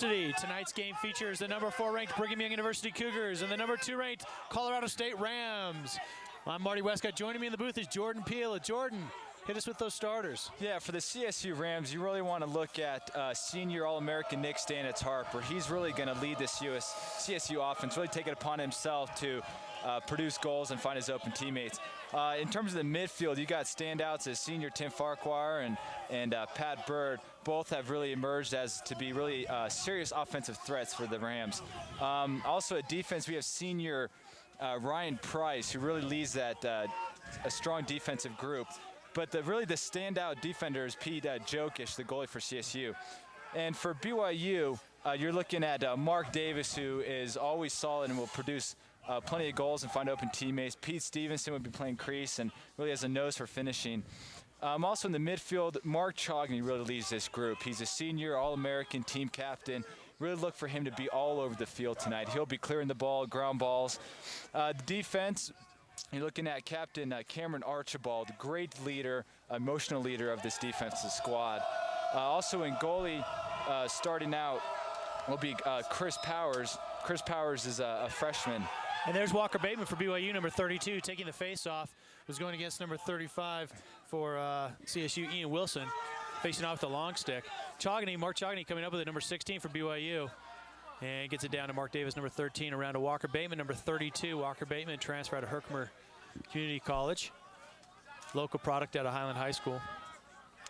University. Tonight's game features the number 4 ranked Brigham Young University Cougars and the number 2 ranked Colorado State Rams. I'm Marty Westcott. Joining me in the booth is Jordan Peel. Jordan, hit us with those starters. Yeah, for the CSU Rams, you really want to look at senior All-American Nick Stanitz-Harper. He's really going to lead this CSU offense, really take it upon himself to produce goals and find his open teammates. In terms of the midfield, you got standouts as senior Tim Farquhar and Pat Bird. Both have really emerged as to be really serious offensive threats for the Rams. Also at defense, we have senior Ryan Price, who really leads that a strong defensive group. But really the standout defender is Pete Jokic, the goalie for CSU. And for BYU, you're looking at Mark Davis, who is always solid and will produce plenty of goals and find open teammates. Pete Stevenson would be playing crease and really has a nose for finishing. Also in the midfield, Mark Chogney really leads this group. He's a senior All-American team captain. Really look for him to be all over the field tonight. He'll be clearing the ball, ground balls. The defense, you're looking at Captain Cameron Archibald, great leader, emotional leader of this defensive squad. Also in goalie, starting out, will be Chris Powers. Chris Powers is a freshman. And there's Walker Bateman for BYU, number 32, taking the face-off. Was going against number 35 for CSU, Ian Wilson, facing off the long stick. Mark Chogney coming up with it, number 16 for BYU. And gets it down to Mark Davis, number 13, around to Walker Bateman, number 32. Walker Bateman transfer out of Herkimer Community College. Local product out of Highland High School.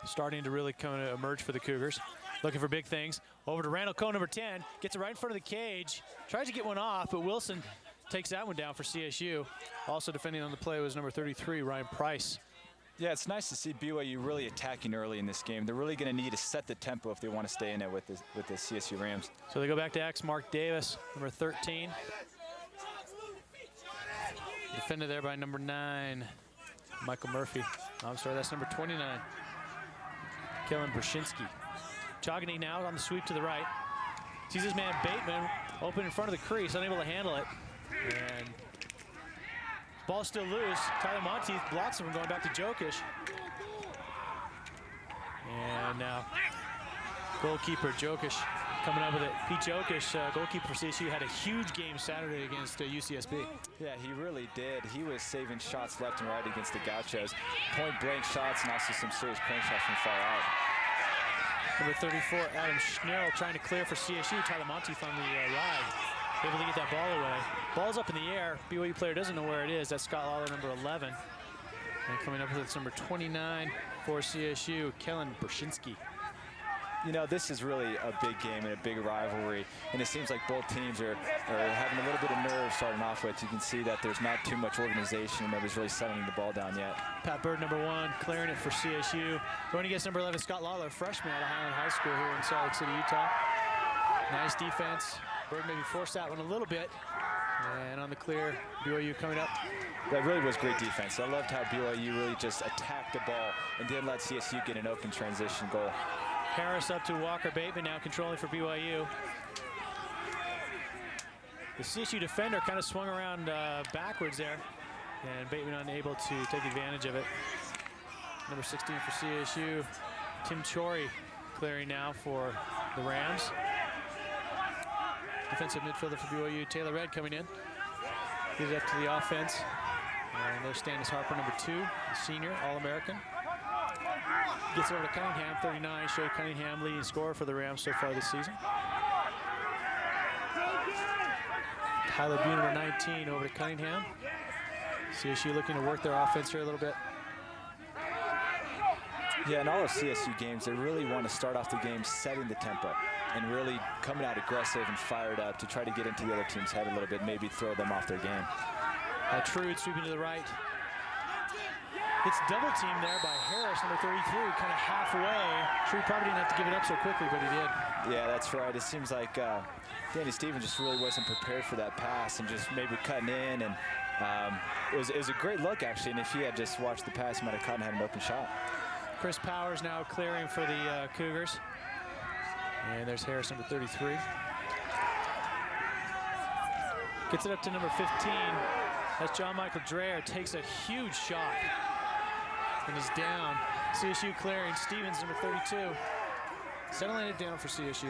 Starting to really come to emerge for the Cougars. Looking for big things. Over to Randall Coe, number 10. Gets it right in front of the cage. Tries to get one off, but Wilson takes that one down for CSU. Also defending on the play was number 33, Ryan Price. Yeah, it's nice to see BYU really attacking early in this game. They're really going to need to set the tempo if they want to stay in it with the CSU Rams. So they go back to X, Mark Davis, number 13. Defended there by number 9, Michael Murphy. I'm sorry, that's number 29, Kellen Brzezinski. Chogney now on the sweep to the right. Sees his man Bateman open in front of the crease, unable to handle it. And ball still loose. Tyler Monteith blocks him from going back to Jokic. And now goalkeeper Jokic coming up with it. Pete Jokic, goalkeeper for CSU, had a huge game Saturday against UCSB. Yeah, he really did. He was saving shots left and right against the Gauchos. Point-blank shots and also some serious crank shots from far out. Number 34, Adam Schnell trying to clear for CSU. Tyler Monteith on the ride. Able to get that ball away. Ball's up in the air. BYU player doesn't know where it is. That's Scott Lawler, number 11. And coming up with it's number 29 for CSU, Kellen Brzezinski. You know, this is really a big game and a big rivalry, and it seems like both teams are having a little bit of nerve starting off with. You can see that there's not too much organization, and nobody's really settling the ball down yet. Pat Bird, number 1, clearing it for CSU. Going against number 11, Scott Lawler, freshman out of Highland High School here in Salt Lake City, Utah. Nice defense. Bird maybe forced that one a little bit. And on the clear, BYU coming up. That really was great defense. I loved how BYU really just attacked the ball and didn't let CSU get an open transition goal. Harris up to Walker Bateman, now controlling for BYU. The CSU defender kind of swung around backwards there, and Bateman unable to take advantage of it. Number 16 for CSU, Tim Chori clearing now for the Rams. Defensive midfielder for BYU, Taylor Red coming in. Get it up to the offense. And there's Stanitz-Harper, number 2, the senior, All-American. Gets over to Cunningham, 39. Shay Cunningham leading scorer for the Rams so far this season. Tyler Bune, number 19, over to Cunningham. CSU looking to work their offense here a little bit. Yeah, in all of CSU games, they really want to start off the game setting the tempo and really coming out aggressive and fired up to try to get into the other team's head a little bit, maybe throw them off their game. Trude sweeping to the right. It's double teamed there by Harris, number 33, kind of halfway. Trude probably didn't have to give it up so quickly, but he did. Yeah, that's right. It seems like Danny Stevens just really wasn't prepared for that pass and just maybe cutting in. And it was a great look, actually. And if he had just watched the pass, he might have caught and had an open shot. Chris Powers now clearing for the Cougars. And there's Harris, number 33. Gets it up to number 15. That's John Michael Dreher. Takes a huge shot and is down. CSU clearing. Stevens, number 32. Settling it down for CSU.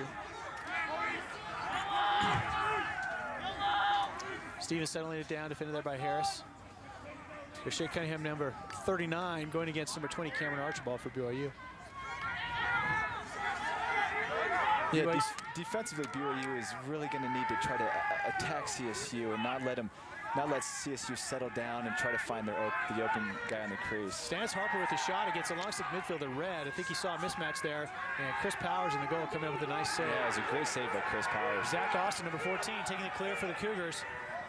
Stevens settling it down, defended there by Harris. Shea Cunningham, number 39, going against number 20, Cameron Archibald for BYU. Yeah, defensively, BYU is really going to need to try to attack CSU and not let CSU settle down and try to find the open guy on the crease. Stannis Harper with a shot against a long-stick midfielder, Red. I think he saw a mismatch there. And Chris Powers in the goal coming up with a nice save. Yeah, it was a great save by Chris Powers. Zach Austin, number 14, taking the clear for the Cougars.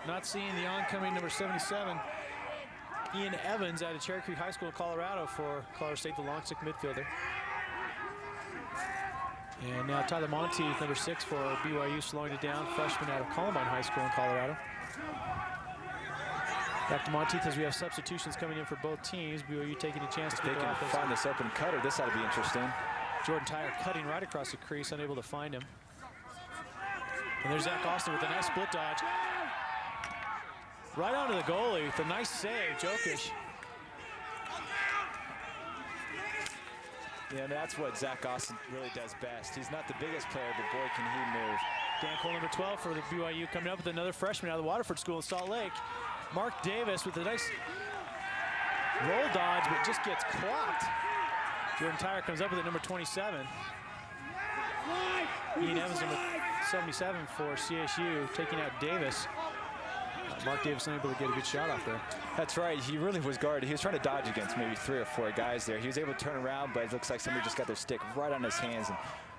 Not seeing the oncoming number 77, Ian Evans out of Cherry Creek High School in Colorado for Colorado State, the long-stick midfielder. And now Tyler Monteith, number 6 for BYU, slowing it down. Freshman out of Columbine High School in Colorado. Back to Monteith as we have substitutions coming in for both teams. BYU taking a chance to get the offense. They can find this open cutter. This ought to be interesting. Jordan Tyre cutting right across the crease, unable to find him. And there's Zach Austin with a nice split dodge. Right onto the goalie with a nice save, Jokic. Yeah, that's what Zach Austin really does best. He's not the biggest player, but boy, can he move. Dan Cole, number 12 for the BYU, coming up with another freshman out of the Waterford School in Salt Lake. Mark Davis with a nice roll dodge, but just gets clocked. Jordan Tyre comes up with it, number 27. Ian Evans, number 77 for CSU, taking out Davis. Mark Davis unable to get a good shot off there. That's right. He really was guarded. He was trying to dodge against maybe 3 or 4 guys there. He was able to turn around, but it looks like somebody just got their stick right on his hands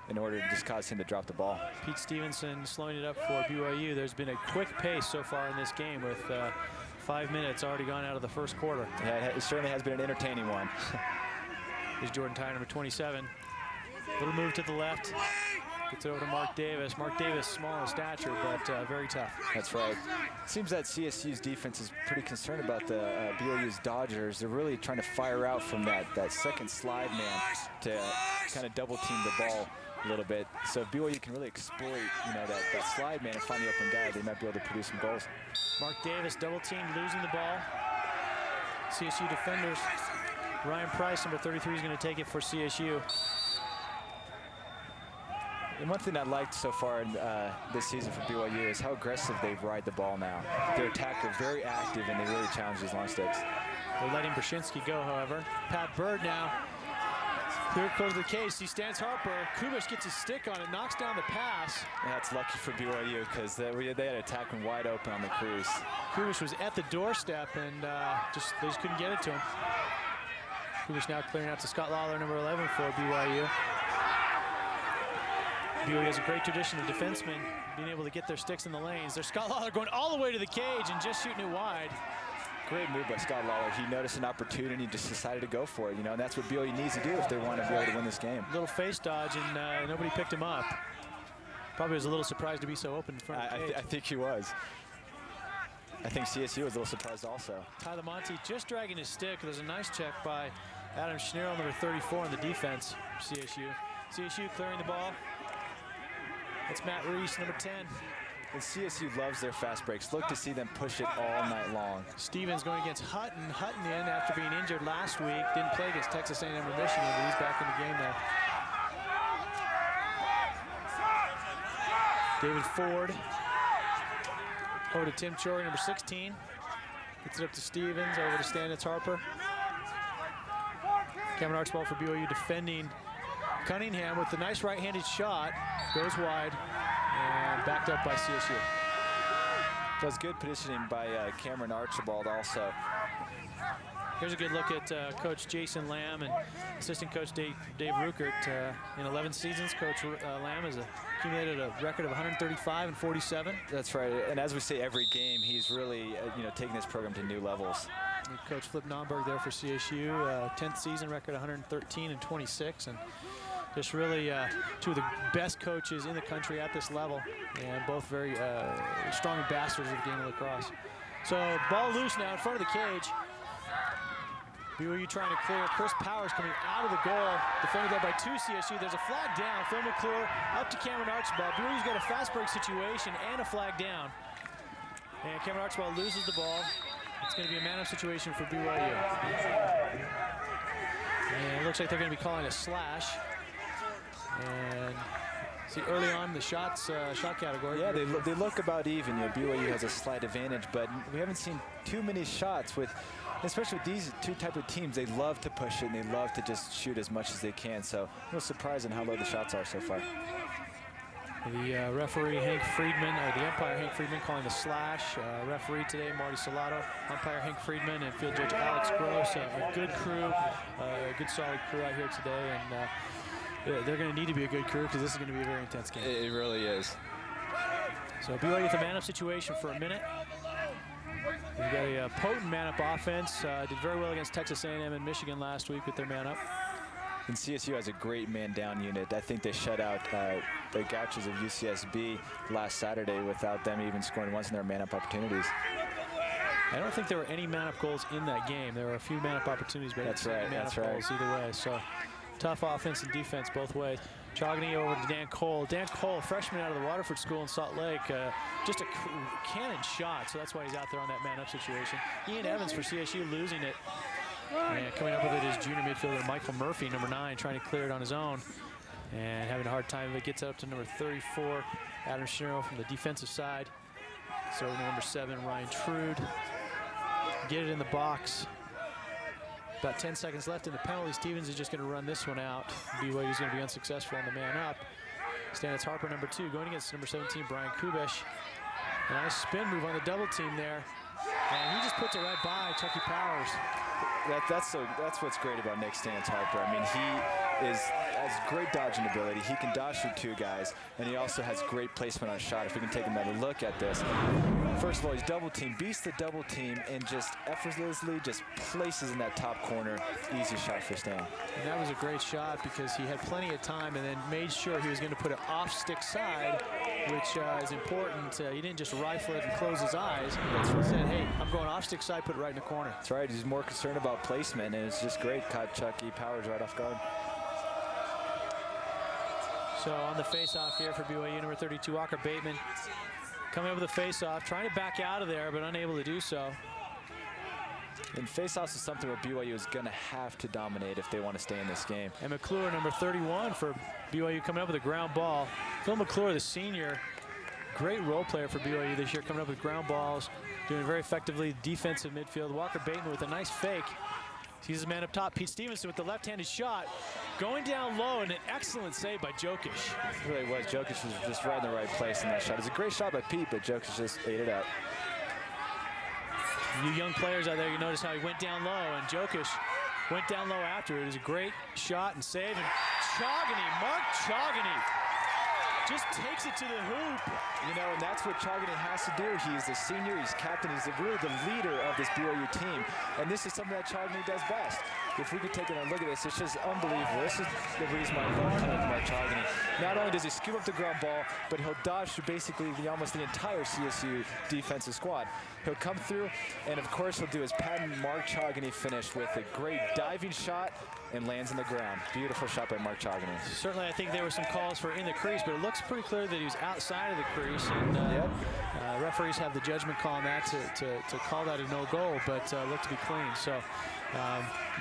in order to just cause him to drop the ball. Pete Stevenson slowing it up for BYU. There's been a quick pace so far in this game with 5 minutes already gone out of the first quarter. Yeah, it certainly has been an entertaining one. Here's Jordan Tyre, number 27. Little move to the left. Gets it over to Mark Davis. Mark Davis, small in stature, but very tough. That's right. Seems that CSU's defense is pretty concerned about the BYU's Dodgers. They're really trying to fire out from that second slide man to kind of double team the ball a little bit. So if BYU can really exploit, that slide man and find the open guy, they might be able to produce some goals. Mark Davis double teamed, losing the ball. CSU defenders. Ryan Price, number 33, is going to take it for CSU. And one thing I liked so far in this season for BYU is how aggressive they ride the ball now. Their attack are very active, and they really challenge these long sticks. They're letting Brzezinski go, however. Pat Bird now. Clear close to the cage. He stands Harper. Kubish gets his stick on it, knocks down the pass. And that's lucky for BYU because they had attacking wide open on the crease. Kubish was at the doorstep, and they just couldn't get it to him. Kubish now clearing out to Scott Lawler, number 11 for BYU. BYU has a great tradition of defensemen being able to get their sticks in the lanes. There's Scott Lawler going all the way to the cage and just shooting it wide. Great move by Scott Lawler. He noticed an opportunity and just decided to go for it. And that's what BYU needs to do if they want to be able to win this game. Little face dodge, and nobody picked him up. Probably was a little surprised to be so open in front of the cage. I think he was. I think CSU was a little surprised also. Tyler Monteith just dragging his stick. There's a nice check by Adam Schneider, number 34 on the defense for CSU. CSU clearing the ball. It's Matt Reese, number 10. And CSU loves their fast breaks. Look to see them push it all night long. Stevens going against Hutton. Hutton in after being injured last week. Didn't play against Texas A&M or Michigan, but he's back in the game now. David Ford. Over to Tim Chory, number 16. Gets it up to Stevens, over to Stannis Harper. Cameron Archibald for BYU defending Cunningham with the nice right-handed shot. Goes wide and backed up by CSU. Does good positioning by Cameron Archibald also. Here's a good look at Coach Jason Lamb and assistant coach Dave Ruckert. In 11 seasons, Coach Lamb has accumulated a record of 135 and 47. That's right, and as we say every game, he's really taking this program to new levels. And Coach Flip Nomberg there for CSU, 10th season record 113 and 26, and just really two of the best coaches in the country at this level, and both very strong ambassadors of the game of lacrosse. So ball loose now in front of the cage. BYU trying to clear. Chris Powers coming out of the goal, defended there by 2 CSU. There's a flag down. Phil McClure up to Cameron Archibald. BYU's got a fast break situation and a flag down. And Cameron Archibald loses the ball. It's going to be a man-up situation for BYU. And it looks like they're going to be calling a slash. And See, early on the shot category. Yeah, they look about even. You know, BYU has a slight advantage, but we haven't seen too many shots with, especially with these two type of teams. They love to push it and they love to just shoot as much as they can. So no surprise in how low the shots are so far. The referee Hank Friedman, or the umpire Hank Friedman, calling the slash. Referee today Marty Salato, umpire Hank Friedman, and field judge Alex Gross. A good crew, a good solid crew out here today, and they're going to need to be a good crew because this is going to be a very intense game. It really is. So BYU with the man-up situation for a minute. We've got a potent man-up offense. Did very well against Texas A&M and Michigan last week with their man-up. And CSU has a great man-down unit. I think they shut out the Gauchos of UCSB last Saturday without them even scoring once in their man-up opportunities. I don't think there were any man-up goals in that game. There were a few man-up opportunities, but that's right. Man-up goals either way. So tough offense and defense both ways. Chogany over to Dan Cole. Dan Cole, freshman out of the Waterford School in Salt Lake, just a cannon shot, so that's why he's out there on that man-up situation. Ian Evans for CSU losing it. And coming up with it is junior midfielder Michael Murphy, number 9, trying to clear it on his own. And having a hard time of it. Gets up to number 34, Adam Schnurl from the defensive side. So number 7, Ryan Trude. Get it in the box. About 10 seconds left in the penalty. Stevens is just going to run this one out. BYU is going to be unsuccessful on the man up. Stanitz Harper, number 2, going against number 17, Brian Kubesh. A nice spin move on the double team there. And he just puts it right by Chucky Powers. That's what's great about Nick Stanitz Harper. I mean, he has great dodging ability. He can dodge through 2 guys, and he also has great placement on shot. If we can take another look at this. First of all, he's double team, beats the double team, and just effortlessly just places in that top corner. Easy shot for Stan. And that was a great shot because he had plenty of time and then made sure he was going to put it off stick side, which is important. He didn't just rifle it and close his eyes. He said, hey, I'm going off stick side, put it right in the corner. That's right. He's more concerned about placement, and it's just great. Caught Chucky Powers right off guard. So on the face-off here for BYU, number 32, Walker Bateman, coming up with a face-off, trying to back out of there, but unable to do so. And face-offs is something where BYU is going to have to dominate if they want to stay in this game. And McClure, number 31 for BYU, coming up with a ground ball. Phil McClure, the senior, great role player for BYU this year, coming up with ground balls, doing very effectively defensive midfield. Walker Bateman with a nice fake. Sees his man up top. Pete Stevenson with the left-handed shot. Going down low, and an excellent save by Jokic. It really was. Jokic was just right in the right place in that shot. It was a great shot by Pete, but Jokic just ate it up. You young players out there, you notice how he went down low, and Jokic went down low after it. It was a great shot and save. And Chogany, Mark Chogany, just takes it to the hoop. You know, and that's what Chogany has to do. He's the senior, he's captain, he's really the leader of this BYU team. And this is something that Chogany does best. If we could take a look at this, it's just unbelievable. This is the reason why I love coming from Mark Chogany. Not only does he scoop up the ground ball, but he'll dodge through basically almost the entire CSU defensive squad. He'll come through, and of course he'll do his patent Mark Chogany finish with a great diving shot and lands in the ground. Beautiful shot by Mark Chogany. Certainly, I think there were some calls for in the crease, but it looks pretty clear that he was outside of the crease. And referees have the judgment call on that to call that a no goal, but looked to be clean. So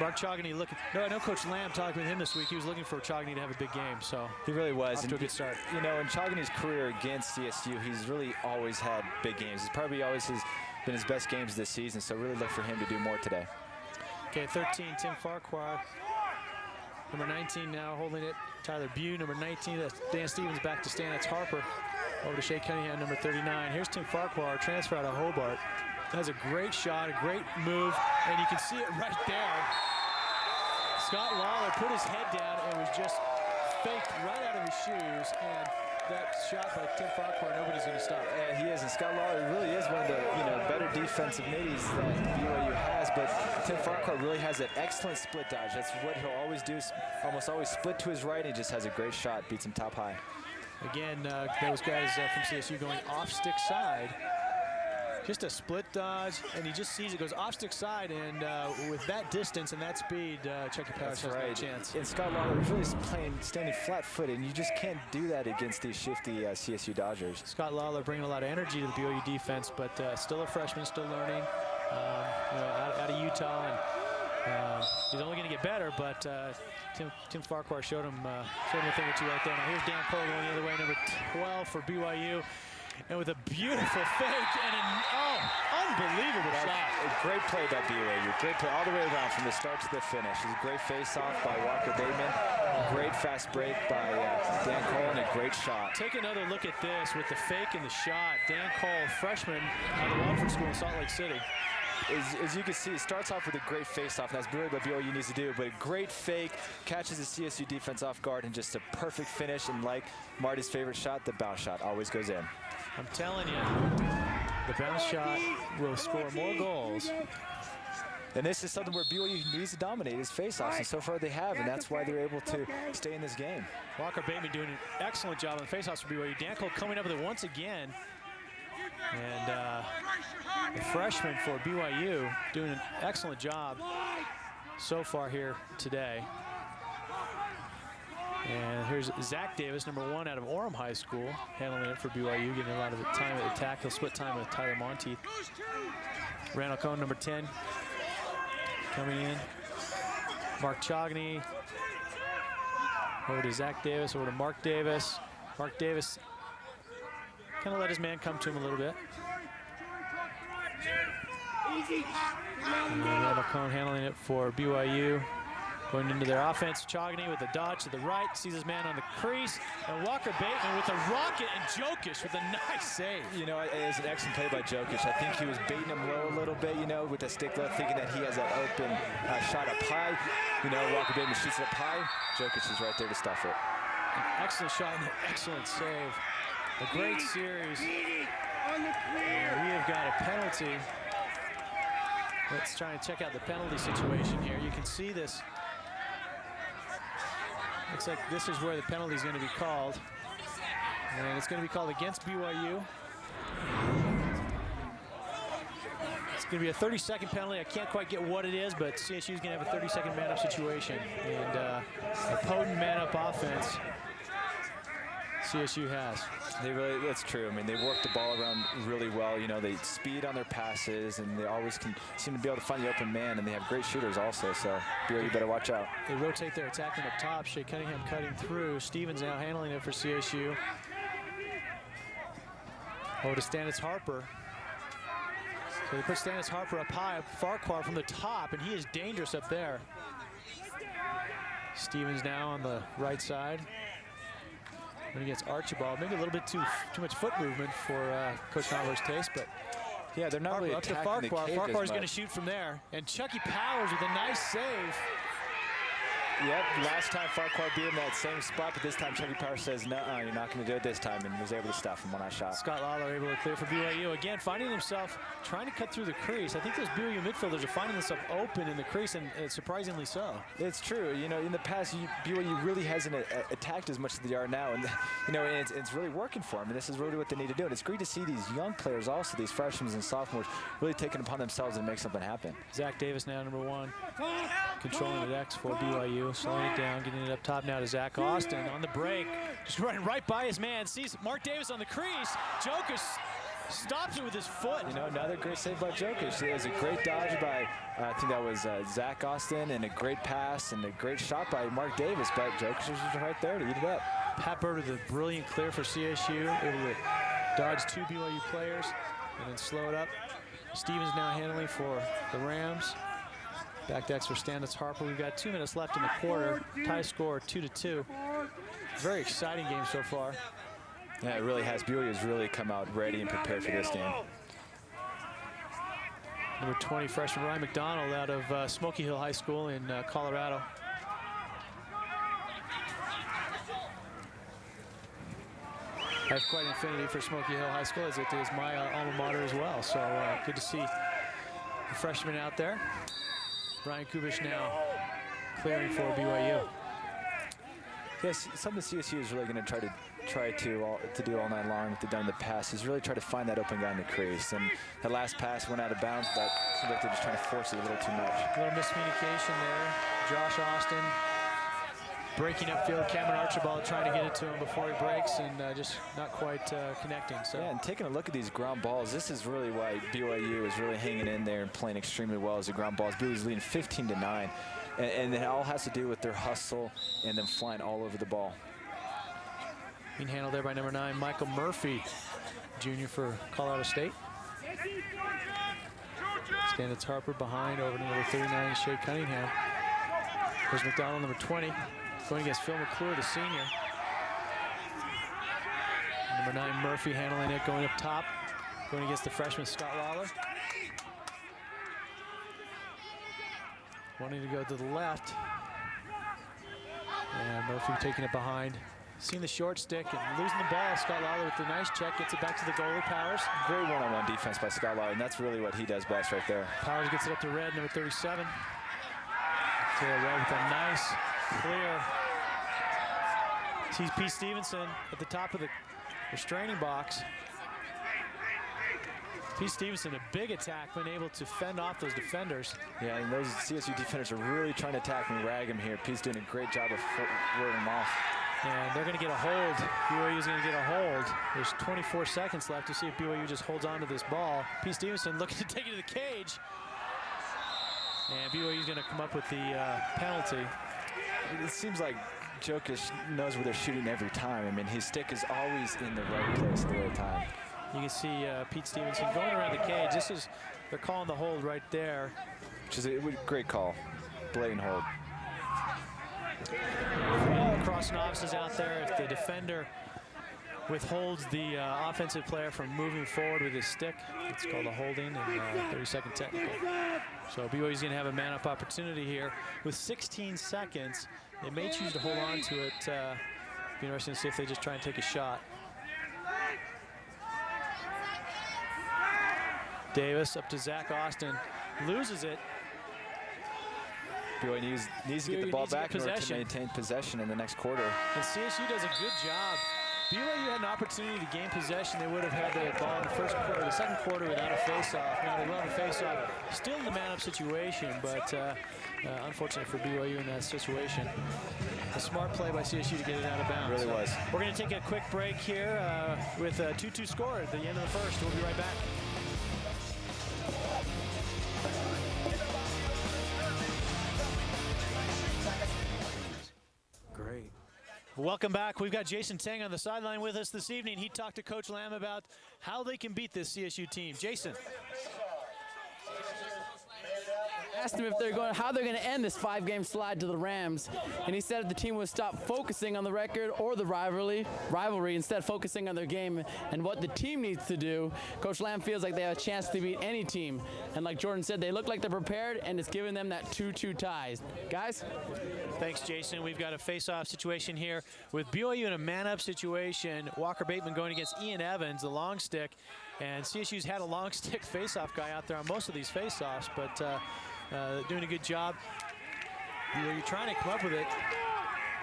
Mark Chogany looking. No, Coach Lamb talked with him this week. He was looking for Chogany to have a big game. So he really was. Off to a good start. You know, in Chogany's career against CSU, he's really always had big games. It's probably always been his best games this season. So really look for him to do more today. Okay, 13, Tim Farquhar. Number 19 now holding it, Tyler Bew. Number 19, that's Dan Stevens back to Stanitz Harper. Over to Shea Cunningham, number 39. Here's Tim Farquhar, transfer out of Hobart. That's a great shot, a great move, and you can see it right there. Scott Lawler put his head down and was just faked right out of his shoes, and that shot by Tim Farquhar, nobody's going to stop. Yeah, he is, and Scott Lawler really is one of the better defensive middies that BYU has, but Tim Farquhar really has that excellent split dodge. That's what he'll always do, almost always split to his right. He just has a great shot, beats him top high. Again, those guys from CSU going off stick side. Just a split dodge, and he just sees it goes off stick side, and with that distance and that speed, Chucky Powers has no chance. And Scott Lawler is really standing flat-footed, and you just can't do that against these shifty CSU Dodgers. Scott Lawler bringing a lot of energy to the BYU defense, but still a freshman, still learning, out of Utah, and He's only going to get better, but Tim Farquhar showed him a thing or two right there. Now here's Dan Cole going the other way, number 12 for BYU. And with a beautiful fake and an unbelievable shot. A great play by BYU. Great play all the way around from the start to the finish. It's a great face-off by Walker Bateman. Great fast break by Dan Cole, and a great shot. Take another look at this with the fake and the shot. Dan Cole, freshman out of the Watford School in Salt Lake City. As you can see, it starts off with a great face-off, and that's really what BYU needs to do. But a great fake, catches the CSU defense off guard, and just a perfect finish. And like Marty's favorite shot, the bounce shot always goes in. I'm telling you, the bounce shot will score more goals. And this is something where BYU needs to dominate his face-offs, and so far they have, and that's why they're able to stay in this game. Walker Bateman doing an excellent job on the face-offs for BYU. Dan Cole coming up with it once again. And the freshman for BYU doing an excellent job so far here today. And here's Zach Davis, number 1 out of Orem High School, handling it for BYU, getting a lot of the time at the tackle. He'll split time with Tyler Monteith. Randall Cohn, number 10, coming in. Mark Chogny. Over to Zach Davis, over to Mark Davis. Mark Davis kind of let his man come to him a little bit. And Randall Cohn handling it for BYU. Going into their offense, Chogny with a dodge to the right, sees his man on the crease, and Walker Bateman with a rocket, and Jokic with a nice save. You know, it was an excellent play by Jokic. I think he was baiting him low a little bit, you know, with the stick low, thinking that he has that open shot up high. You know, Walker Bateman shoots it up high. Jokic is right there to stuff it. An excellent shot and an excellent save. A great series. And we have got a penalty. Let's try and check out the penalty situation here. You can see this. Looks like this is where the penalty is going to be called. And it's going to be called against BYU. It's going to be a 30-second penalty. I can't quite get what it is, but CSU is going to have a 30-second man-up situation. And a potent man-up offense CSU has. That's true. I mean, they work the ball around really well. You know, they speed on their passes, and they always can seem to be able to find the open man, and they have great shooters also, so BYU better watch out. They rotate their attacking up top. Shea Cunningham cutting through. Stevens now handling it for CSU. Over to Stannis Harper. So they put Stannis Harper up high, Farquhar from the top, and he is dangerous up there. Stevens now on the right side. When he gets Archibald, maybe a little bit too much foot movement for Coach Conver's taste, but yeah, they're not really attacking up to Farquhar. the Farquhar's going to shoot from there, and Chucky Powers with a nice save. Yep, last time Farquhar beat him that same spot, but this time Chucky Powers says, no, you're not going to do it this time, and was able to stuff him on that shot. Scott Lawler able to clear for BYU. Again, finding himself trying to cut through the crease. I think those BYU midfielders are finding themselves open in the crease, and surprisingly so. It's true. You know, in the past, BYU really hasn't attacked as much as they are now, and you know, and it's really working for them, and this is really what they need to do. And it's great to see these young players also, these freshmen and sophomores, really taking it upon themselves and make something happen. Zach Davis now, number 1, controlling the X for BYU, slowing it down, getting it up top now to Zach Austin on the break, just running right by his man, sees Mark Davis on the crease. Jokic stops it with his foot. You know, another great save by Jokic. It was a great dodge by, I think that was Zach Austin, and a great pass and a great shot by Mark Davis, but Jokic was right there to eat it up. Pat Bird with a brilliant clear for CSU, able to dodge 2 BYU players and then slow it up. Stevens now handling for the Rams. Back decks for Stannis Harper. We've got 2 minutes left in the quarter. Tie score 2-2. Very exciting game so far. Yeah, it really has. BYU has really come out ready and prepared for this game. Number 20 freshman Ryan McDonald out of Smoky Hill High School in Colorado. I have quite an affinity for Smoky Hill High School, as it is my alma mater as well. So good to see the freshman out there. Brian Kubish now clearing for BYU. Yes, something CSU is really going to try to do all night long, what they've done in the past, is really try to find that open guy in the crease. And the last pass went out of bounds, but it seems like they're just trying to force it a little too much. A little miscommunication there. Josh Austin breaking upfield. Cameron Archibald trying to get it to him before he breaks, and just not quite connecting. So. Yeah, and taking a look at these ground balls, this is really why BYU is really hanging in there and playing extremely well as the ground balls. BYU's leading 15-9, and it all has to do with their hustle and them flying all over the ball. Being handled there by number 9, Michael Murphy, junior for Colorado State. Stanitz Harper behind over to number 39, Shea Cunningham. There's McDonald, number 20, going against Phil McClure, the senior. Number 9, Murphy handling it, going up top, going against the freshman, Scott Lawler. Wanting to go to the left. And Murphy taking it behind. Seeing the short stick and losing the ball. Scott Lawler with the nice check, gets it back to the goalie, Powers. Great one-on-one defense by Scott Lawler, and that's really what he does best right there. Powers gets it up to Red, number 37. To Red with a nice, clear. Sees Pete Stevenson at the top of the restraining box. Pete Stevenson, a big attack, been able to fend off those defenders. Yeah, and those CSU defenders are really trying to attack and rag him here. Pete's doing a great job of warding him off. And they're going to get a hold. BYU's going to get a hold. There's 24 seconds left to see if BYU just holds on to this ball. Pete Stevenson looking to take it to the cage. And BYU's going to come up with the penalty. It seems like Jokic knows where they're shooting every time. I mean, his stick is always in the right place at the right time. You can see Pete Stevenson going around the cage. They're calling the hold right there. Which is a great call. Blatant hold. Cross novices out there, if the defender withholds the offensive player from moving forward with his stick, it's called a holding and 30-second technical. So BYU's going to have a man-up opportunity here. With 16 seconds, they may choose to hold on to it. Be interesting to see if they just try and take a shot. Davis up to Zach Austin, loses it. BYU needs to get the ball back in order to maintain possession in the next quarter. And CSU does a good job. BYU had an opportunity to gain possession. They would have had the ball in the first quarter, the second quarter without a face-off. Now they will have a face-off. Still in the man-up situation, but unfortunate for BYU in that situation. A smart play by CSU to get it out of bounds. It really was. We're going to take a quick break here with a 2-2 score at the end of the first. We'll be right back. Welcome back. We've got Jason Tang on the sideline with us this evening. He talked to Coach Lamb about how they can beat this CSU team. Jason. Asked him if how they're going to end this 5-game slide to the Rams, and he said if the team would stop focusing on the record or the rivalry, instead focusing on their game and what the team needs to do. Coach Lamb feels like they have a chance to beat any team, and like Jordan said, they look like they're prepared, and it's giving them that 2-2 ties. Guys? Thanks, Jason. We've got a face-off situation here with BYU in a man-up situation. Walker Bateman going against Ian Evans, the long stick, and CSU's had a long stick face-off guy out there on most of these face-offs, but doing a good job. BYU trying to come up with it.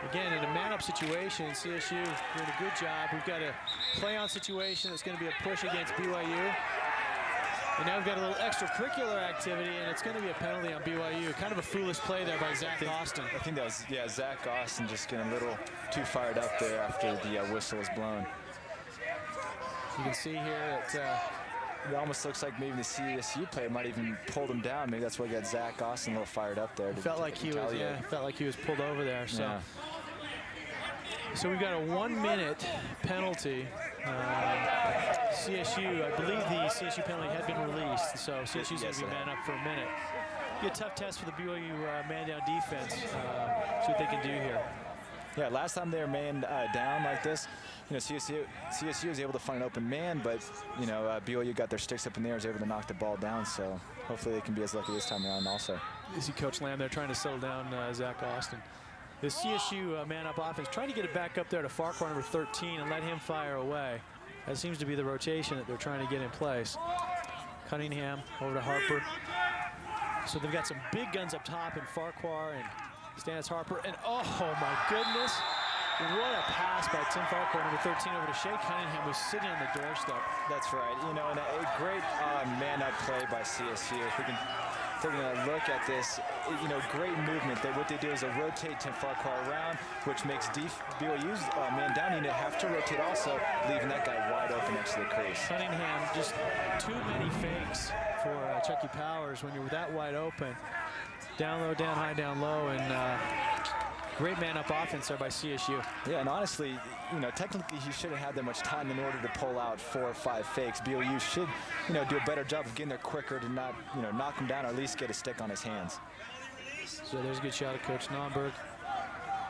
Again, in a man-up situation, CSU doing a good job. We've got a play-on situation that's going to be a push against BYU. And now we've got a little extracurricular activity, and it's going to be a penalty on BYU. Kind of a foolish play there by Zach Austin. I think that was, Zach Austin just getting a little too fired up there after the whistle was blown. You can see here that it almost looks like maybe the CSU player might even pulled him down. Maybe that's why you got Zach Austin a little fired up there. Felt like he was pulled over there. So, yeah. So we've got a 1-minute penalty. CSU, I believe the CSU penalty had been released, so CSU's going to be man up for a minute. Be a tough test for the BYU man-down defense. See what they can do here. Yeah, last time they were man down like this, CSU was able to find an open man, but BYU got their sticks up in the air, was able to knock the ball down. So hopefully they can be as lucky this time around also. You see Coach Lamb there trying to settle down Zach Austin. The CSU man-up offense trying to get it back up there to Farquhar number 13 and let him fire away. That seems to be the rotation that they're trying to get in place. Cunningham over to Harper. So they've got some big guns up top in Farquhar and Stannis Harper. And oh my goodness, what a pass by Tim Farquhar, number 13, over to Shea Cunningham, who's sitting on the doorstep. That's right. And a great man-up play by CSU. If we can taking a look at this, great movement. What they do is they rotate Tim Farquhar around, which makes BYU's man down unit have to rotate also, leaving that guy wide open next to the crease. Cunningham, just too many fakes for Chucky Powers when you're that wide open. Down low, down high, down low, and great man-up offense there by CSU. Yeah, and honestly, technically he shouldn't have that much time in order to pull out 4 or 5 fakes. BYU should, do a better job of getting there quicker to not, knock him down or at least get a stick on his hands. So there's a good shot of Coach Naumburg.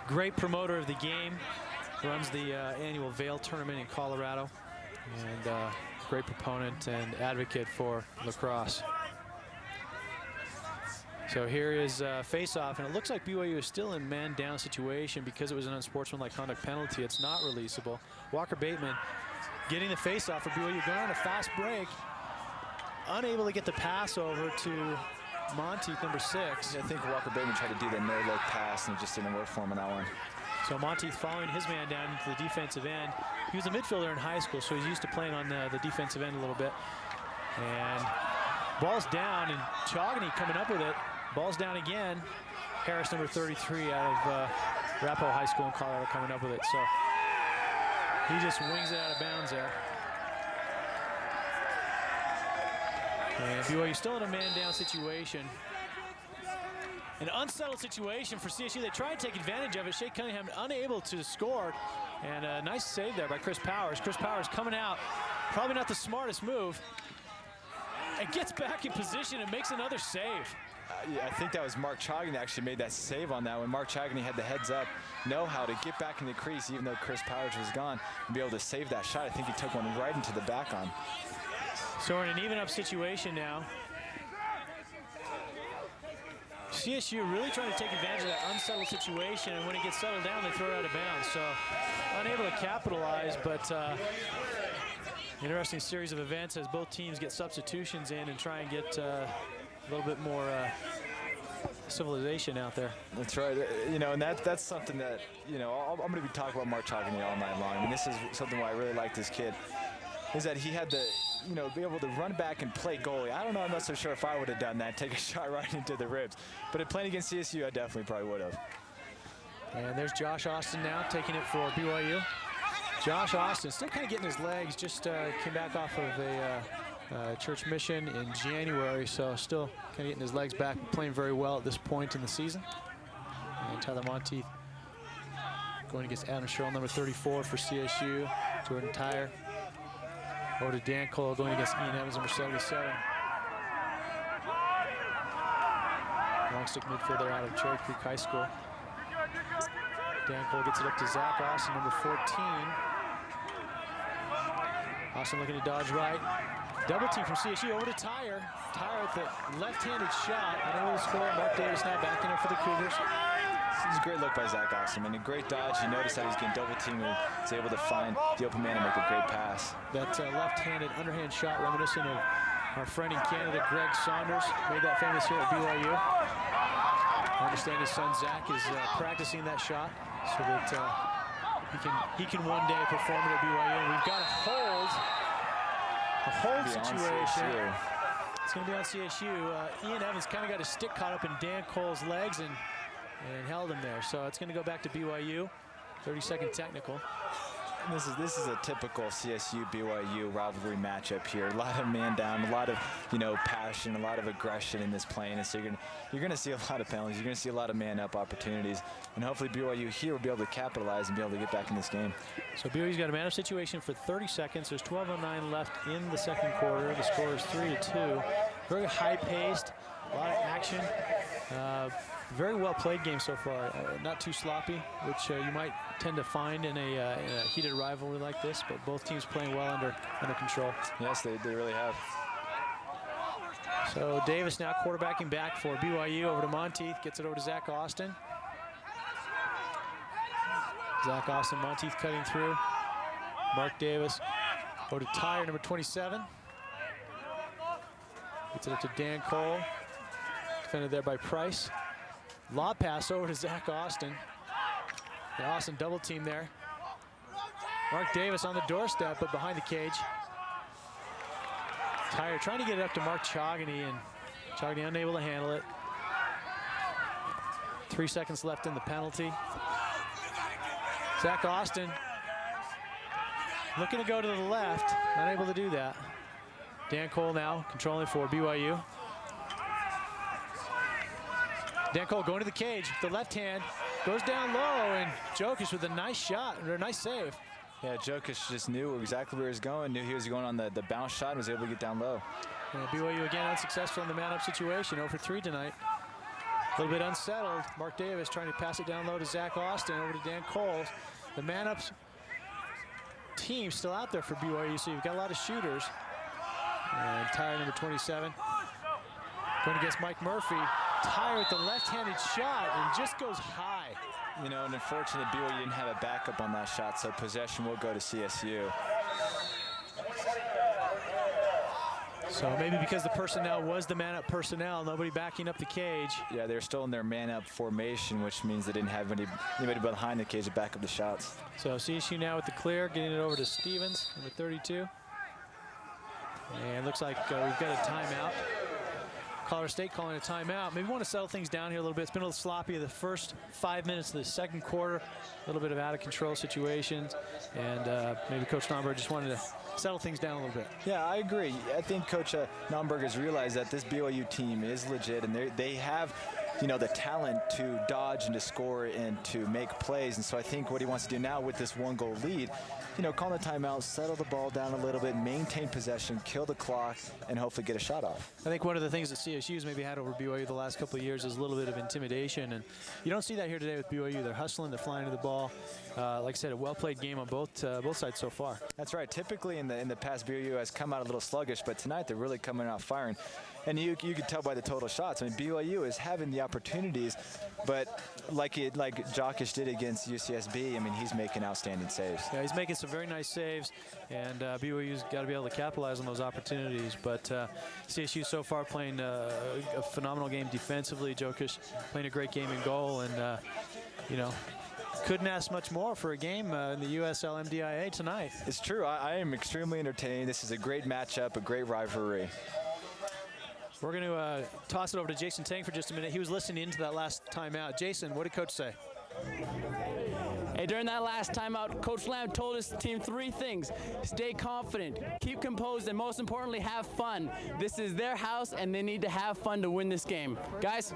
Great promoter of the game. Runs the annual Vail tournament in Colorado. And great proponent and advocate for lacrosse. So here is face-off, and it looks like BYU is still in man-down situation because it was an unsportsmanlike conduct penalty. It's not releasable. Walker Bateman getting the face-off for BYU, going on a fast break, unable to get the pass over to Monteith, number 6. I think Walker Bateman tried to do the no-look pass, and it just didn't work for him on that one. So Monteith following his man down into the defensive end. He was a midfielder in high school, so he's used to playing on the defensive end a little bit. And ball's down, and Chaughney coming up with it. Ball's down again. Harris, number 33, out of Arapahoe High School in Colorado, coming up with it. So he just wings it out of bounds there. And BYU still in a man-down situation. An unsettled situation for CSU. They try to take advantage of it. Shea Cunningham unable to score. And a nice save there by Chris Powers. Chris Powers coming out. Probably not the smartest move. And gets back in position and makes another save. Yeah, I think that was Mark Chaughney that actually made that save on that one. Mark Chaughney had the heads up, know how to get back in the crease even though Chris Powers was gone and be able to save that shot. I think he took one right into the back on. So we're in an even-up situation now. CSU really trying to take advantage of that unsettled situation, and when it gets settled down, they throw it out of bounds. So unable to capitalize, but interesting series of events as both teams get substitutions in and try and get a little bit more civilization out there. That's right. And that's something that, I'm going to be talking about Mark Chaughney all night long. I mean, this is something why I really like this kid, is that he had the, be able to run back and play goalie. I don't know, I'm not so sure if I would have done that, take a shot right into the ribs. But playing against CSU, I definitely probably would have. And there's Josh Austin now taking it for BYU. Josh Austin still kind of getting his legs, just came back off of a church mission in January, so still kind of getting his legs back, playing very well at this point in the season. And Tyler Monteith going against Adam Sherrill, number 34 for CSU. Jordan Tyre over to Dan Cole going against Ian Evans, number 77. Long stick midfielder out of Cherry Creek High School. Dan Cole gets it up to Zach Austin, number 14. Austin looking to dodge right. Double team from CSU over to Tyre. Tyre with the left-handed shot. Unable to score. Mark Davis now backing up for the Cougars. This is a great look by Zach Austin. I mean, a great dodge. You notice that he's getting double teamed and he's able to find the open man and make a great pass. That left-handed underhand shot reminiscent of our friend in Canada, Greg Saunders. Made that famous here at BYU. I understand his son Zach is practicing that shot so that he can one day perform it at BYU. And we've got a hold situation. It's going to be on CSU. Ian Evans kind of got his stick caught up in Dan Cole's legs and held him there. So it's going to go back to BYU. 30-second technical. And this is a typical CSU BYU rivalry matchup here. A lot of man down, a lot of passion, a lot of aggression in this play. And so you're going to see a lot of penalties. You're going to see a lot of man up opportunities. And hopefully BYU here will be able to capitalize and be able to get back in this game. So BYU's got a man up situation for 30 seconds. There's 12:09 left in the second quarter. The score is 3-2. Very high-paced, a lot of action. Very well played game so far. Not too sloppy, which you might tend to find in a heated rivalry like this, but both teams playing well under control. Yes, they really have. So Davis now quarterbacking back for BYU over to Monteith, gets it over to Zach Austin. Zach Austin, Monteith cutting through. Mark Davis over to Tyre, number 27. Gets it up to Dan Cole. Defended there by Price. Lob pass over to Zach Austin. And Austin double team there. Mark Davis on the doorstep, but behind the cage. Tyre trying to get it up to Mark Chaughney, and Chogney unable to handle it. 3 seconds left in the penalty. Zach Austin looking to go to the left, unable to do that. Dan Cole now controlling for BYU. Dan Cole going to the cage, the left hand, goes down low, and Jokic with a nice shot, or a nice save. Yeah, Jokic just knew exactly where he was going, knew he was going on the bounce shot, and was able to get down low. And BYU again unsuccessful in the man-up situation, 0 for 3 tonight. A little bit unsettled. Mark Davis trying to pass it down low to Zach Austin, over to Dan Cole. The man-up team still out there for BYU, so you've got a lot of shooters. And Tyre, number 27, going against Mike Murphy. Tyre with the left-handed shot and just goes high. You know, and unfortunately, BYU didn't have a backup on that shot, so possession will go to CSU. So maybe because the personnel was the man-up personnel, nobody backing up the cage. Yeah, they're still in their man-up formation, which means they didn't have anybody behind the cage to back up the shots. So CSU now with the clear, getting it over to Stevens, number 32. And looks like we've got a timeout. Colorado State calling a timeout. Maybe want to settle things down here a little bit. It's been a little sloppy the first 5 minutes of the second quarter. A little bit of out of control situations. And maybe Coach Naumburg just wanted to settle things down a little bit. Yeah, I agree. I think Coach Naumburg has realized that this BYU team is legit, and they have, you know, the talent to dodge and to score and to make plays. And so I think what he wants to do now with this 1-goal lead, you know, call the timeout, settle the ball down a little bit, maintain possession, kill the clock, and hopefully get a shot off. I think one of the things that CSU's maybe had over BYU the last couple of years is a little bit of intimidation, and you don't see that here today with BYU. They're hustling, they're flying to the ball. Like I said, a well-played game on both sides so far. That's right. Typically in the past, BYU has come out a little sluggish, but tonight they're really coming out firing. And you can tell by the total shots. I mean, BYU is having the opportunities, but like Jokic did against UCSB, I mean, he's making outstanding saves. Yeah, he's making some very nice saves, and BYU's got to be able to capitalize on those opportunities. But CSU so far playing a phenomenal game defensively. Jokic playing a great game in goal, and you know, couldn't ask much more for a game in the USL MDIA tonight. It's true. I am extremely entertained. This is a great matchup, a great rivalry. We're going to toss it over to Jason Tang for just a minute. He was listening into that last timeout. Jason, what did Coach say? Hey, during that last timeout, Coach Lamb told his team 3 things. Stay confident, keep composed, and most importantly, have fun. This is their house, and they need to have fun to win this game. Guys?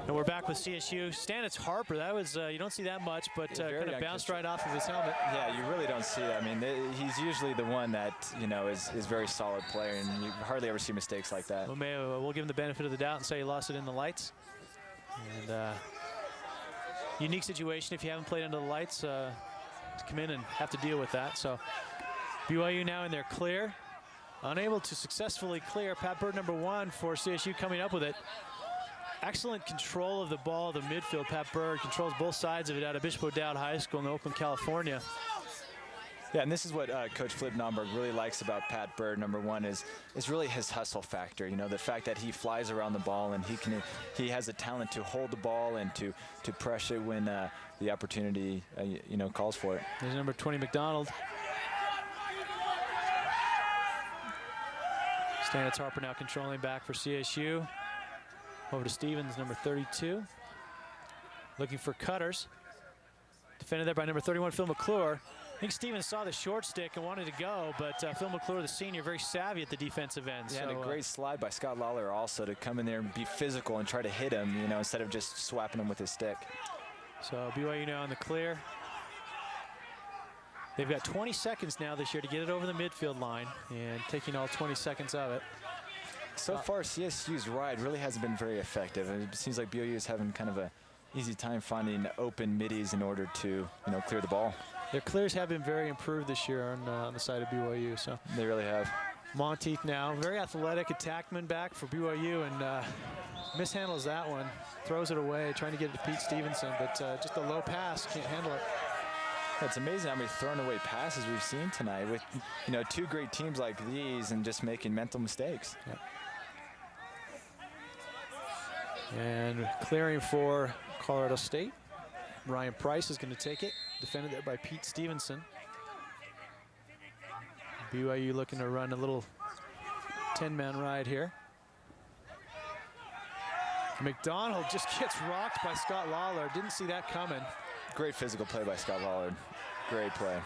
And we're back with CSU. Stannis Harper, that was, you don't see that much, but kind of bounced right off of his helmet. Yeah, you really don't see that. I mean, he's usually the one that, you know, is very solid player, and you hardly ever see mistakes like that. Well, we'll give him the benefit of the doubt and say he lost it in the lights. And unique situation if you haven't played under the lights to come in and have to deal with that. So BYU now in their clear, unable to successfully clear. Pat Bird, number 1 for CSU, coming up with it. Excellent control of the ball, the midfield. Pat Bird controls both sides of it out of Bishop O'Dowd High School in Oakland, California. Yeah, and this is what Coach Flip Naumburg really likes about Pat Bird. Number 1 is really his hustle factor. You know, the fact that he flies around the ball and he has the talent to hold the ball and to press it when the opportunity you know, calls for it. There's number 20 McDonald. Stannis Harper now controlling back for CSU. Over to Stevens, number 32. Looking for cutters. Defended there by number 31, Phil McClure. I think Stevens saw the short stick and wanted to go, but Phil McClure, the senior, very savvy at the defensive end. Yeah, so, and a great slide by Scott Lawler also to come in there and be physical and try to hit him, you know, instead of just swapping him with his stick. So BYU now in the clear. They've got 20 seconds now this year to get it over the midfield line, and taking all 20 seconds of it. So far, CSU's ride really hasn't been very effective. It seems like BYU is having kind of a easy time finding open middies in order to, you know, clear the ball. Their clears have been very improved this year on the side of BYU. So they really have. Monteith now, very athletic attackman back for BYU, and mishandles that one, throws it away, trying to get it to Pete Stevenson, but just a low pass, can't handle it. It's amazing how many thrown away passes we've seen tonight with, you know, 2 great teams like these and just making mental mistakes. Yep. And clearing for Colorado State. Ryan Price is going to take it. Defended there by Pete Stevenson. BYU looking to run a little 10-man ride here. McDonald just gets rocked by Scott Lawler. Didn't see that coming. Great physical play by Scott Lawler. Great play.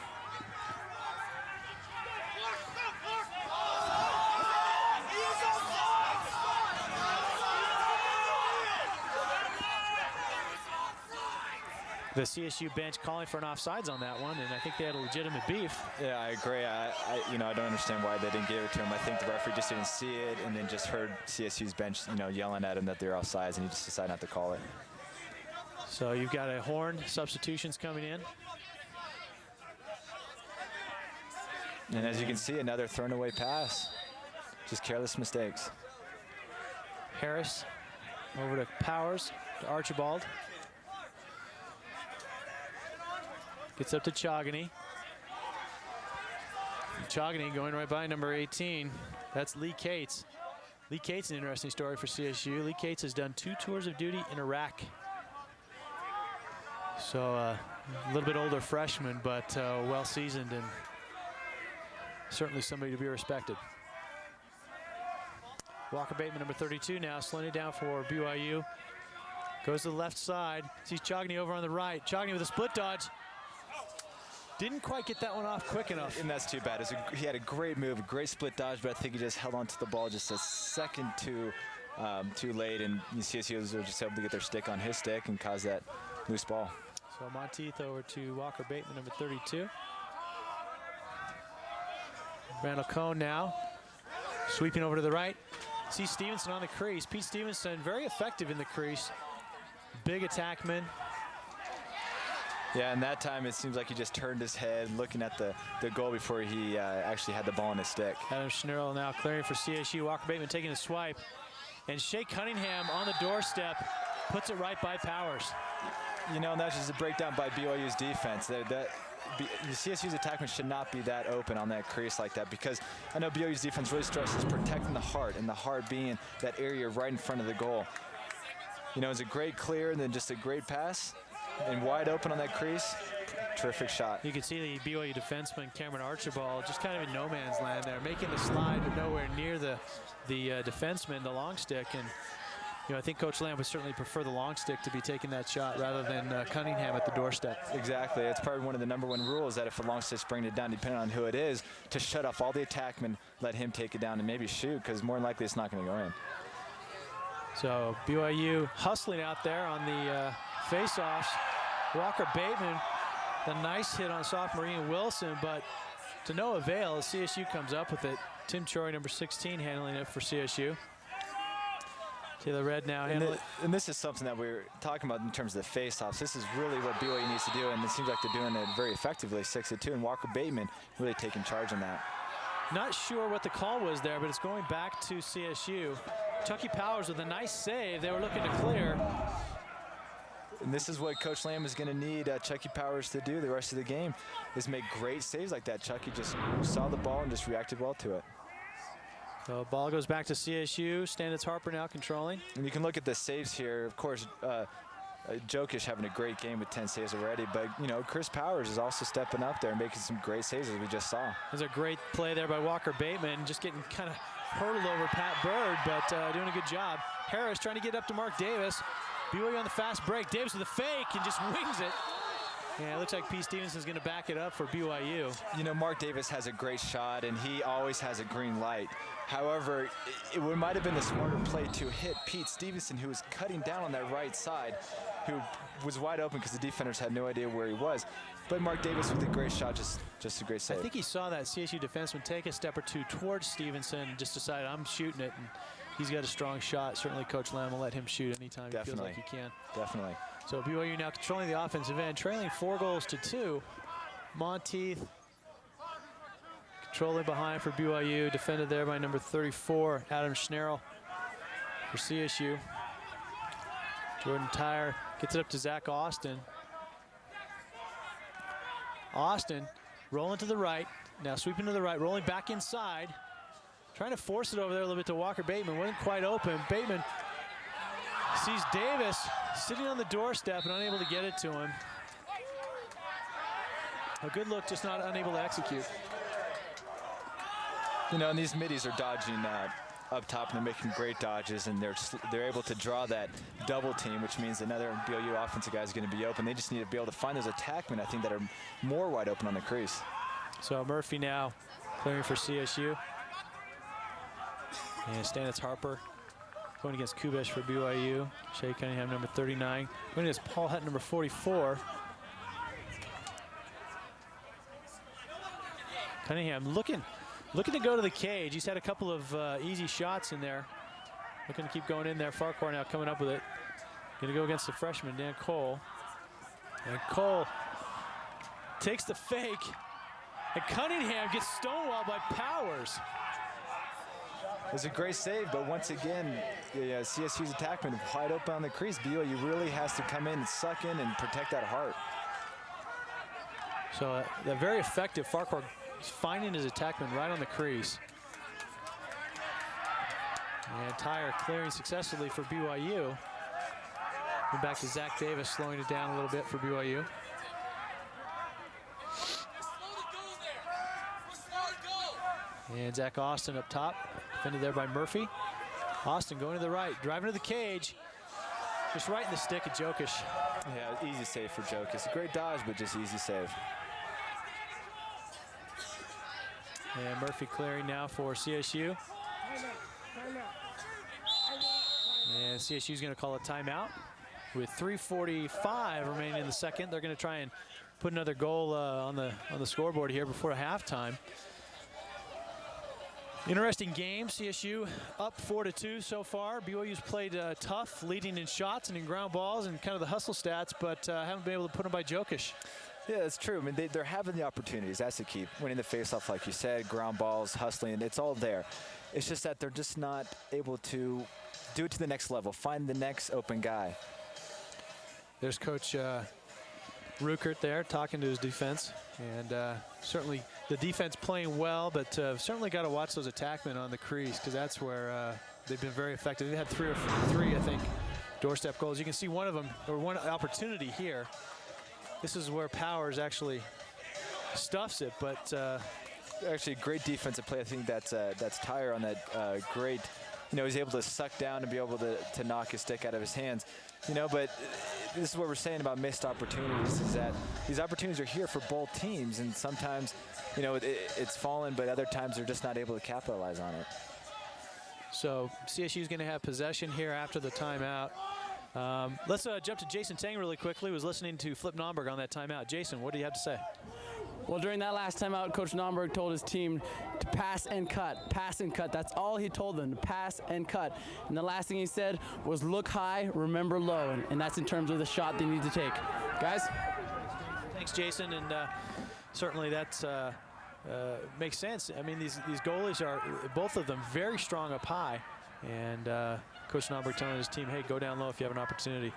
The CSU bench calling for an offsides on that one, and I think they had a legitimate beef. Yeah, I agree. I don't understand why they didn't give it to him. I think the referee just didn't see it, and then just heard CSU's bench, yelling at him that they're offsides, and he just decided not to call it. So you've got a horn substitutions coming in. And as you can see, another thrown away pass. Just careless mistakes. Harris over to Powers, to Archibald. Gets up to Chogany. Chogany going right by number 18. That's Lee Cates. Lee Cates, an interesting story for CSU. Lee Cates has done 2 tours of duty in Iraq. So a little bit older freshman, but well seasoned and certainly somebody to be respected. Walker Bateman, number 32 now, slowing it down for BYU. Goes to the left side, sees Chogany over on the right. Chogany with a split dodge. Didn't quite get that one off quick enough. And that's too bad. He had a great move, a great split dodge, but I think he just held onto the ball just a second too late, and CSU was just able to get their stick on his stick and cause that loose ball. So Monteith over to Walker Bateman, number 32. Randall Cohn now, sweeping over to the right. See Stevenson on the crease. Pete Stevenson, very effective in the crease. Big attackman. Yeah, and that time it seems like he just turned his head looking at the goal before he actually had the ball in his stick. Adam Schnerl now clearing for CSU. Walker Bateman taking a swipe. And Shea Cunningham on the doorstep puts it right by Powers. And that's just a breakdown by BYU's defense. CSU's attackman should not be that open on that crease like that, because I know BYU's defense really stresses protecting the heart, and the heart being that area right in front of the goal. It's a great clear and then just a great pass. And wide open on that crease, terrific shot. You can see the BYU defenseman, Cameron Archibald, just kind of in no man's land there, making the slide but nowhere near the defenseman, the long stick. And I think Coach Lamb would certainly prefer the long stick to be taking that shot rather than Cunningham at the doorstep. Exactly. It's probably one of the #1 rules that if a long stick's bringing it down, depending on who it is, to shut off all the attackmen, let him take it down and maybe shoot, because more than likely it's not going to go in. So BYU hustling out there on the face-offs. Walker Bateman, the nice hit on sophomore Ian Wilson, but to no avail as CSU comes up with it. Tim Troy, number 16, handling it for CSU. Taylor Red now handling it. And this is something that we're talking about in terms of the face-offs. This is really what BYU needs to do, and it seems like they're doing it very effectively, 6-2, and Walker Bateman really taking charge on that. Not sure what the call was there, but it's going back to CSU. Chucky Powers with a nice save. They were looking to clear. And this is what Coach Lamb is going to need Chucky Powers to do the rest of the game, is make great saves like that. Chucky just saw the ball and just reacted well to it. So ball goes back to CSU. Standitz Harper now controlling. And you can look at the saves here. Of course, Jokic having a great game with 10 saves already, but Chris Powers is also stepping up there and making some great saves, as we just saw. There's a great play there by Walker Bateman, just getting kind of hurdled over Pat Bird, but doing a good job. Harris trying to get up to Mark Davis. BYU on the fast break. Davis with a fake and just wings it. Yeah, it looks like Pete Stevenson's going to back it up for BYU. Mark Davis has a great shot, and he always has a green light. However, it might have been the smarter play to hit Pete Stevenson, who was cutting down on that right side, who was wide open because the defenders had no idea where he was. But Mark Davis with a great shot, just a great save. I think he saw that CSU defenseman take a step or two towards Stevenson and just decided, I'm shooting it. And he's got a strong shot. Certainly Coach Lamb will let him shoot anytime he feels like he can. Definitely. So BYU now controlling the offensive end, trailing 4-2. Monteith controlling behind for BYU, defended there by number 34, Adam Schnerl for CSU. Jordan Tyre gets it up to Zach Austin. Austin rolling to the right, now sweeping to the right, rolling back inside, trying to force it over there a little bit to Walker Bateman. Wasn't quite open. Bateman sees Davis sitting on the doorstep and unable to get it to him. A good look, just not unable to execute. And these middies are dodging up top, and they're making great dodges, and they're able to draw that double team, which means another BYU offensive guy is going to be open. They just need to be able to find those attackmen, I think, that are more wide open on the crease. So Murphy now clearing for CSU. And Stannis Harper going against Cougars for BYU. Shea Cunningham, number 39. Going against Paul Hutt, number 44. Cunningham looking to go to the cage. He's had a couple of easy shots in there. Looking to keep going in there. Farquhar now coming up with it. Going to go against the freshman, Dan Cole. And Cole takes the fake. And Cunningham gets stonewalled by Powers. It was a great save, but once again, CSU's attackman wide open on the crease. BYU really has to come in and suck in and protect that heart. So they're very effective. Farquhar finding his attackman right on the crease. And Tyre clearing successfully for BYU. And back to Zach Davis, slowing it down a little bit for BYU. And Zach Austin up top, defended there by Murphy. Austin going to the right, driving to the cage. Just right in the stick of Jokic. Yeah, easy save for Jokic. A great dodge, but just easy save. And Murphy clearing now for CSU. And CSU's going to call a timeout. With 3:45 remaining in the second, they're going to try and put another goal on the scoreboard here before halftime. Interesting game. CSU up 4-2 so far. BYU's played tough, leading in shots and in ground balls and kind of the hustle stats, but haven't been able to put them by Jokic. Yeah, that's true. I mean, they're having the opportunities. That's the key. Winning the faceoff, like you said, ground balls, hustling, it's all there. It's just that they're just not able to do it to the next level, find the next open guy. There's Coach Ruckert there talking to his defense, and certainly the defense playing well, but certainly got to watch those attackmen on the crease, because that's where they've been very effective. They had three, I think, doorstep goals. You can see one of them, or one opportunity here. This is where Powers actually stuffs it, but actually great defensive play. I think that's Tyre on that great. He's able to suck down and be able to knock his stick out of his hands. But this is what we're saying about missed opportunities, is that these opportunities are here for both teams, and sometimes, it's fallen, but other times they're just not able to capitalize on it. So CSU is going to have possession here after the timeout. Let's jump to Jason Tang really quickly, who was listening to Flip Nomberg on that timeout. Jason, what do you have to say? Well, during that last timeout, Coach Nomberg told his team to pass and cut, pass and cut. That's all he told them, to pass and cut. And the last thing he said was look high, remember low, and that's in terms of the shot they need to take. Guys? Thanks, Jason, and certainly that's makes sense. I mean, these goalies are, both of them, very strong up high, and Coach Nomberg telling his team, hey, go down low if you have an opportunity.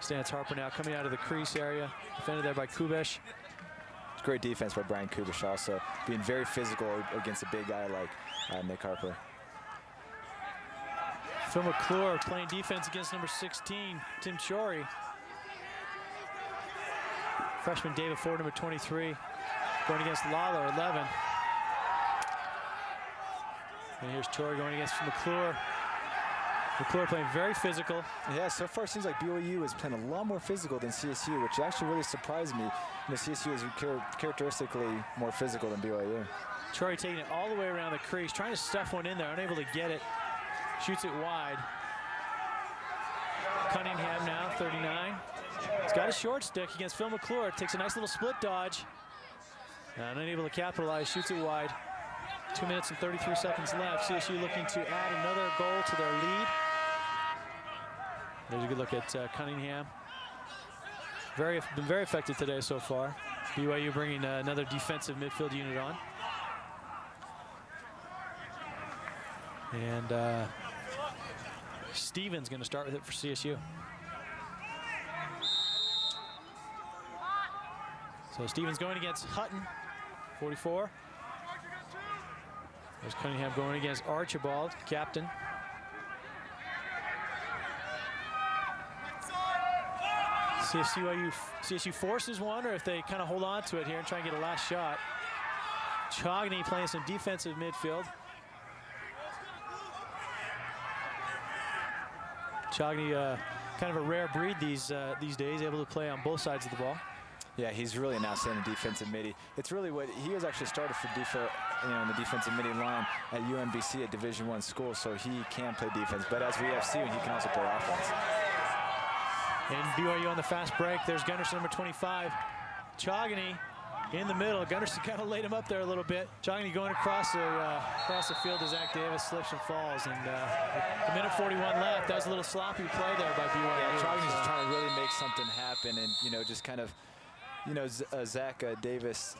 Stance Harper now coming out of the crease area, defended there by Kubesh. Great defense by Brian Kubish, also being very physical against a big guy like Nick Harper. Phil McClure playing defense against number 16, Tim Chori. Freshman David Ford, number 23, going against Lawler, 11. And here's Chori going against McClure. McClure playing very physical. Yeah, so far it seems like BYU is playing a lot more physical than CSU, which actually really surprised me. CSU is characteristically more physical than BYU. Chori taking it all the way around the crease, trying to stuff one in there, unable to get it. Shoots it wide. Cunningham now, 39. He's got a short stick against Phil McClure. Takes a nice little split dodge. Unable to capitalize, shoots it wide. 2 minutes and 33 seconds left. CSU looking to add another goal to their lead. There's a good look at Cunningham. Been very effective today so far. BYU bringing another defensive midfield unit on. And Stevens going to start with it for CSU. So Stevens going against Hutton, 44. There's Cunningham going against Archibald, captain. See if CSU forces one, or if they kind of hold on to it here and try and get a last shot. Chogny playing some defensive midfield. Chogny, kind of a rare breed these days, able to play on both sides of the ball. Yeah, he's really an outstanding defensive midi. It's really what he was actually started for in the defensive midi line at UMBC, a Division I school, so he can play defense. But as we have seen, he can also play offense. And BYU on the fast break. There's Gunderson, number 25. Chogny in the middle. Gunderson kind of laid him up there a little bit. Chogny going across the field as Zach Davis slips and falls. And a minute 41 left. That was a little sloppy play there by BYU. Yeah, Chogny's trying to really make something happen, and just kind of. Zach Davis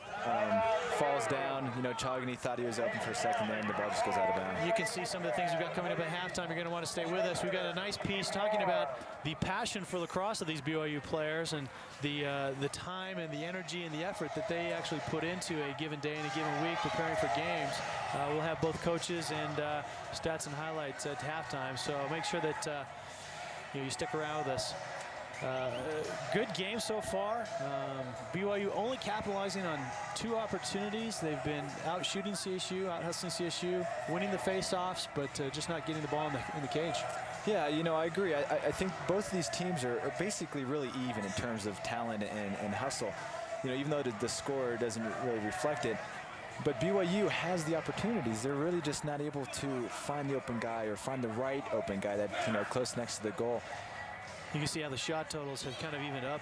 falls down. Chogny thought he was open for a second there, and the ball just goes out of bounds. You can see some of the things we've got coming up at halftime. You're going to want to stay with us. We've got a nice piece talking about the passion for lacrosse of these BYU players and the time and the energy and the effort that they actually put into a given day and a given week preparing for games. We'll have both coaches and stats and highlights at halftime. So make sure that you stick around with us. Good game so far. BYU only capitalizing on 2 opportunities. They've been out shooting CSU, out hustling CSU, winning the face-offs, but just not getting the ball in the cage. Yeah, I agree. I think both of these teams are basically really even in terms of talent and hustle. Even though the score doesn't really reflect it. But BYU has the opportunities. They're really just not able to find the open guy or find the right open guy that close next to the goal. You can see how the shot totals have kind of evened up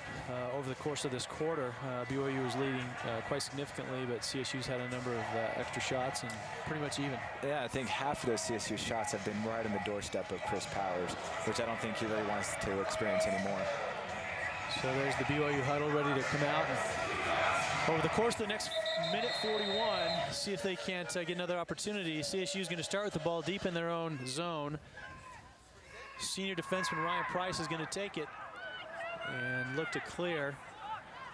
over the course of this quarter. BYU was leading quite significantly, but CSU's had a number of extra shots and pretty much even. Yeah, I think half of those CSU shots have been right on the doorstep of Chris Powers, which I don't think he really wants to experience anymore. So there's the BYU huddle ready to come out. And over the course of the next minute 41, see if they can't get another opportunity. CSU's going to start with the ball deep in their own zone. Senior defenseman Ryan Price is going to take it and look to clear.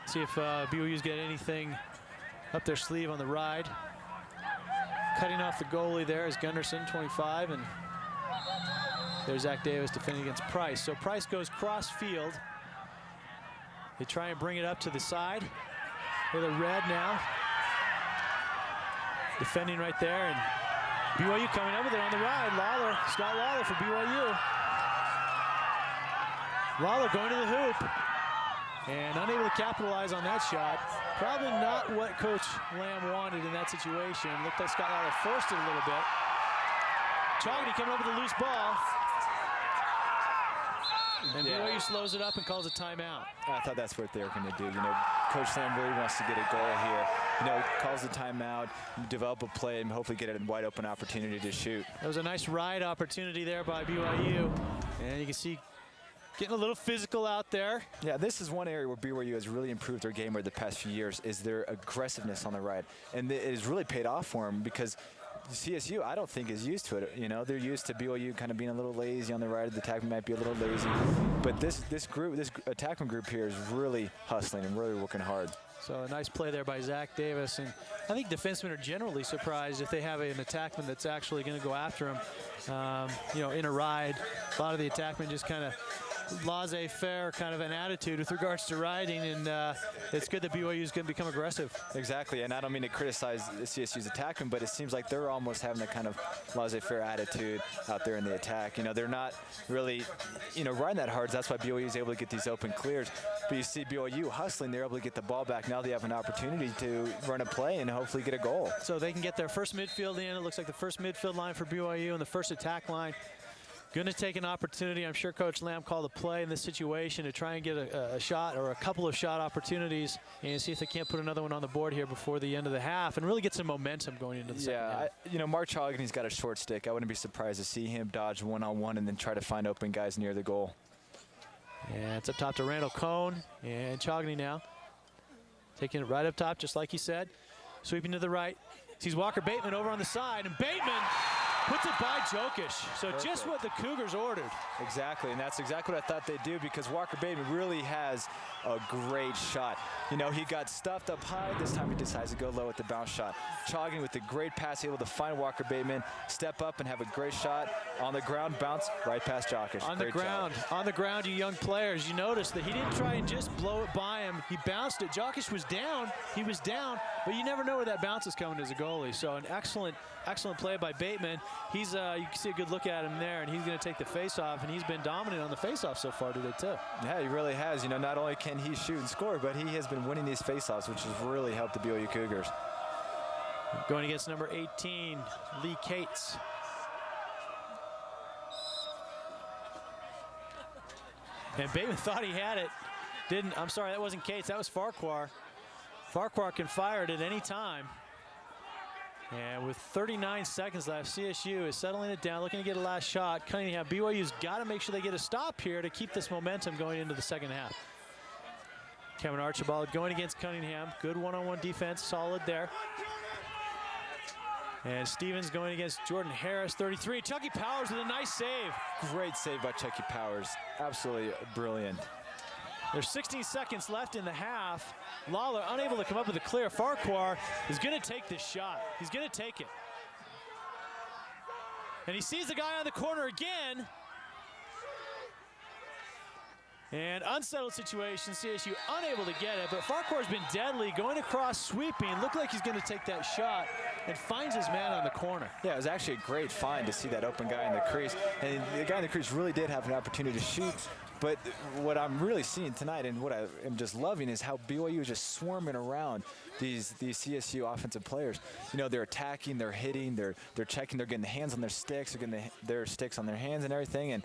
See if BYU's got anything up their sleeve on the ride. Cutting off the goalie there is Gunderson, 25, and there's Zach Davis defending against Price. So Price goes cross field. They try and bring it up to the side. With a red now. Defending right there, and BYU coming up with it on the ride. Scott Lawler for BYU. Lawler going to the hoop and unable to capitalize on that shot. Probably not what Coach Lamb wanted in that situation. Looked like Scott Lawler forced it a little bit. Chogny coming up with a loose ball. And BYU slows it up and calls a timeout. I thought that's what they were going to do. Coach Lamb really wants to get a goal here. Calls a timeout, develop a play, and hopefully get a wide open opportunity to shoot. That was a nice ride opportunity there by BYU. And you can see getting a little physical out there. Yeah, this is one area where BYU has really improved their game over the past few years, is their aggressiveness on the ride. And it has really paid off for them because CSU, I don't think, is used to it. They're used to BYU kind of being a little lazy on the ride. The attackman might be a little lazy. But this attackman group here is really hustling and really working hard. So a nice play there by Zach Davis. And I think defensemen are generally surprised if they have an attackman that's actually going to go after him. In a ride, a lot of the attackmen just kind of laissez-faire kind of an attitude with regards to riding, and it's good that BYU is going to become aggressive. Exactly, and I don't mean to criticize the CSU's attacking, but it seems like they're almost having that kind of laissez-faire attitude out there in the attack. They're not really, riding that hard. That's why BYU is able to get these open clears. But you see BYU hustling, they're able to get the ball back. Now they have an opportunity to run a play and hopefully get a goal. So they can get their first midfield in. It looks like the first midfield line for BYU and the first attack line. Going to take an opportunity. I'm sure Coach Lamb called a play in this situation to try and get a shot or a couple of shot opportunities and see if they can't put another one on the board here before the end of the half and really get some momentum going into the second half. Mark Chogny's got a short stick. I wouldn't be surprised to see him dodge one-on-one and then try to find open guys near the goal. Yeah, it's up top to Randall Cohn and Chogny now. Taking it right up top, just like he said. Sweeping to the right. Sees Walker Bateman over on the side, and Bateman puts it by Jokic. So perfect. Just what the Cougars ordered. Exactly, and that's exactly what I thought they'd do because Walker Bateman really has a great shot. He got stuffed up high. This time he decides to go low with the bounce shot. Chogny with the great pass, able to find Walker Bateman, step up and have a great shot. On the ground, bounce right past Jokic. On the ground, you young players, you notice that he didn't try and just blow it by him. He bounced it. Jokic was down. He was down, but you never know where that bounce is coming as a goalie. So an excellent play by Bateman. he's you can see a good look at him there, and he's going to take the face-off, and he's been dominant on the face-off so far today, too. Yeah, he really has. You know, not only can he shoot and score, but he has been winning these face-offs, which has really helped the BYU Cougars. Going against number 18, Lee Cates. And Bateman thought he had it. Didn't. I'm sorry, that wasn't Cates. That was Farquhar. Farquhar can fire it at any time. And with 39 seconds left, CSU is settling it down, looking to get a last shot. Cunningham, BYU's got to make sure they get a stop here to keep this momentum going into the second half. Kevin Archibald going against Cunningham. Good one-on-one defense, solid there. And Stevens going against Jordan Harris, 33. Chucky Powers with a nice save. Great save by Chucky Powers. Absolutely brilliant. There's 16 seconds left in the half. Lawler unable to come up with a clear. Farquhar is going to take this shot. He's going to take it. And he sees the guy on the corner again. And unsettled situation, CSU unable to get it, but Farquhar's been deadly, going across, sweeping, looked like he's going to take that shot, and finds his man on the corner. Yeah, it was actually a great find to see that open guy in the crease, and the guy in the crease really did have an opportunity to shoot, but what I'm really seeing tonight and what I am just loving is how BYU is just swarming around these CSU offensive players. You know, they're attacking, they're hitting, they're checking, they're getting the hands on their sticks, they're getting their sticks on their hands and everything, and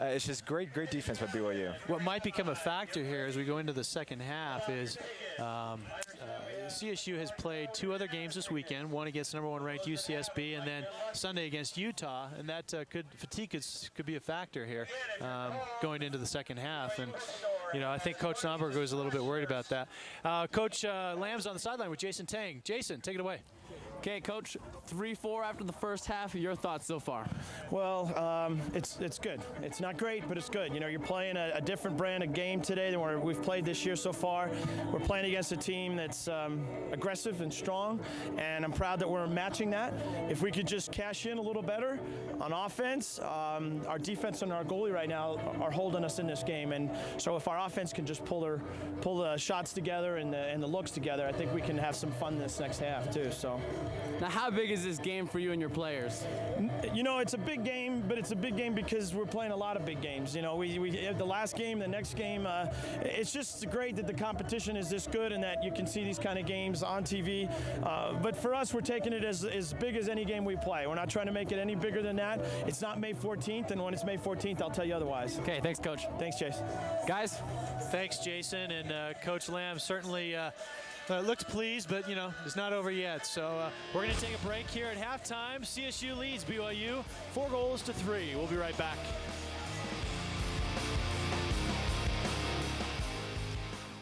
it's just great defense by BYU. What might become a factor here as we go into the second half is CSU has played 2 other games this weekend, one against number 1 ranked UCSB and then Sunday against Utah, and that fatigue could be a factor here going into the second half. And you know, I think Coach Nomberg was a little bit worried about that. Coach Lamb's on the sideline with Jason Tang. Jason, take it away. Okay, Coach, 3-4 after the first half. Your thoughts so far? Well, it's good. It's not great, but it's good. You know, you're playing a different brand of game today than we've played this year so far. We're playing against a team that's aggressive and strong, and I'm proud that we're matching that. If we could just cash in a little better on offense, our defense and our goalie right now are holding us in this game, and so if our offense can just pull the shots together and the looks together, I think we can have some fun this next half too. So. Now, how big is this game for you and your players? You know, it's a big game, but it's a big game because we're playing a lot of big games. You know, we have the last game, the next game. It's just great that the competition is this good and that you can see these kind of games on TV. But for us, we're taking it as big as any game we play. We're not trying to make it any bigger than that. It's not May 14th, and when it's May 14th, I'll tell you otherwise. Okay, thanks, Coach. Thanks, Chase. Guys? Thanks, Jason. And Coach Lamb certainly looked pleased, but, you know, it's not over yet. So we're going to take a break here at halftime. CSU leads BYU 4-3. We'll be right back.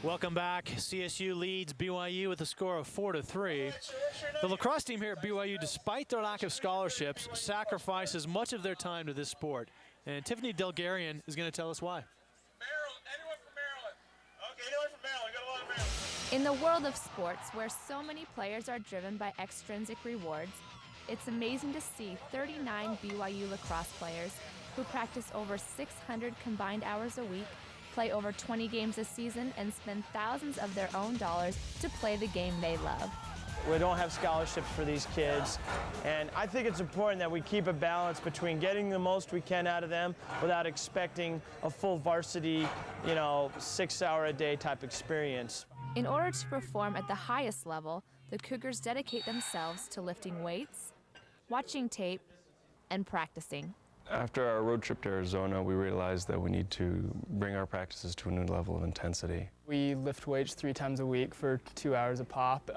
Welcome back. CSU leads BYU with a score of 4-3. The lacrosse team here at BYU, despite their lack of scholarships, sacrifices much of their time to this sport. And Tiffany Delgarian is going to tell us why. Anyone from Maryland? Okay, anyone from Maryland? Got a lot of Maryland. In the world of sports, where so many players are driven by extrinsic rewards, it's amazing to see 39 BYU lacrosse players who practice over 600 combined hours a week, play over 20 games a season, and spend thousands of their own dollars to play the game they love. We don't have scholarships for these kids, and I think it's important that we keep a balance between getting the most we can out of them without expecting a full varsity, 6-hour-a-day type experience. In order to perform at the highest level, the Cougars dedicate themselves to lifting weights, watching tape, and practicing. After our road trip to Arizona, we realized that we need to bring our practices to a new level of intensity. We lift weights 3 times a week for 2 hours a pop,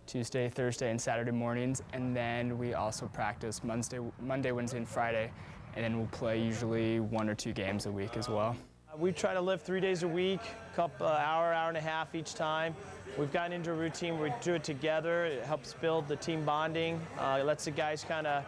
Tuesday, Thursday, and Saturday mornings, and then we also practice Monday, Wednesday, and Friday, and then we'll play usually 1 or 2 games a week as well. We try to lift 3 days a week, hour and a half each time. We've gotten into a routine where we do it together. It helps build the team bonding. It lets the guys kind of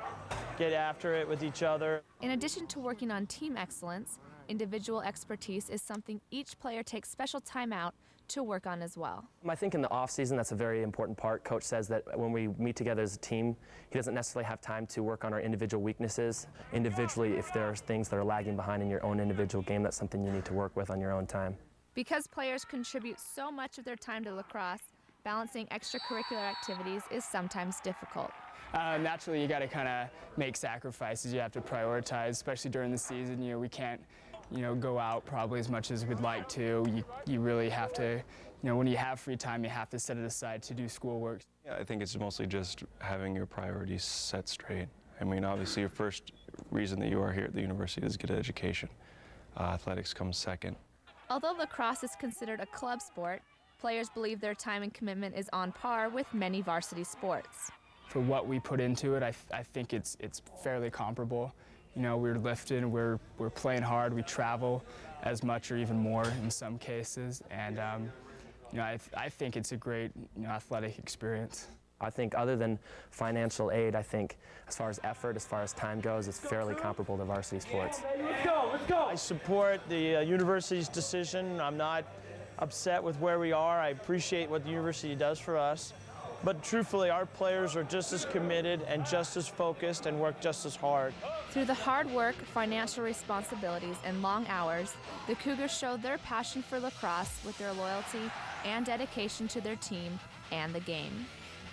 get after it with each other. In addition to working on team excellence, individual expertise is something each player takes special time out to work on as well. I think in the off season that's a very important part. Coach says that when we meet together as a team, he doesn't necessarily have time to work on our individual weaknesses. Individually, if there are things that are lagging behind in your own individual game, that's something you need to work with on your own time. Because players contribute so much of their time to lacrosse, balancing extracurricular activities is sometimes difficult. Naturally, you got to kind of make sacrifices. You have to prioritize, especially during the season. You know, we can't, you know, go out probably as much as we'd like to. You really have to, you know, when you have free time, you have to set it aside to do schoolwork. Yeah, I think it's mostly just having your priorities set straight. I mean, obviously, your first reason that you are here at the university is to get an education. Athletics comes second. Although lacrosse is considered a club sport, players believe their time and commitment is on par with many varsity sports. For what we put into it, I think it's fairly comparable. You know, we're lifting, we're playing hard, we travel as much or even more in some cases, and you know, I think it's a great, you know, athletic experience. I think other than financial aid, I think as far as effort, as far as time goes, it's fairly comparable to varsity sports. Let's go, let's go. I support the university's decision. I'm not upset with where we are. I appreciate what the university does for us. But truthfully, our players are just as committed and just as focused and work just as hard. Through the hard work, financial responsibilities, and long hours, the Cougars showed their passion for lacrosse with their loyalty and dedication to their team and the game.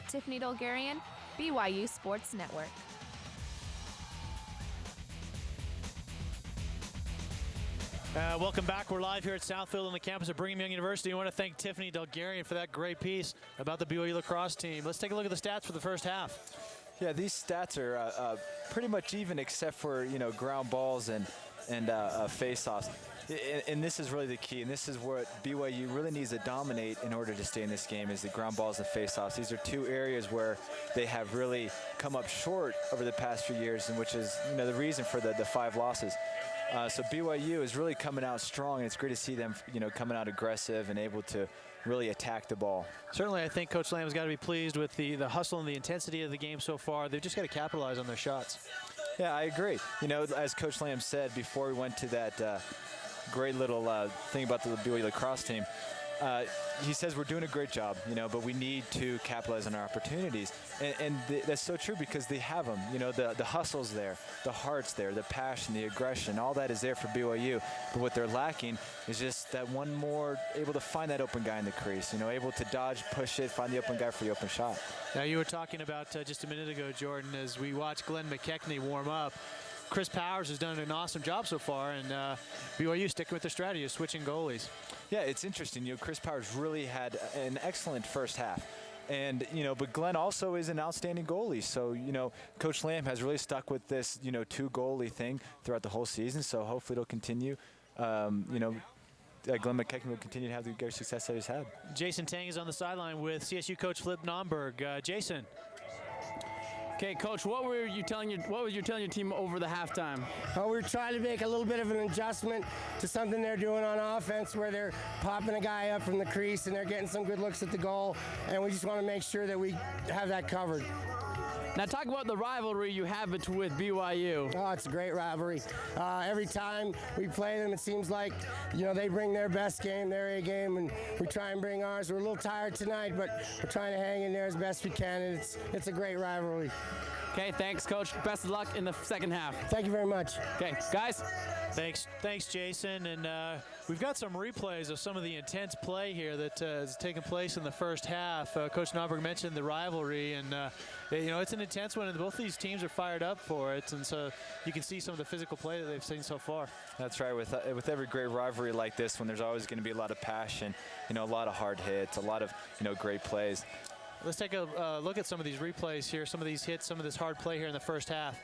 Tiffany Dolgarian, BYU Sports Network. Welcome back. We're live here at Southfield on the campus of Brigham Young University. I want to thank Tiffany Dolgarian for that great piece about the BYU lacrosse team. Let's take a look at the stats for the first half. Yeah, these stats are pretty much even except for, you know, ground balls and face-offs. And this is really the key, and this is what BYU really needs to dominate in order to stay in this game, is the ground balls and face-offs. These are two areas where they have really come up short over the past few years, and which is, you know, the reason for the 5 losses. So BYU is really coming out strong, and it's great to see them, you know, coming out aggressive and able to really attack the ball. Certainly, I think Coach Lamb's got to be pleased with the hustle and the intensity of the game so far. They've just got to capitalize on their shots. Yeah, I agree. You know, as Coach Lamb said before we went to that great little thing about the BYU lacrosse team, he says we're doing a great job, you know, but we need to capitalize on our opportunities. And that's so true, because they have them. You know, the hustle's there, the heart's there, the passion, the aggression, all that is there for BYU. But what they're lacking is just that one more, able to find that open guy in the crease, you know, able to dodge, push it, find the open guy for the open shot. Now, you were talking about just a minute ago, Jordan, as we watched Glenn McKechnie warm up. Chris Powers has done an awesome job so far, and BYU sticking with the strategy of switching goalies. Yeah, it's interesting. You know, Chris Powers really had an excellent first half. And, you know, but Glenn also is an outstanding goalie. So, you know, Coach Lamb has really stuck with this, you know, 2-goalie thing throughout the whole season. So hopefully it'll continue. You know, Glenn McKechnie will continue to have the great success that he's had. Jason Tang is on the sideline with CSU coach Flip Nomberg. Jason. Okay, Coach, what were you telling your team over the halftime? We're trying to make a little bit of an adjustment to something they're doing on offense, where they're popping a guy up from the crease and they're getting some good looks at the goal, and we just want to make sure that we have that covered. Now talk about the rivalry you have with BYU. Oh, it's a great rivalry. Every time we play them, it seems like, you know, they bring their best game, their A game, and we try and bring ours. We're a little tired tonight, but we're trying to hang in there as best we can, and it's a great rivalry. Okay, thanks, Coach. Best of luck in the second half. Thank you very much. Okay, guys. Thanks, Jason. And we've got some replays of some of the intense play here that has taken place in the first half. Coach Nomberg mentioned the rivalry, and you know, it's an intense one, and both these teams are fired up for it. And so you can see some of the physical play that they've seen so far. That's right. With every great rivalry like this one, there's always going to be a lot of passion, you know, a lot of hard hits, a lot of, you know, great plays. Let's take a look at some of these replays here, some of these hits, some of this hard play here in the first half.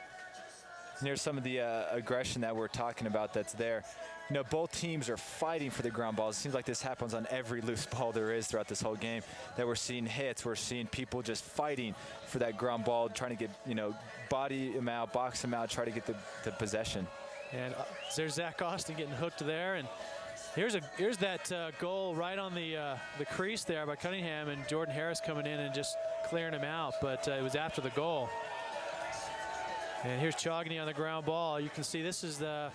And here's some of the aggression that we're talking about that's there. You know, both teams are fighting for the ground balls. It seems like this happens on every loose ball there is throughout this whole game, that we're seeing hits. We're seeing people just fighting for that ground ball, trying to get, you know, body him out, box him out, try to get the possession. And there's Zach Austin getting hooked there. And here's that goal right on the crease there by Cunningham, and Jordan Harris coming in and just clearing him out. But it was after the goal. And here's Chogny on the ground ball. You can see this is the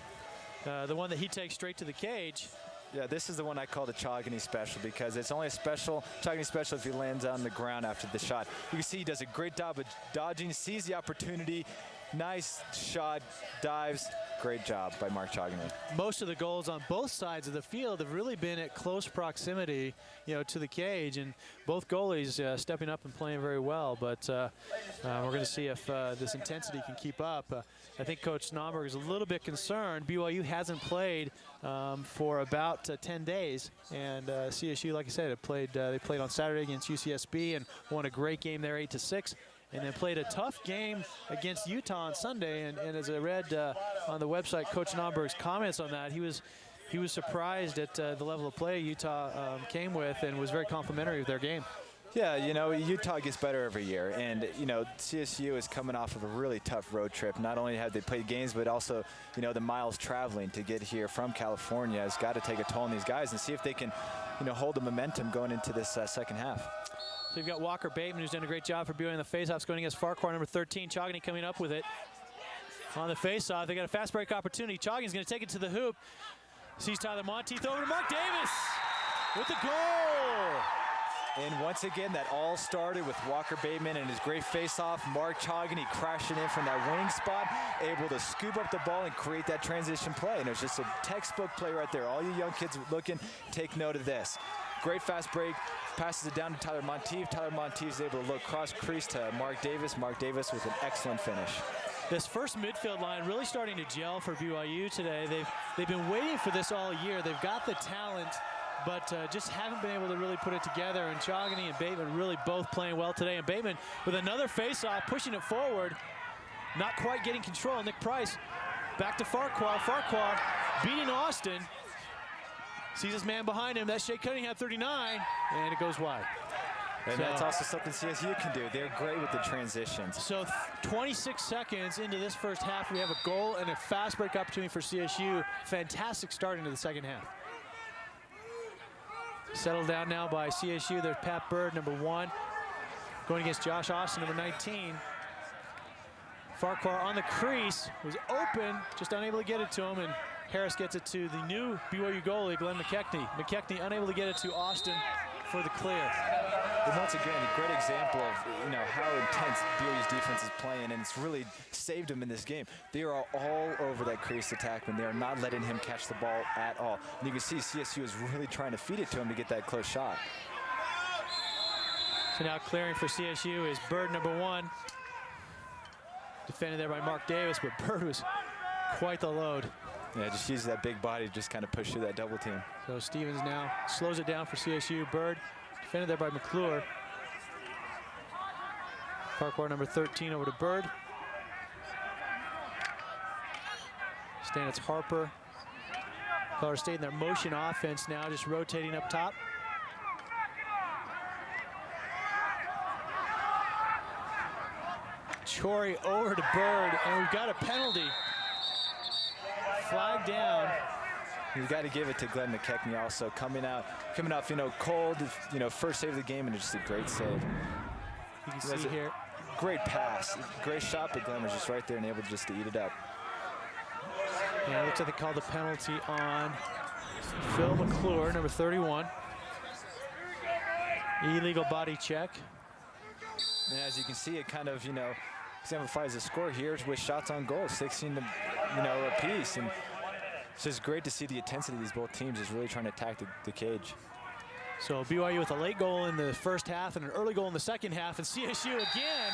one that he takes straight to the cage. Yeah, this is the one I call the Chogny special, because it's only a Chogny special if he lands on the ground after the shot. You can see he does a great job of dodging, sees the opportunity, Nice shot, dives. Great job by Mark Chogany. Most of the goals on both sides of the field have really been at close proximity, to the cage, and both goalies stepping up and playing very well. But we're going to see if this intensity can keep up. I think Coach Snomberg is a little bit concerned. BYU hasn't played for about 10 days, and CSU, like I said, they played on Saturday against UCSB and won a great game there, 8-6. And then played a tough game against Utah on Sunday. And as I read on the website, Coach Nomberg's comments on that, he was surprised at the level of play Utah came with, and was very complimentary of their game. Yeah, Utah gets better every year, and CSU is coming off of a really tough road trip. Not only have they played games, but also the miles traveling to get here from California has got to take a toll on these guys, and see if they can hold the momentum going into this second half. So you've got Walker Bateman, who's done a great job for BYU in the faceoffs, going against Farquhar, number 13. Chogany coming up with it on the faceoff. They got a fast break opportunity. Chogany's going to take it to the hoop. Sees Tyler Monteith over to Mark Davis with the goal. And once again, that all started with Walker Bateman and his great faceoff. Mark Chogany crashing in from that wing spot, able to scoop up the ball and create that transition play. And it was just a textbook play right there. All you young kids looking, take note of this. Great fast break, passes it down to Tyler Monteith. Tyler Monteith is able to look cross crease to Mark Davis. Mark Davis with an excellent finish. This first midfield line really starting to gel for BYU today. They've been waiting for this all year. They've got the talent, but just haven't been able to really put it together. And Chogany and Bateman really both playing well today. And Bateman with another face-off, pushing it forward, not quite getting control. Nick Price back to Farquhar. Farquhar beating Austin. Sees his man behind him. That's Shea Cunningham, 39, and it goes wide. And that's also something CSU can do. They're great with the transitions. So 26 seconds into this first half, we have a goal and a fast break opportunity for CSU. Fantastic start into the second half. Settled down now by CSU. There's Pat Bird, number 1, going against Josh Austin, number 19. Farquhar on the crease, was open, just unable to get it to him, and Harris gets it to the new BYU goalie, Glenn McKechnie. McKechnie unable to get it to Austin for the clear. And once again, a great example of how intense BYU's defense is playing, and it's really saved them in this game. They are all over that crease attackman. They are not letting him catch the ball at all. And you can see CSU is really trying to feed it to him to get that close shot. So now clearing for CSU is Bird, number 1. Defended there by Mark Davis, but Bird was quite the load. Yeah, just uses that big body to just kind of push through that double team. So Stevens now slows it down for CSU. Bird defended there by McClure. Farquhar, number 13, over to Bird. Stanitz Harper. Colorado State in their motion offense now, just rotating up top. Chori over to Bird, and we've got a penalty. Flag down. You've got to give it to Glenn McKechnie also, coming off, cold, first save of the game, and just a great save. You can see here. Great pass, great shot, but Glenn was just right there and able just to eat it up. Yeah, it looks like they called the penalty on Phil McClure, number 31. Illegal body check. And as you can see, it kind of, exemplifies the score here with shots on goal, 16 apiece. And it's just great to see the intensity of these both teams is really trying to attack the cage. So BYU with a late goal in the first half and an early goal in the second half, and CSU again.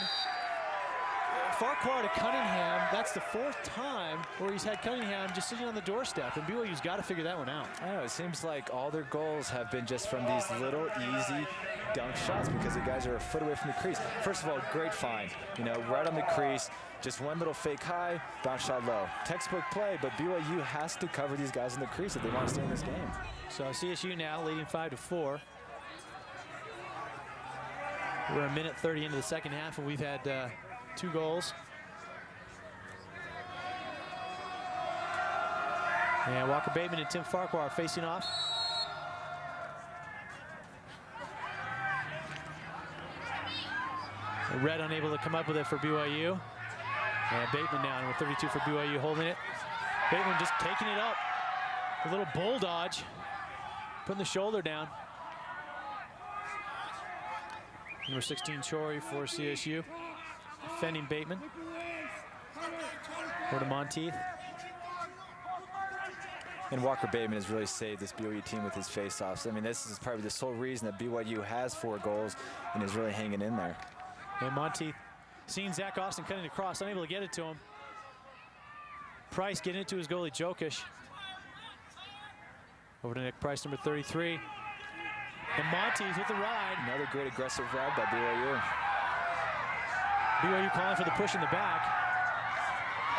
Farquhar to Cunningham. That's the 4th time where he's had Cunningham just sitting on the doorstep, and BYU's got to figure that one out. I know, it seems like all their goals have been just from these little easy dunk shots because the guys are a foot away from the crease. First of all, great find, right on the crease, just one little fake high, bounce shot low. Textbook play, but BYU has to cover these guys in the crease if they want to stay in this game. So CSU now leading 5-4. We're a minute 30 into the second half, and we've had 2 goals. And Walker Bateman and Tim Farquhar facing off. Red unable to come up with it for BYU. And Bateman now, with 32 for BYU, holding it. Bateman just taking it up. A little bull dodge, putting the shoulder down. Number 16, Chori for CSU, defending Bateman. Over to Monteith. And Walker Bateman has really saved this BYU team with his faceoffs. I mean, this is probably the sole reason that BYU has 4 goals and is really hanging in there. And Monteith seeing Zach Austin cutting across, unable to get it to him. Price getting it to his goalie, Jokic. Over to Nick Price, number 33. And Monteith with the ride. Another great aggressive ride by BYU. BYU calling for the push in the back.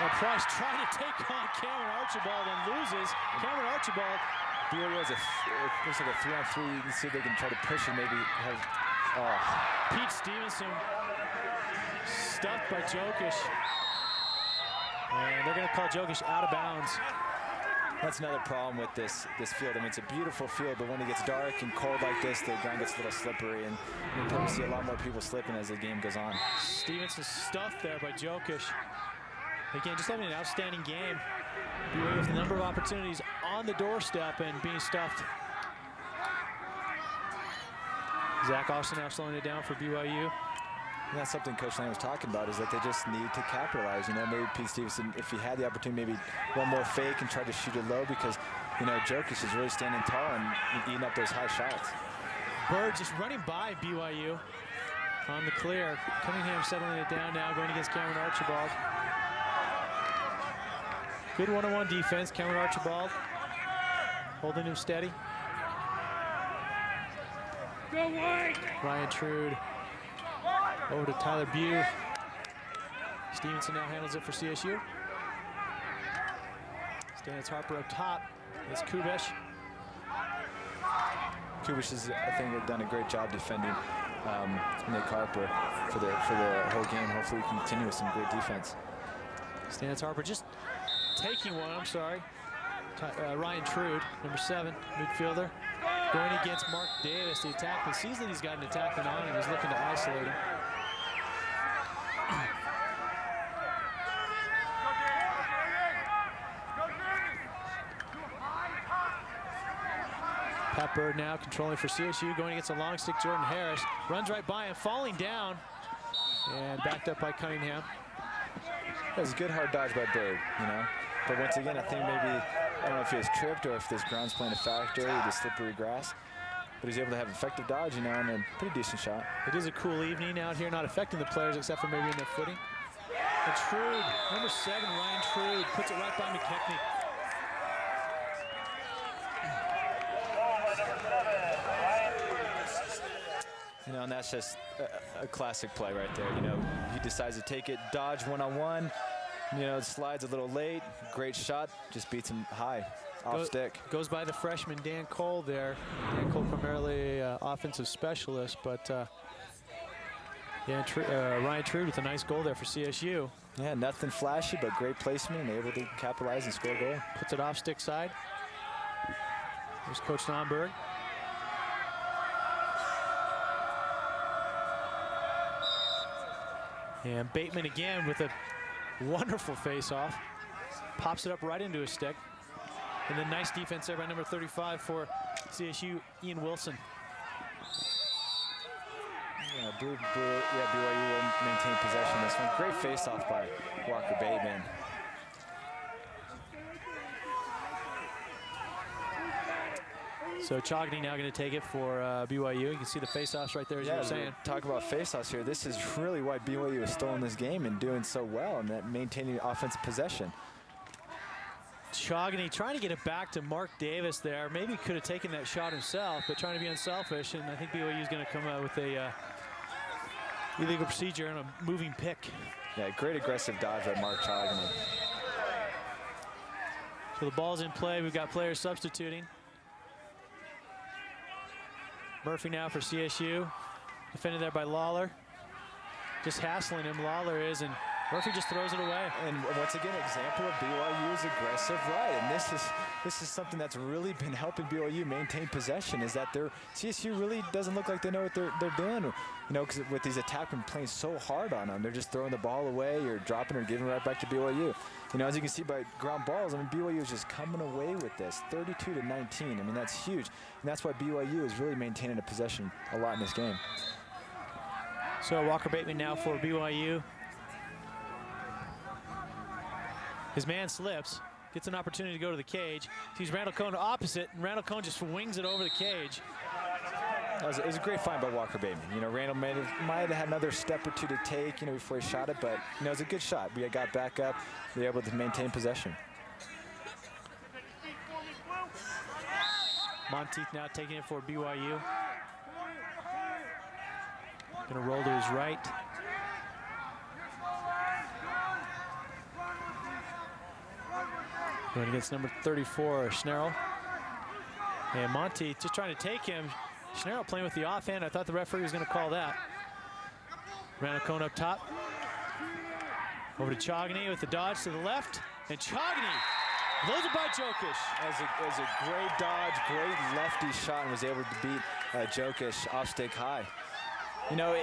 And Price trying to take on Cameron Archibald and loses. Cameron Archibald. BYU has looks like a 3-on-3. You can see if they can try to push and maybe have. Pete Stevenson stuffed by Jokic. And they're going to call Jokic out of bounds. That's another problem with this field. I mean, it's a beautiful field, but when it gets dark and cold like this, the ground gets a little slippery, and you probably see a lot more people slipping as the game goes on. Stevenson stuffed there by Jokic. Again, just having an outstanding game. BYU with a number of opportunities on the doorstep and being stuffed. Zach Austin now slowing it down for BYU. And that's something Coach Lane was talking about, is that they just need to capitalize. You know, maybe Pete Stevenson, if he had the opportunity, maybe one more fake and try to shoot it low, because, you know, Jokic is really standing tall and eating up those high shots. Bird just running by BYU on the clear. Cunningham settling it down now, going against Cameron Archibald. Good one-on-one defense. Cameron Archibald holding him steady. Ryan Trude over to Tyler Bew. Stevenson now handles it for CSU. Stannis Harper up top. It's Kubish. Kubish has, I think, done a great job defending Nick Harper for the whole game. Hopefully we can continue with some great defense. Stannis Harper just taking one, I'm sorry. Ryan Trude, number 7, midfielder, going against Mark Davis, the attackman. Sees that he's got an attackman on him. He's looking to isolate him. Pat Bird now controlling for CSU, going against a long stick, Jordan Harris. Runs right by him, falling down, and backed up by Cunningham. That was a good hard dodge by Bird, you know. But once again, I think maybe, I don't know if he was tripped or if this ground's playing a factor, the slippery grass. But he's able to have effective dodge, you know, and a pretty decent shot. It is a cool evening out here, not affecting the players except for maybe in their footing. And Trude, number 7, Ryan Trude, puts it right by McKechnie. You know, and that's just a classic play right there. You know, he decides to take it, dodge one-on-one. You know, slides a little late. Great shot, just beats him high, off stick. Goes by the freshman Dan Cole there. Dan Cole primarily offensive specialist, but Ryan Trude with a nice goal there for CSU. Yeah, nothing flashy, but great placement and able to capitalize and score a goal. Puts it off stick side. There's Coach Nomberg. And Bateman again with a wonderful face-off. Pops it up right into his stick. And then nice defense there by number 35 for CSU, Ian Wilson. Yeah, BYU will maintain possession this one. Great face-off by Walker Bateman. So Chogny now going to take it for BYU. You can see the face-offs right there, as you were saying. Talk about face-offs here. This is really why BYU has stolen this game and doing so well, and that maintaining offensive possession. Chogny trying to get it back to Mark Davis there. Maybe could have taken that shot himself, but trying to be unselfish. And I think BYU is going to come out with a illegal procedure and a moving pick. Yeah, great aggressive dodge by Mark Chogny. So the ball's in play. We've got players substituting. Murphy now for CSU. Defended there by Lawler. Just hassling him, Lawler is, and Murphy just throws it away. And once again, example of BYU's aggressive ride. And this is something that's really been helping BYU maintain possession, is that CSU really doesn't look like they know what they're doing. You know, because with these attackmen playing so hard on them, they're just throwing the ball away or dropping or giving it right back to BYU. You know, as you can see by ground balls, I mean, BYU is just coming away with this, 32-19. I mean, that's huge. And that's why BYU is really maintaining a possession a lot in this game. So Walker Bateman now for BYU. His man slips, gets an opportunity to go to the cage. Sees Randall Cohn opposite, and Randall Cohn just wings it over the cage. It was a great find by Walker Bateman. You know, Randall might have had another step or two to take, you know, before he shot it, but, you know, it was a good shot. We got back up. We were able to maintain possession. Monteith now taking it for BYU. Gonna roll to his right. Going against number 34, Schnarl. And Monteith just trying to take him. Schnarl playing with the offhand. I thought the referee was going to call that. Randall Cohn up top. Over to Chogany with the dodge to the left. And Chogany blows it by Jokic. As a great dodge, great lefty shot, and was able to beat Jokic off stick high. You know,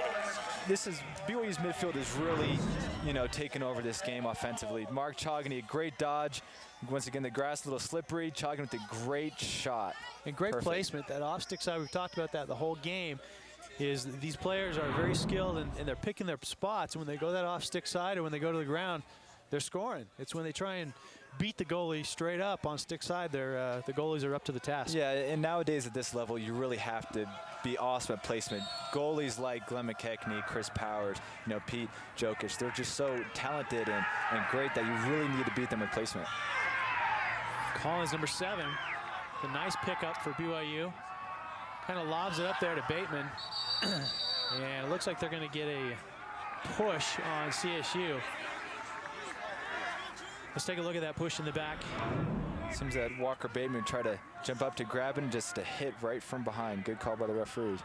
this is BYU's midfield is really, you know, taking over this game offensively. Mark Chogany, a great dodge. Once again, the grass a little slippery. Chogany with a great shot. And great Perfect. placement. That off-stick side, we've talked about that the whole game, is these players are very skilled and they're picking their spots. And when they go that off-stick side or when they go to the ground, they're scoring. It's when they try and beat the goalie straight up on stick side, the goalies are up to the task. Yeah, and nowadays at this level, you really have to be awesome at placement. Goalies like Glenn McKechnie, Chris Powers, you know, Pete Jokic, they're just so talented and great that you really need to beat them with placement. Collins, number 7, a nice pickup for BYU. Kind of lobs it up there to Bateman. And it looks like they're going to get a push on CSU. Let's take a look at that push in the back. Seems that Walker Bateman tried to jump up to grab it and just to hit right from behind. Good call by the referee.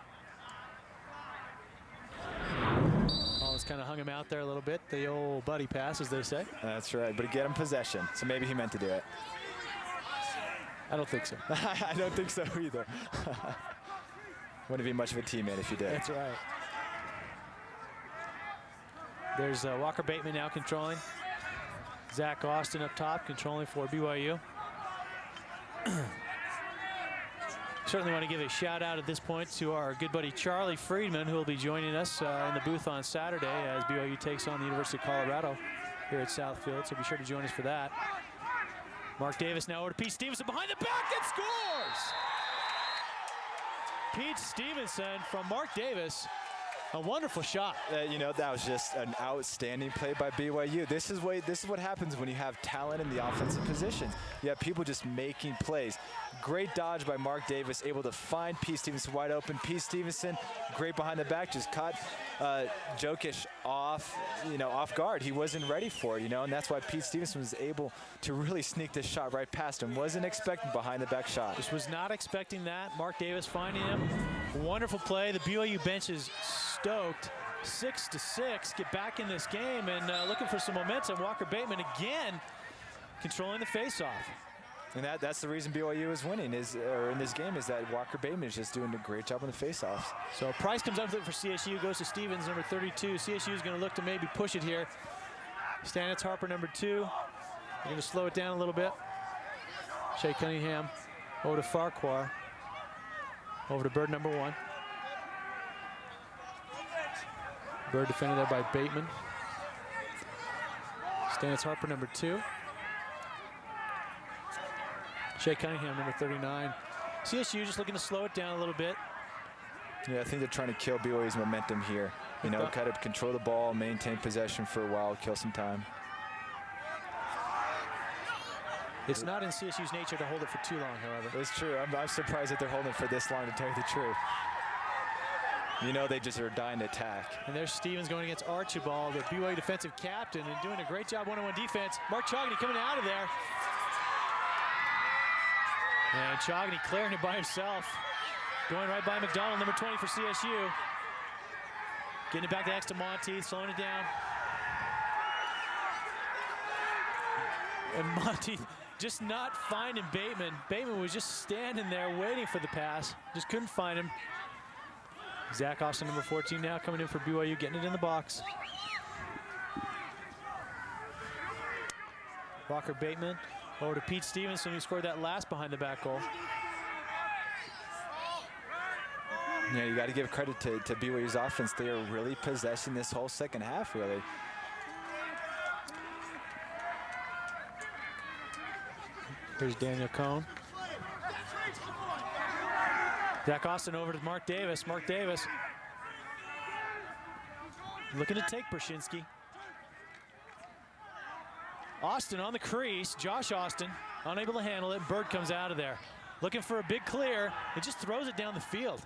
Collins kind of hung him out there a little bit. The old buddy pass, as they say. That's right, but he get him possession, so maybe he meant to do it. I don't think so. I don't think so either. Wouldn't be much of a teammate if you did. That's right. There's Walker Bateman now controlling. Zach Austin up top controlling for BYU. Certainly want to give a shout out at this point to our good buddy Charlie Friedman, who will be joining us in the booth on Saturday as BYU takes on the University of Colorado here at Southfield. So be sure to join us for that. Mark Davis now over to Pete Stevenson behind the back and scores! Pete Stevenson from Mark Davis. A wonderful shot. You know, that was just an outstanding play by BYU. This is what happens when you have talent in the offensive positions. You have people just making plays. Great dodge by Mark Davis, able to find Pete Stevenson wide open. Pete Stevenson, great behind the back, just caught Jokic off guard. He wasn't ready for it, you know, and that's why Pete Stevenson was able to really sneak this shot right past him. Wasn't expecting behind the back shot. Just was not expecting that. Mark Davis finding him. Wonderful play. The BYU bench is stoked. 6-6. Get back in this game and looking for some momentum. Walker Bateman again controlling the faceoff. And that's the reason BYU is winning in this game is that Walker Bateman is just doing a great job on the faceoffs. So Price comes up with it for CSU, goes to Stevens, number 32. CSU is going to look to maybe push it here. Stanitz Harper, number 2. They're going to slow it down a little bit. Shea Cunningham over to Farquhar. Over to Bird, number 1. Bird defended there by Bateman. Stanitz Harper, number 2. Shea Cunningham, number 39. CSU just looking to slow it down a little bit. Yeah, I think they're trying to kill BYU's momentum here. You know, kind of control the ball, maintain possession for a while, kill some time. It's not in CSU's nature to hold it for too long, however. It's true. I'm surprised that they're holding it for this long, to tell you the truth. You know, they just are dying to attack. And there's Stevens going against Archibald, the BYU defensive captain, and doing a great job one-on-one defense. Mark Chogany coming out of there. And Chogany clearing it by himself. Going right by McDonald, number 20 for CSU. Getting it back to next to Monteith, slowing it down. And Monteith just not finding Bateman. Bateman was just standing there waiting for the pass. Just couldn't find him. Zach Austin, number 14 now, coming in for BYU, getting it in the box. Walker Bateman over to Pete Stevenson, who scored that last behind the back goal. Yeah, you got to give credit to BYU's offense. They are really possessing this whole second half, really. Here's Daniel Cohn. Zach Austin over to Mark Davis. Mark Davis looking to take Brzezinski. Austin on the crease. Josh Austin unable to handle it. Bird comes out of there. Looking for a big clear. It just throws it down the field.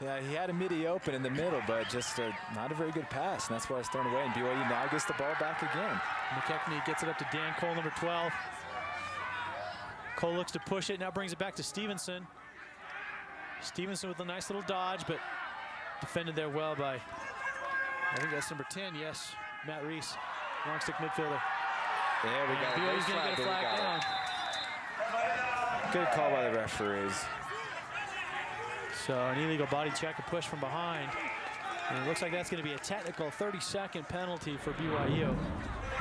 Yeah, he had a midi open in the middle, but just not a very good pass, and that's why it's thrown away. And BYU now gets the ball back again. McKechnie gets it up to Dan Cole, number 12. Cole looks to push it, now brings it back to Stevenson. Stevenson with a nice little dodge, but defended there well by, I think that's number 10, yes, Matt Reese, long stick midfielder. Yeah, we got BYU's going to get a flag down. Good call by the referees. So an illegal body check, a push from behind. And it looks like that's going to be a technical 30-second penalty for BYU.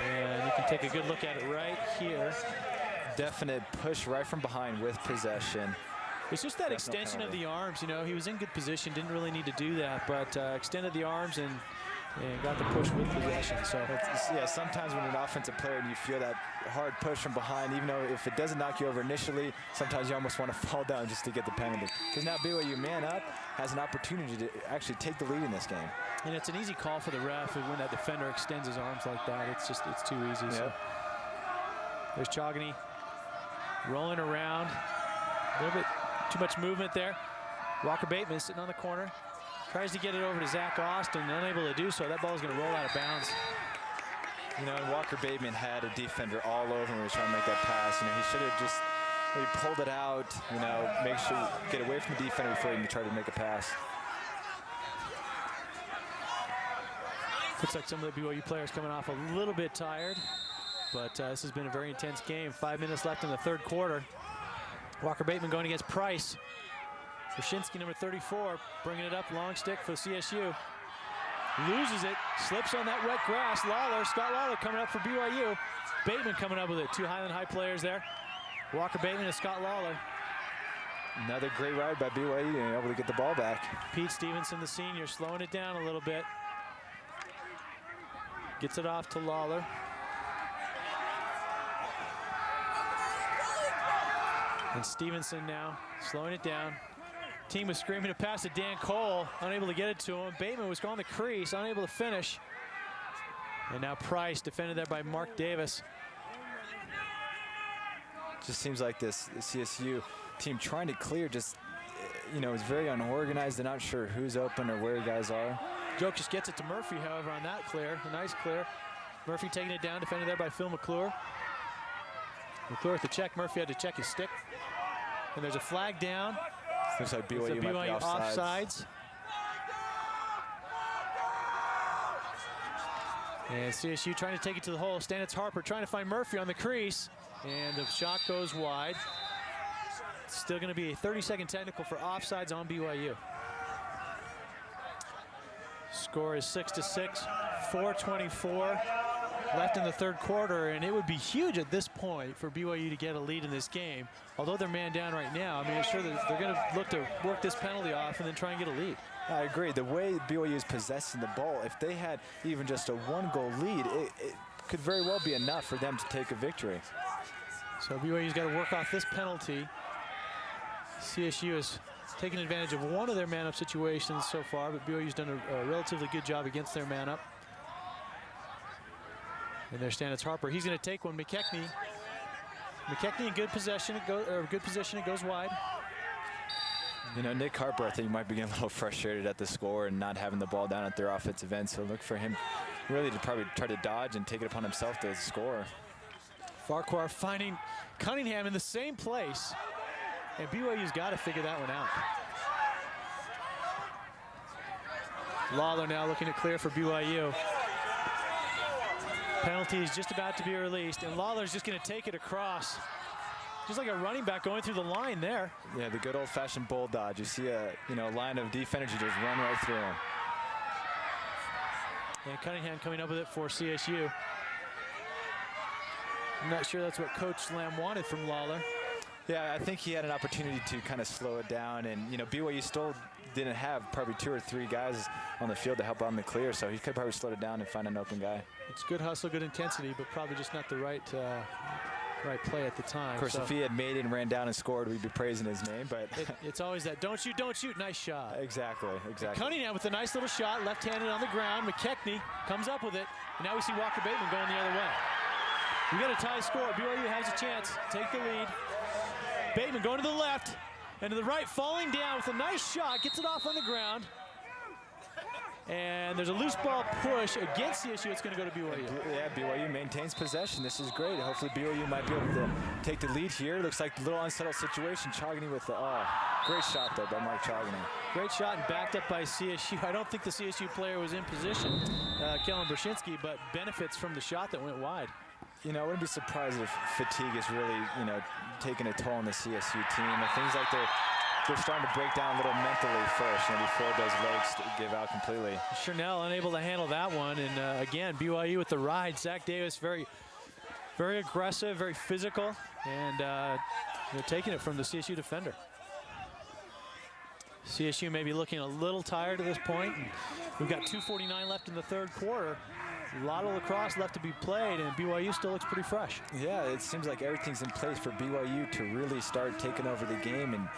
And you can take a good look at it right here. Definite push right from behind with possession. It's just that extension of the arms. You know, he was in good position, didn't really need to do that, but extended the arms and got the push with possession. So yeah, sometimes when you're an offensive player and you feel that hard push from behind, even though if it doesn't knock you over initially, sometimes you almost want to fall down just to get the penalty. Because now BYU man up has an opportunity to actually take the lead in this game. And it's an easy call for the ref when that defender extends his arms like that. It's too easy. Yep. So there's Chogany rolling around. A little bit too much movement there. Walker Bateman sitting on the corner. Tries to get it over to Zach Austin, unable to do so. That ball is going to roll out of bounds. You know, and Walker Bateman had a defender all over him when he was trying to make that pass. You know, he should have just maybe pulled it out, you know, make sure get away from the defender before he can try to make a pass. Looks like some of the BYU players coming off a little bit tired, but this has been a very intense game. 5 minutes left in the third quarter. Walker Bateman going against Price. Brzezinski, number 34, bringing it up, long stick for CSU. Loses it, slips on that wet grass. Scott Lawler coming up for BYU. Bateman coming up with it. Two Highland High players there. Walker Bateman and Scott Lawler. Another great ride by BYU and able to get the ball back. Pete Stevenson, the senior, slowing it down a little bit. Gets it off to Lawler. And Stevenson now slowing it down. Team was screaming to pass to Dan Cole, unable to get it to him. Bateman was on the crease, unable to finish. And now Price, defended there by Mark Davis. Just seems like this CSU team trying to clear just, you know, is very unorganized. They're not sure who's open or where guys are. Joke just gets it to Murphy, however, on that clear. A nice clear. Murphy taking it down, defended there by Phil McClure. McClure with the check. Murphy had to check his stick. And there's a flag down. Looks like BYU might be offsides. And CSU trying to take it to the hole. Stanitz Harper trying to find Murphy on the crease. And the shot goes wide. It's still going to be a 30-second technical for offsides on BYU. Score is 6-6, 4:24 left in the third quarter, and it would be huge at this point for BYU to get a lead in this game. Although they're man down right now, I mean, it's sure that they're going to look to work this penalty off and then try and get a lead. I agree. The way BYU is possessing the ball, if they had even just a one-goal lead, it could very well be enough for them to take a victory. So BYU's got to work off this penalty. CSU is taking advantage of one of their man-up situations so far, but BYU's done a relatively good job against their man-up. And there's Stanitz Harper. He's going to take one. McKechnie in good possession. It goes wide. You know, Nick Harper, I think, might be getting a little frustrated at the score and not having the ball down at their offensive end. So look for him really to probably try to dodge and take it upon himself to score. Farquhar finding Cunningham in the same place. And BYU's got to figure that one out. Lawler now looking to clear for BYU. Penalty is just about to be released, and Lawler's just going to take it across. Just like a running back going through the line there. Yeah, the good old-fashioned bull dodge. You see a line of defenders, you just run right through them. And Cunningham coming up with it for CSU. I'm not sure that's what Coach Lamb wanted from Lawler. Yeah, I think he had an opportunity to kind of slow it down, and BYU still didn't have probably 2 or 3 guys on the field to help on the clear, so he could probably slow it down and find an open guy. It's good hustle, good intensity, but probably just not the right right play at the time. Of course, so if he had made it and ran down and scored, we'd be praising his name, but it's always that don't shoot, nice shot. Exactly. Cunningham with a nice little shot, left-handed on the ground. McKechnie comes up with it, and now we see Walker Bateman going the other way. We got a tie score. BYU has a chance. Take the lead. Bateman going to the left and to the right, falling down with a nice shot, gets it off on the ground. And there's a loose ball push against CSU. It's going to go to BYU. Yeah, BYU maintains possession. This is great. Hopefully BYU might be able to take the lead here. Looks like a little unsettled situation. Chogany with the, great shot though by Mark Chogany. Great shot and backed up by CSU. I don't think the CSU player was in position, Kellen Brzezinski, but benefits from the shot that went wide. You know, I wouldn't be surprised if fatigue is really, taking a toll on the CSU team. It seems like they're starting to break down a little mentally first, before those legs give out completely. Chanel unable to handle that one, and again, BYU with the ride. Zach Davis very, very aggressive, very physical, and they're taking it from the CSU defender. CSU may be looking a little tired at this point. And we've got 2:49 left in the third quarter. A lot of lacrosse left to be played, and BYU still looks pretty fresh. Yeah, it seems like everything's in place for BYU to really start taking over the game and,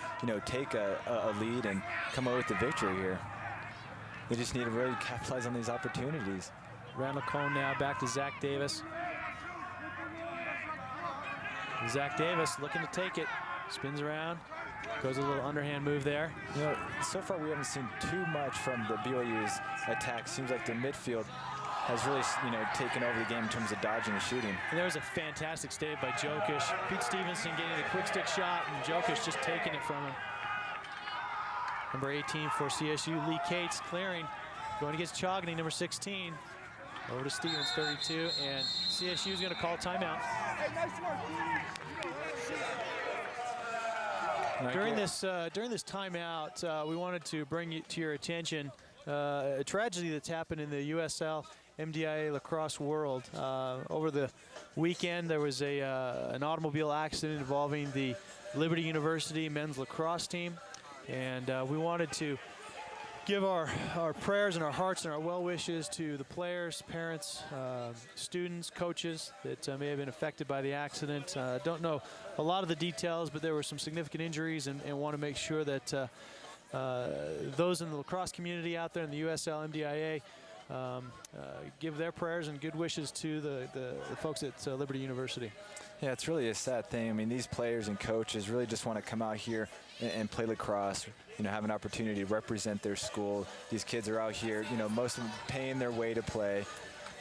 take a lead and come away with the victory here. They just need to really capitalize on these opportunities. Randall Cohn now back to Zach Davis. Zach Davis looking to take it. Spins around. Goes a little underhand move there. So far we haven't seen too much from the BYU's attack. Seems like the midfield has really, taken over the game in terms of dodging and shooting. And there was a fantastic stave by Jokic. Pete Stevenson getting a quick stick shot, and Jokic just taking it from him. Number 18 for CSU, Lee Cates clearing. Going against Chogany, number 16. Over to Stevens, 32, and CSU is going to call timeout. During this timeout, we wanted to bring you to your attention a tragedy that's happened in the USL MDIA lacrosse world. Over the weekend, there was an automobile accident involving the Liberty University men's lacrosse team, and we wanted to give our prayers and our hearts and our well wishes to the players, parents, students, coaches that may have been affected by the accident. Don't know a lot of the details, but there were some significant injuries, and want to make sure that those in the lacrosse community out there in the USL MDIA give their prayers and good wishes to the folks at Liberty University. Yeah, it's really a sad thing. I mean, these players and coaches really just want to come out here and play lacrosse, have an opportunity to represent their school. These kids are out here, most of them paying their way to play.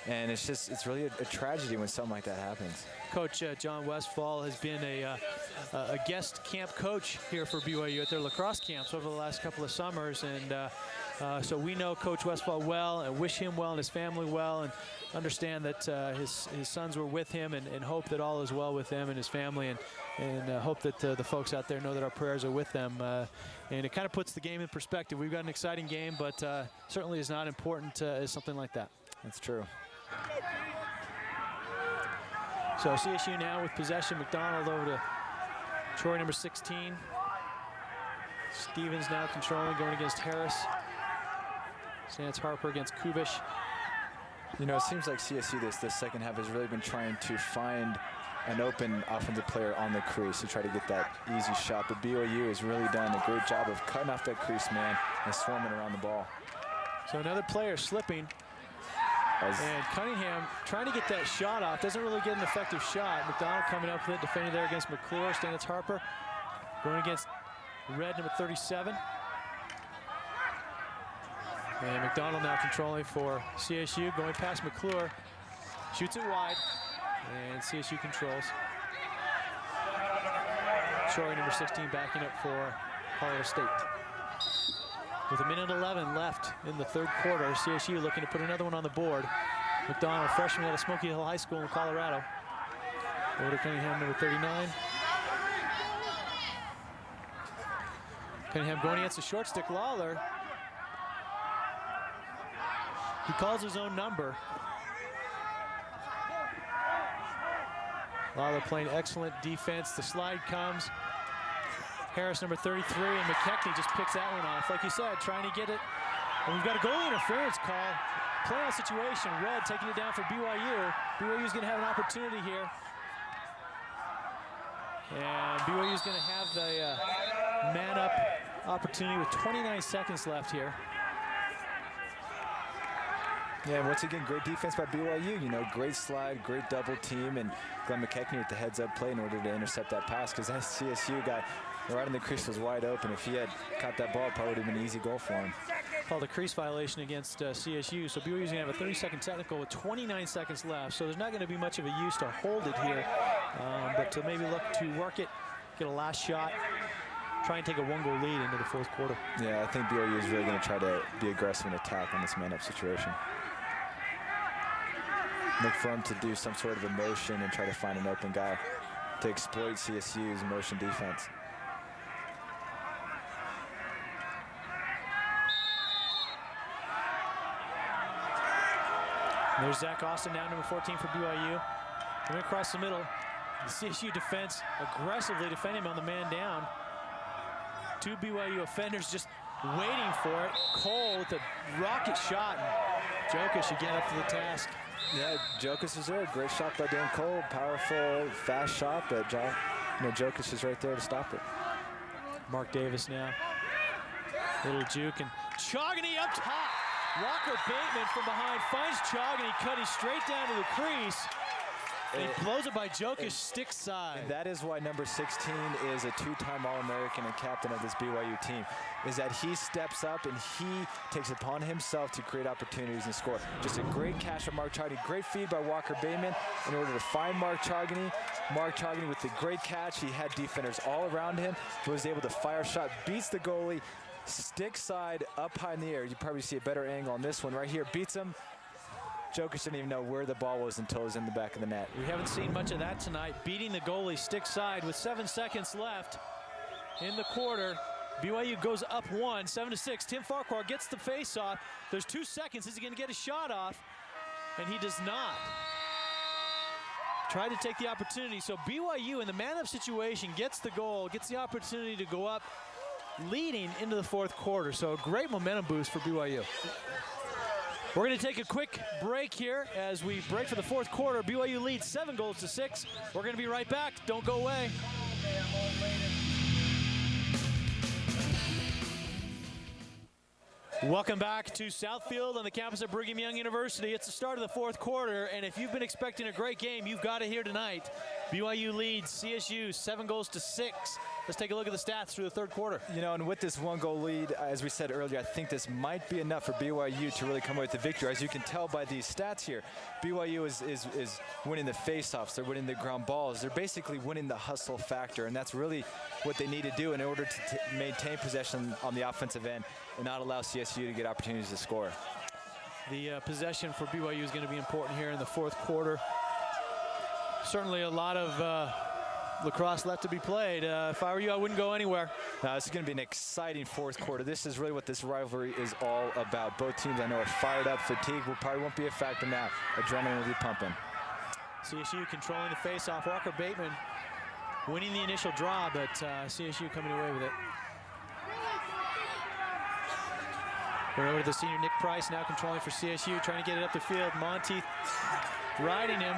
And it's really a tragedy when something like that happens. Coach John Westfall has been a guest camp coach here for BYU at their lacrosse camps over the last couple of summers, and so we know Coach Westfall well and wish him well and his family well, and understand that his sons were with him, and hope that all is well with them and his family, and hope that the folks out there know that our prayers are with them. And it kind of puts the game in perspective. We've got an exciting game, but certainly is not important as something like that. That's true. So CSU now with possession. McDonald over to Troy, number 16. Stevens now controlling, going against Harris. Stance Harper against Kubish. It seems like CSU this second half has really been trying to find an open offensive player on the crease to try to get that easy shot. But BYU has really done a great job of cutting off that crease man and swarming around the ball. So another player slipping. And Cunningham trying to get that shot off. Doesn't really get an effective shot. McDonald coming up with it, defending there against McClure. Stance Harper going against red, number 37. And McDonald now controlling for CSU, going past McClure. Shoots it wide, and CSU controls. Shorey, number 16, backing up for Colorado State. With 1:11 left in the third quarter, CSU looking to put another one on the board. McDonald, freshman out of Smoky Hill High School in Colorado. Over to Cunningham, number 39. Cunningham going against the short stick. Lawler. He calls his own number. Lawler playing excellent defense. The slide comes. Harris, number 33, and McKechnie just picks that one off. Like you said, trying to get it. And we've got a goalie interference call. Play-out situation. Red taking it down for BYU. BYU's going to have an opportunity here. And BYU is going to have the man-up opportunity with 29 seconds left here. Yeah, and once again, great defense by BYU. You know, great slide, great double team, and Glenn McKechnie with the heads-up play in order to intercept that pass, because that CSU guy right in the crease was wide open. If he had caught that ball, it probably would have been an easy goal for him. Called a crease violation against CSU, so BYU is going to have a 30-second technical with 29 seconds left, so there's not going to be much of a use to hold it here, but to maybe look to work it, get a last shot, try and take a one-goal lead into the fourth quarter. Yeah, I think BYU is really going to try to be aggressive and attack on this man-up situation. Look for him to do some sort of a motion and try to find an open guy to exploit CSU's motion defense. There's Zach Austin now, number 14 for BYU. Coming across the middle. The CSU defense aggressively defending him on the man down. Two BYU offenders just waiting for it. Cole with the rocket shot. Jokic should get up to the task. Yeah, Jokic is there. Great shot by Dan Cole. Powerful, fast shot, but Jokic is right there to stop it. Mark Davis now. Little juke, and Chogany up top. Walker Bateman from behind finds Chogany, cutting straight down to the crease. And he blows it by Jokic, stick side. And that is why number 16 is a two-time All-American and captain of this BYU team, is that he steps up and he takes it upon himself to create opportunities and score. Just a great catch from Mark Chogany. Great feed by Walker Bateman in order to find Mark Chogany. Mark Chogany with the great catch. He had defenders all around him. He was able to fire a shot, beats the goalie, stick side up high in the air. You probably see a better angle on this one right here. Beats him. Jokic didn't even know where the ball was until it was in the back of the net. We haven't seen much of that tonight. Beating the goalie stick side with 7 seconds left in the quarter. BYU goes up 1, 7-6. Tim Farquhar gets the face off. There's 2 seconds. Is he going to get a shot off? And he does not. Tried to take the opportunity. So BYU in the man-up situation gets the goal, gets the opportunity to go up leading into the fourth quarter. So a great momentum boost for BYU. We're going to take a quick break here as we break for the fourth quarter. BYU leads 7-6. We're going to be right back. Don't go away. Welcome back to Southfield on the campus of Brigham Young University. It's the start of the fourth quarter, and if you've been expecting a great game, you've got it here tonight. BYU leads CSU 7-6. Let's take a look at the stats through the third quarter. You know, and with this 1-goal lead, as we said earlier, I think this might be enough for BYU to really come away with the victory. As you can tell by these stats here, BYU is winning the faceoffs. They're winning the ground balls. They're basically winning the hustle factor, and that's really what they need to do in order to maintain possession on the offensive end and not allow CSU to get opportunities to score. The possession for BYU is going to be important here in the fourth quarter. Certainly a lot of lacrosse left to be played. If I were you, I wouldn't go anywhere. Now, this is going to be an exciting fourth quarter. This is really what this rivalry is all about. Both teams, I know, are fired up. Fatigue probably won't be a factor now. Adrenaline will be pumping. CSU controlling the face-off. Walker Bateman winning the initial draw, but CSU coming away with it. We're over to the senior Nick Price now controlling for CSU, trying to get it up the field. Monteith riding him.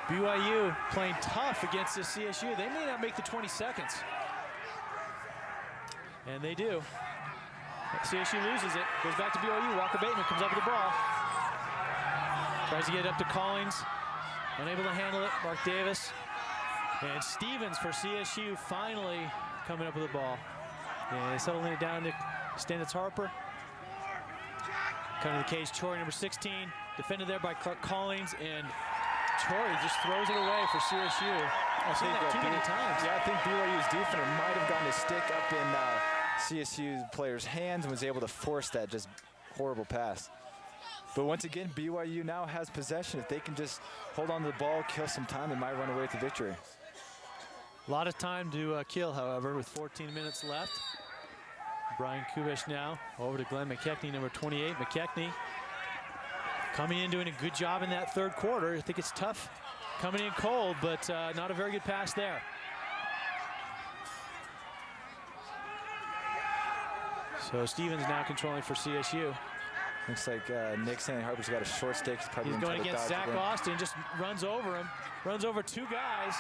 BYU playing tough against this CSU. They may not make the 20 seconds. And they do. CSU loses it. Goes back to BYU. Walker Bateman comes up with the ball. Tries to get it up to Collins. Unable to handle it. Mark Davis. And Stevens for CSU finally coming up with the ball. And settling it down to Stanitz Harper. Coming to the cage, Chori, number 16. Defended there by Clark Collins. And Chori just throws it away for CSU. I've seen that too many times. Yeah, I think BYU's defender might have gotten a stick up in CSU player's hands and was able to force that just horrible pass. But once again, BYU now has possession. If they can just hold on to the ball, kill some time, they might run away with the victory. A lot of time to kill, however, with 14 minutes left. Brian Kubish now over to Glenn McKechnie, number 28. McKechnie coming in, doing a good job in that third quarter. I think it's tough coming in cold, but not a very good pass there. So Stevens now controlling for CSU. Looks like Nick Stanley Harper's got a short stick. He's going against Zach Austin, just runs over him. Runs over two guys.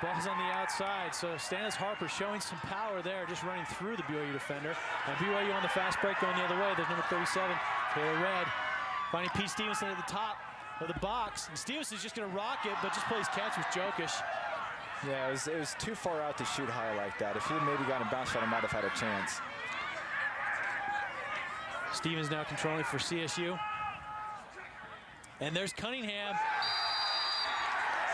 Ball's on the outside, so Stannis Harper showing some power there, just running through the BYU defender. And BYU on the fast break going the other way. There's number 37, Taylor Red, finding Pete Stevenson at the top of the box. And Stevenson's just going to rock it, but just plays catch with Jokic. Yeah, it was too far out to shoot high like that. If he had maybe gotten a bounce shot, he might have had a chance. Stevens now controlling for CSU. And there's Cunningham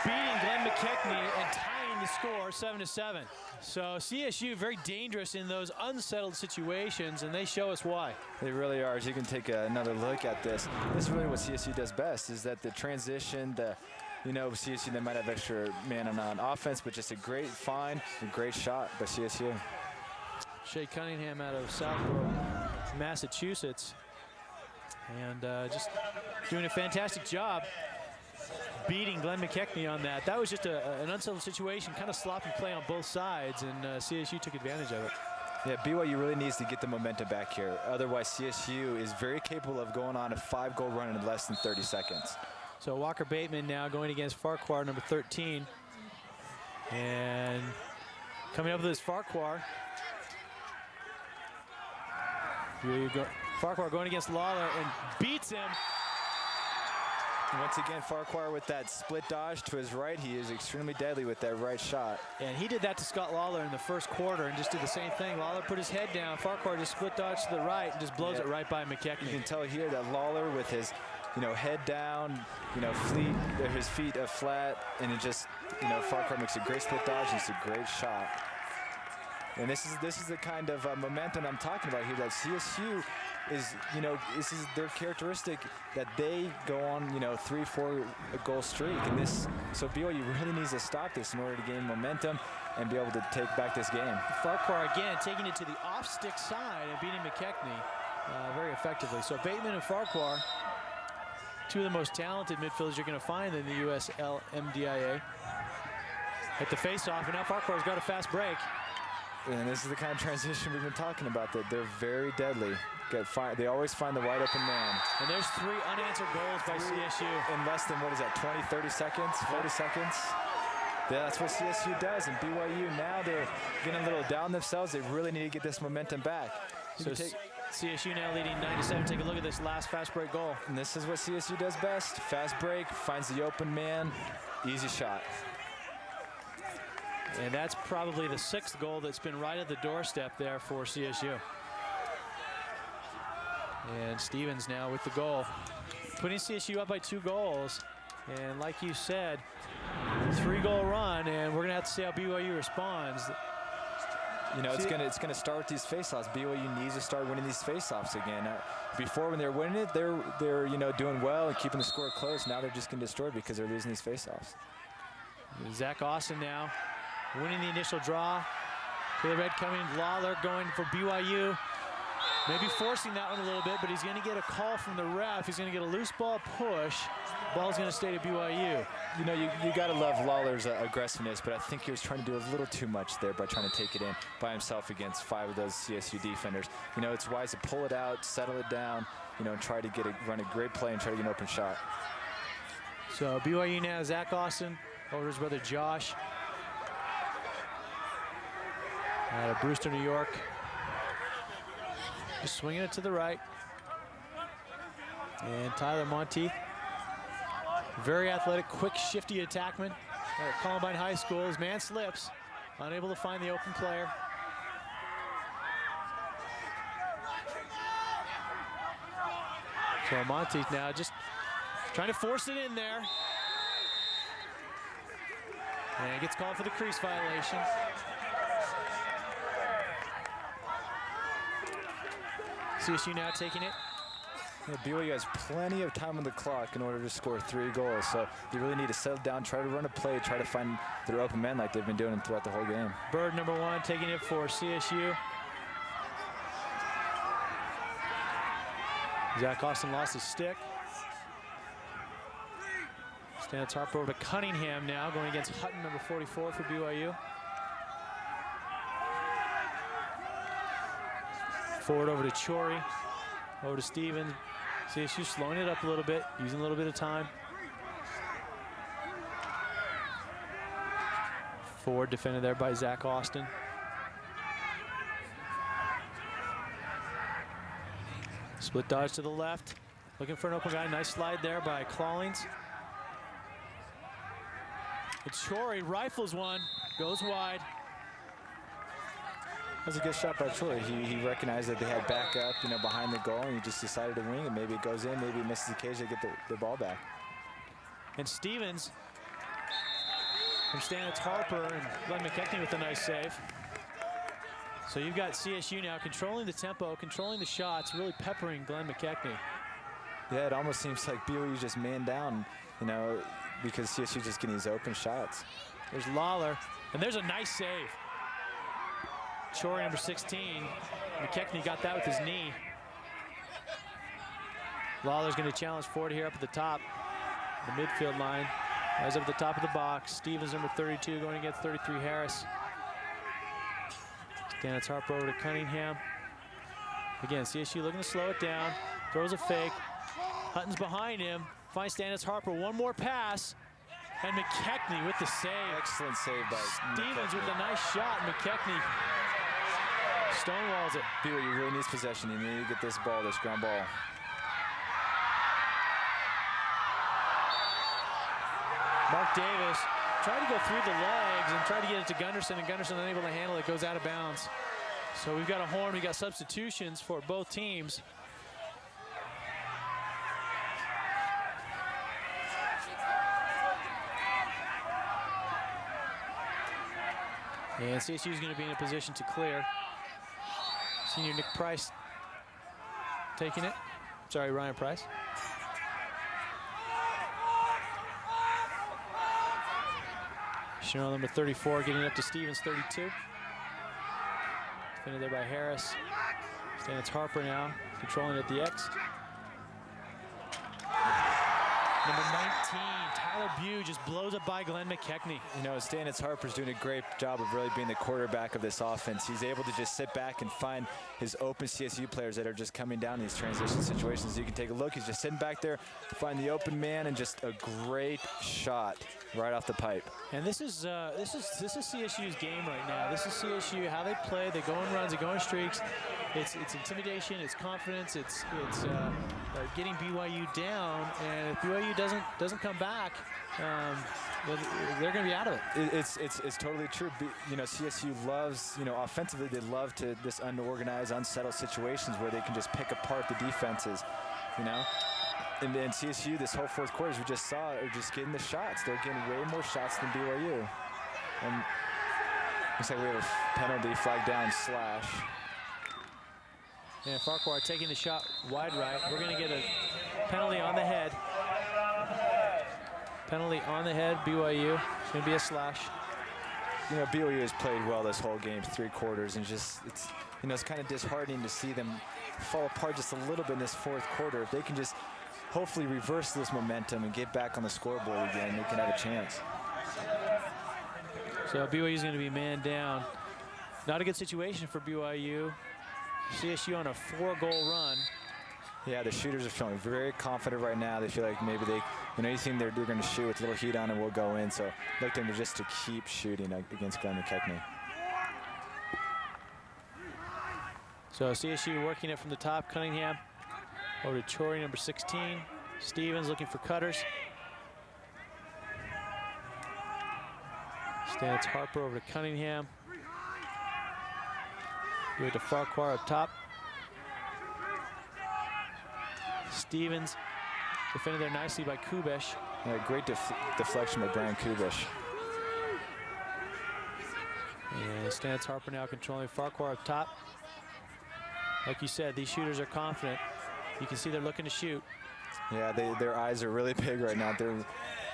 beating Glenn McKechnie and tying the score 7-7. So CSU very dangerous in those unsettled situations, and they show us why. They really are. As you can take another look at this, this is really what CSU does best, is that the transition, CSU, they might have extra man on offense, but just a great find, a great shot by CSU. Shea Cunningham out of Southborough, Massachusetts, and just doing a fantastic job beating Glenn McKechnie on that. That was just an unsettled situation, kind of sloppy play on both sides, and CSU took advantage of it. Yeah, BYU really needs to get the momentum back here. Otherwise, CSU is very capable of going on a 5-goal run in less than 30 seconds. So Walker Bateman now going against Farquhar, number 13. And coming up with this Farquhar. Farquhar going against Lawler and beats him. Once again, Farquhar with that split dodge to his right. He is extremely deadly with that right shot. And he did that to Scott Lawler in the first quarter and just did the same thing. Lawler put his head down. Farquhar just split dodge to the right and just blows it right by McKechnie. You can tell here that Lawler with his head down, his feet flat, and it just, Farquhar makes a great split dodge and it's a great shot. And this is the kind of momentum I'm talking about here, that CSU is, this is their characteristic, that they go on, 3-4 goal streak. And so BYU really needs to stop this in order to gain momentum and be able to take back this game. Farquhar again taking it to the off-stick side and beating McKechnie very effectively. So Bateman and Farquhar, two of the most talented midfielders you're going to find in the USLMDIA. At the face-off, and now Farquhar's got a fast break. And this is the kind of transition we've been talking about, that they're very deadly. They always find the wide open man. And there's 3 unanswered goals by CSU. In less than, 20, 30 seconds, 40 seconds? Yeah, that's what CSU does. And BYU, now they're getting a little down themselves. They really need to get this momentum back. So CSU now leading 9-7. Take a look at this last fast break goal. And this is what CSU does best. Fast break, finds the open man, easy shot. And that's probably the 6th goal that's been right at the doorstep there for CSU. And Stevens now with the goal, putting CSU up by 2 goals. And like you said, 3-goal run, and we're gonna have to see how BYU responds. It's gonna start with these faceoffs. BYU needs to start winning these faceoffs again. Before, when they're winning it, they're doing well and keeping the score close. Now they're just getting destroyed because they're losing these faceoffs. Zach Austin now winning the initial draw. Taylor Red coming, Lawler going for BYU. Maybe forcing that one a little bit, but he's going to get a call from the ref. He's going to get a loose ball push. Ball's going to stay to BYU. You got to love Lawler's aggressiveness, but I think he was trying to do a little too much there by trying to take it in by himself against 5 of those CSU defenders. It's wise to pull it out, settle it down, and try to run a great play and try to get an open shot. So BYU now, Zach Austin over to his brother Josh. Out of Brewster, New York. Just swinging it to the right. And Tyler Monteith, very athletic, quick, shifty attackman at Columbine High School. His man slips, unable to find the open player. So Monteith now just trying to force it in there. And gets called for the crease violation. CSU now taking it. Yeah, BYU has plenty of time on the clock in order to score 3 goals, so they really need to settle down, try to run a play, try to find their open men like they've been doing throughout the whole game. Bird, number 1, taking it for CSU. Zach Austin lost his stick. Stannis Harper over to Cunningham now, going against Hutton, number 44 for BYU. Forward over to Chori, over to Stevens. CSU slowing it up a little bit, using a little bit of time. Forward defended there by Zach Austin. Split dodge to the left. Looking for an open guy. Nice slide there by Clawlings. It's Chori, rifles one, goes wide. That was a good shot by Troy. He recognized that they had backup, behind the goal, and he just decided to wing it. Maybe it goes in, maybe it misses the cage, they get the ball back. And Stevens from Stanitz Harper and Glenn McKechnie with a nice save. So you've got CSU now controlling the tempo, controlling the shots, really peppering Glenn McKechnie. Yeah, it almost seems like BYU just man down, because CSU just getting these open shots. There's Lawler, and there's a nice save. Chori, number 16. McKechnie got that with his knee. Lawler's going to challenge forward here up at the top, the midfield line. Eyes up at the top of the box. Stevens, number 32, going against 33 Harris. Stanitz Harper over to Cunningham. Again, CSU looking to slow it down. Throws a fake. Hutton's behind him. Finds Stanitz Harper. One more pass. And McKechnie with the save. Excellent save by Stevens with a nice shot. McKechnie stonewalls it. BYU really needs possession. You need to get this ball, this ground ball. Mark Davis tried to go through the legs and tried to get it to Gunderson, and Gunderson unable to handle it, goes out of bounds. So we've got a horn, we've got substitutions for both teams. And CSU is going to be in a position to clear. Senior Nick Price taking it. Sorry, Ryan Price. Chanel number 34 getting up to Stevens, 32. Defended there by Harris. Stanitz Harper now controlling at the X. Number 19, Tyler Bew just blows up by Glenn McKechnie. Stanitz Harper's doing a great job of really being the quarterback of this offense. He's able to just sit back and find his open CSU players that are just coming down in these transition situations. You can take a look. He's just sitting back there, find the open man, and just a great shot right off the pipe. And this is CSU's game right now. This is CSU, how they play. They go in runs, they go in streaks. It's intimidation, it's confidence, it's getting BYU down, and if BYU doesn't come back, they're going to be out of it. It's totally true. CSU loves, offensively they love to this unorganized, unsettled situations where they can just pick apart the defenses, And CSU, this whole fourth quarter, as we just saw, are just getting the shots. They're getting way more shots than BYU. And looks like we have a penalty, flag down, slash. And Farquhar taking the shot wide right. We're going to get a penalty on the head. Penalty on the head, BYU. It's going to be a slash. BYU has played well this whole game, 3 quarters, and it's kind of disheartening to see them fall apart just a little bit in this fourth quarter. If they can just hopefully reverse this momentum and get back on the scoreboard again, they can have a chance. So BYU is going to be man down. Not a good situation for BYU. CSU on a 4-goal run. Yeah, the shooters are feeling very confident right now. They feel like maybe anything they're going to shoot with a little heat on it will go in. So look them just to keep shooting against Glenn McKechnie. So CSU working it from the top. Cunningham over to Chori, number 16. Stevens looking for cutters. Stanitz Harper over to Cunningham. Give it to Farquhar up top. Stevens defended there nicely by Kubish. Yeah, great deflection by Brian Kubish. And Stanitz Harper now controlling Farquhar up top. Like you said, these shooters are confident. You can see they're looking to shoot. Yeah, their eyes are really big right now. They're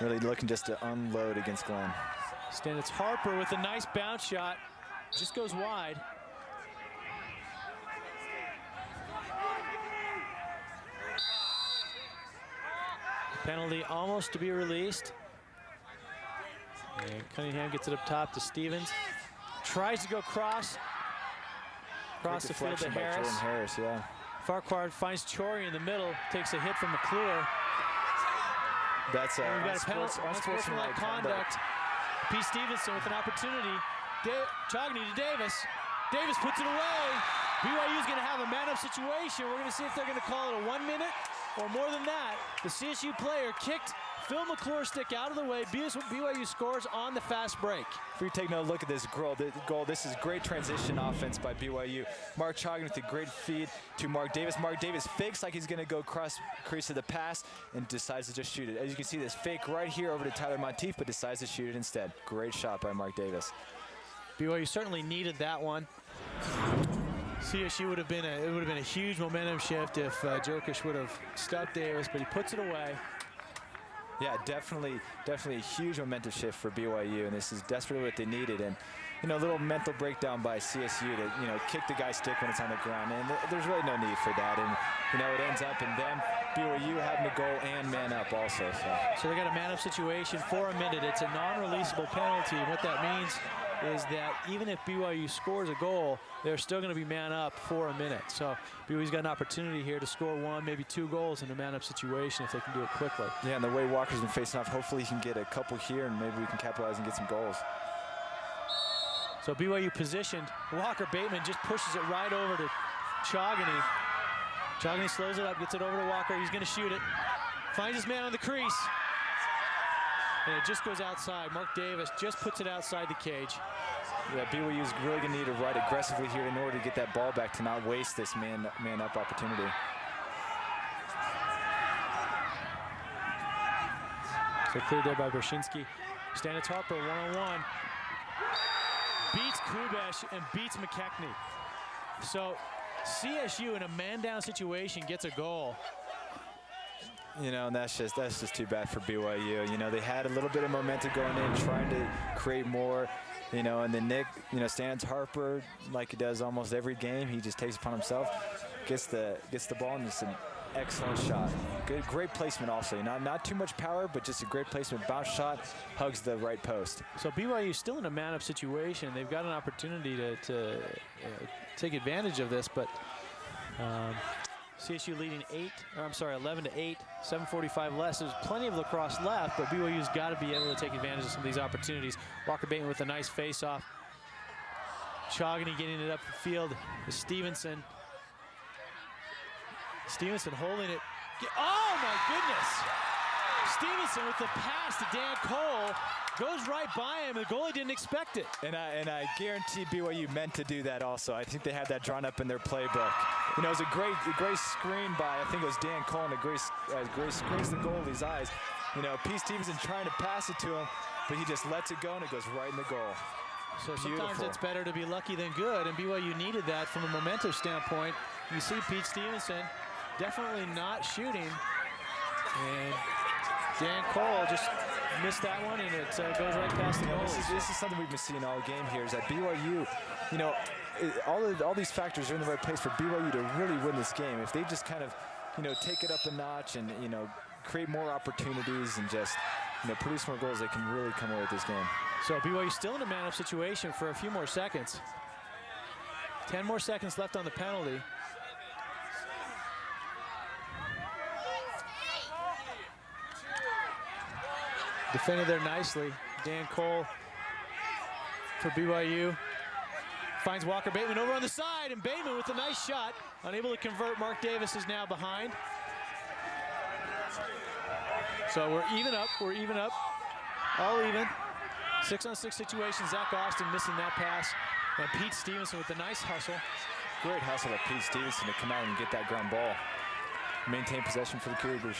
really looking just to unload against Glenn. Stanitz Harper with a nice bounce shot. Just goes wide. Penalty almost to be released. And Cunningham gets it up top to Stevens. Tries to go cross the field to Harris. Jordan Harris, yeah. Farquhar finds Chori in the middle, takes a hit from McClure. That's we've got a penalty, unsportsmanlike conduct. Pete Stevenson with an opportunity. Chogany to Davis. Davis puts it away. BYU's going to have a man-up situation. We're going to see if they're going to call it a 1 minute or more than that. The CSU player kicked Phil McClure's stick out of the way. BYU scores on the fast break. If we take another look at this goal, this is great transition offense by BYU. Mark Chogany with a great feed to Mark Davis. Mark Davis fakes like he's going to go cross crease of the pass and decides to just shoot it. As you can see, this fake right here over to Tyler Monteith, but decides to shoot it instead. Great shot by Mark Davis. BYU certainly needed that one. CSU would have been a huge momentum shift if Jokic would have stuck Davis, but he puts it away. Yeah, definitely a huge momentum shift for BYU, and this is desperately what they needed. And a little mental breakdown by CSU to kick the guy's stick when it's on the ground, and there's really no need for that. And it ends up in them BYU having to go and man up also. So they got a man up situation for a minute. It's a non-releasable penalty. And what that means is that even if BYU scores a goal, they're still going to be man up for a minute. So BYU's got an opportunity here to score 1, maybe 2 goals in a man up situation if they can do it quickly. Yeah, and the way Walker's been facing off, hopefully he can get a couple here and maybe we can capitalize and get some goals. So BYU positioned. Walker Bateman just pushes it right over to Chogany. Chogany slows it up, gets it over to Walker. He's going to shoot it. Finds his man on the crease. And it just goes outside. Mark Davis just puts it outside the cage. Yeah, BYU is really going to need to ride aggressively here in order to get that ball back to not waste this man-up opportunity. So cleared there by Bershinsky. Stanitz Harper, 1-on-1. Beats Kubesh and beats McKechnie. So CSU in a man-down situation gets a goal. And that's just too bad for BYU. They had a little bit of momentum going in, trying to create more, and then Nick, Stanitz Harper, like he does almost every game, he just takes it upon himself, gets the ball, and it's an excellent shot. Great placement also. Not too much power, but just a great placement. Bounce shot, hugs the right post. So BYU still in a man-up situation. They've got an opportunity to take advantage of this, but CSU leading 11-8, 7:45 less. There's plenty of lacrosse left, but BYU's got to be able to take advantage of some of these opportunities. Walker Bateman with a nice face-off. Chogany getting it up the field to Stevenson. Stevenson holding it. Oh my goodness! Stevenson with the pass to Dan Cole. Goes right by him. The goalie didn't expect it. And I guarantee BYU meant to do that also. I think they had that drawn up in their playbook. It was a great screen by, I think it was Dan Cole, and a great screens the goalie's eyes. Pete Stevenson trying to pass it to him, but he just lets it go, and it goes right in the goal. So sometimes it's better to be lucky than good, and BYU needed that from a momentum standpoint. You see Pete Stevenson definitely not shooting, and Dan Cole just missed that one, and it goes right past the goal. This is something we've been seeing all game here, is that BYU, all these factors are in the right place for BYU to really win this game. If they just kind of, take it up a notch and, create more opportunities and just, produce more goals, they can really come away with this game. So BYU still in a man-up situation for a few more seconds. 10 more seconds left on the penalty. Defended there nicely. Dan Cole for BYU. Finds Walker Bateman over on the side, and Bateman with a nice shot. Unable to convert. Mark Davis is now behind. So we're even up. All even. 6-on-6 situation. Zach Austin missing that pass. And Pete Stevenson with a nice hustle. Great hustle by Pete Stevenson to come out and get that ground ball. Maintain possession for the Cougars.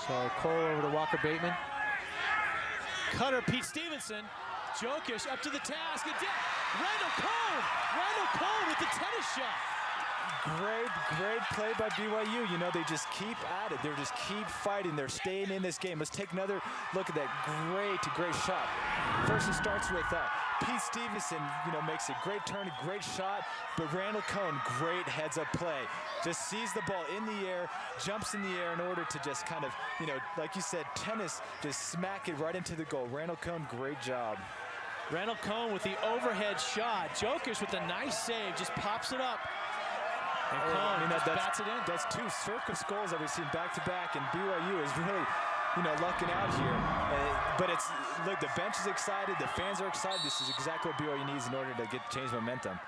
So Cole over to Walker Bateman. Cutter, Pete Stevenson. Jokic up to the task. Randall Cone with the tennis shot. Great play by BYU. They just keep at it. They just keep fighting. They're staying in this game. Let's take another look at that great shot. First it starts with Pete Stevenson, makes a great turn, a great shot, but Randall Cone, great heads-up play. Just sees the ball in the air, jumps in the air in order to just kind of, like you said, tennis, just smack it right into the goal. Randall Cone, great job. Randall Cone with the overhead shot. Jokic with a nice save, just pops it up. And Cone bats it in. That's 2 circus goals that we've seen back-to-back, and BYU is really lucking out here. But look, the bench is excited, the fans are excited. This is exactly what BYU needs in order to change momentum.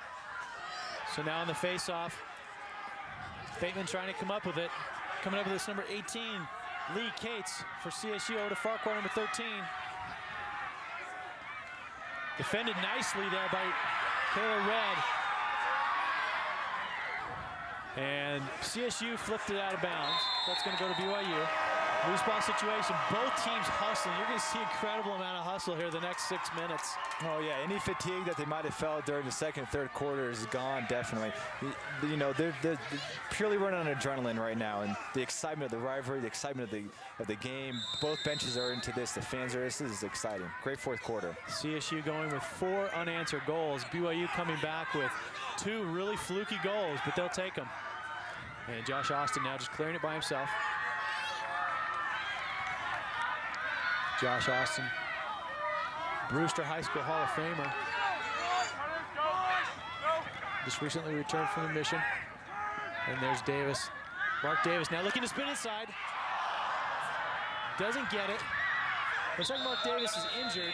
So now on the face-off, Bateman trying to come up with it. Coming up with this number 18, Lee Cates for CSU over to far corner number 13. Defended nicely there by Taylor Red. And CSU flipped it out of bounds. That's going to go to BYU. Loose ball situation, both teams hustling. You're going to see an incredible amount of hustle here the next 6 minutes. Oh yeah, any fatigue that they might have felt during the second, third quarter is gone, definitely. They're purely running on adrenaline right now, and the excitement of the rivalry, the excitement of the game. Both benches are into this, the fans are. This is exciting. Great fourth quarter. CSU going with 4 unanswered goals. BYU coming back with 2 really fluky goals, but they'll take them. And Josh Austin now just clearing it by himself. Josh Austin, Brewster High School Hall of Famer. Just recently returned from the mission. And there's Davis. Mark Davis now looking to spin inside. Doesn't get it. Looks like Mark Davis is injured.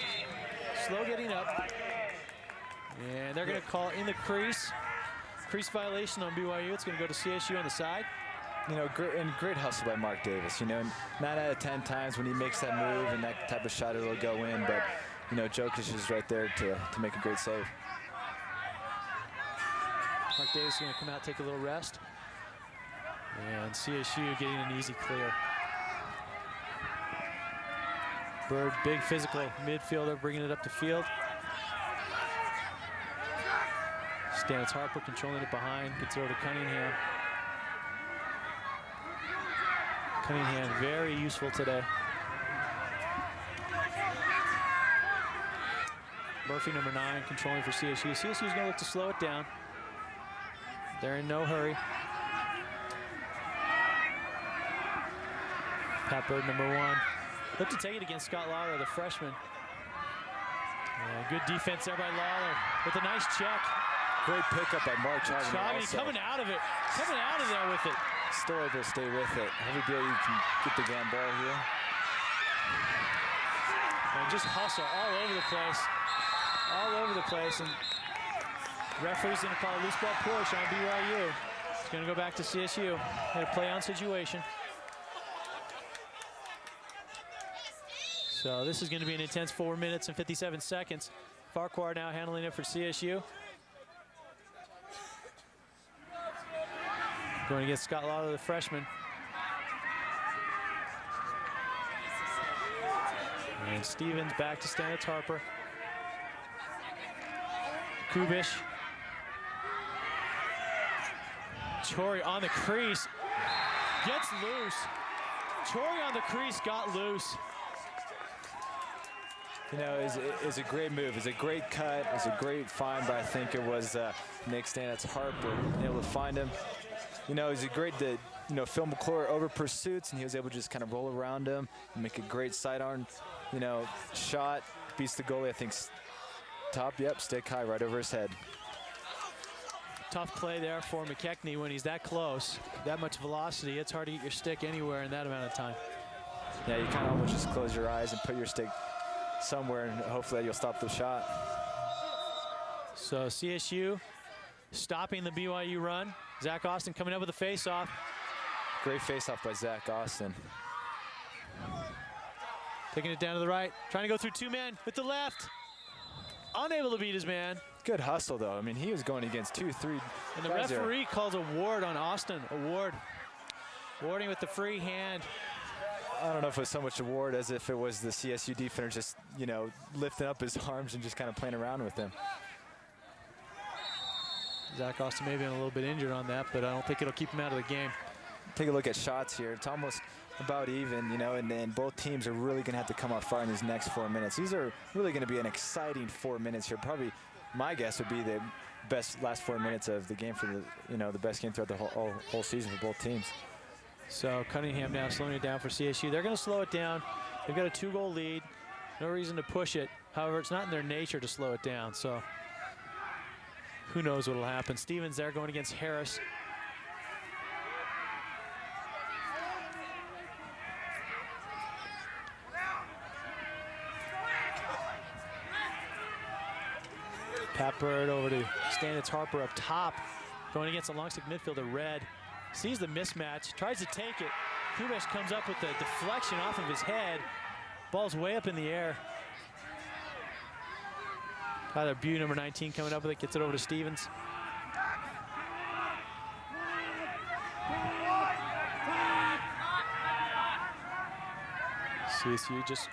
Slow getting up. And they're going to call in the crease. Crease violation on BYU. It's going to go to CSU on the side. Great hustle by Mark Davis. 9 out of 10 times when he makes that move and that type of shot, it'll go in. But, Jokic is right there to make a great save. Mark Davis is going to come out, take a little rest. And CSU getting an easy clear. Bird, big physical midfielder, bringing it up the field. Stannis Harper controlling it behind, gets it over to Cunningham. Cunningham very useful today. Murphy, number 9, controlling for CSU. CSU's going to look to slow it down. They're in no hurry. Pat Bird, number 1. Look to take it against Scott Lawler, the freshman. Good defense there by Lawler with a nice check. Great pickup by Mark Choggany. Coming out of it. Coming out of there with it. Still able to stay with it. Every BYU can get the ground ball here. And just hustle all over the place. All over the place. And referee's going to call a loose ball push on BYU. It's going to go back to CSU. Had a play on situation. So this is going to be an intense 4 minutes and 57 seconds. Farquhar now handling it for CSU. Going against Scott Lawler, the freshman. And Stevens back to Stannis Harper. Kubish. Chori on the crease. Gets loose. Chori on the crease got loose. Is a great move. It's a great cut. It's a great find by, I think it was Nick Stannis Harper, able to find him. He's a great, Phil McClure over pursuits, and he was able to just kind of roll around him and make a great sidearm, shot. Beats the goalie, I think, stick high right over his head. Tough play there for McKechnie when he's that close, that much velocity. It's hard to get your stick anywhere in that amount of time. Yeah, you kind of almost just close your eyes and put your stick somewhere, and hopefully you'll stop the shot. So CSU stopping the BYU run. Zach Austin coming up with a face-off. Great face-off by Zach Austin. Taking it down to the right, trying to go through 2 men with the left. Unable to beat his man. Good hustle, though. I mean, he was going against 2, 3. And the referee calls a ward on Austin. A ward. Warding with the free hand. I don't know if it was so much a ward as if it was the CSU defender just, lifting up his arms and just kind of playing around with him. Zach Austin may have been a little bit injured on that, but I don't think it'll keep him out of the game. Take a look at shots here. It's almost about even, and then both teams are really going to have to come out far in these next 4 minutes. These are really going to be an exciting 4 minutes here. Probably, my guess would be the best last 4 minutes of the game for the best game throughout the whole season for both teams. So Cunningham now slowing it down for CSU. They're going to slow it down. They've got a 2-goal lead. No reason to push it. However, it's not in their nature to slow it down. So who knows what will happen. Stevens there going against Harris. Pat Bird over to Stanitz Harper up top, going against the long stick midfielder, Red. Sees the mismatch, tries to take it. Cougars comes up with the deflection off of his head. Ball's way up in the air. Tyler Bew, number 19, coming up with it, gets it over to Stevens. CSU just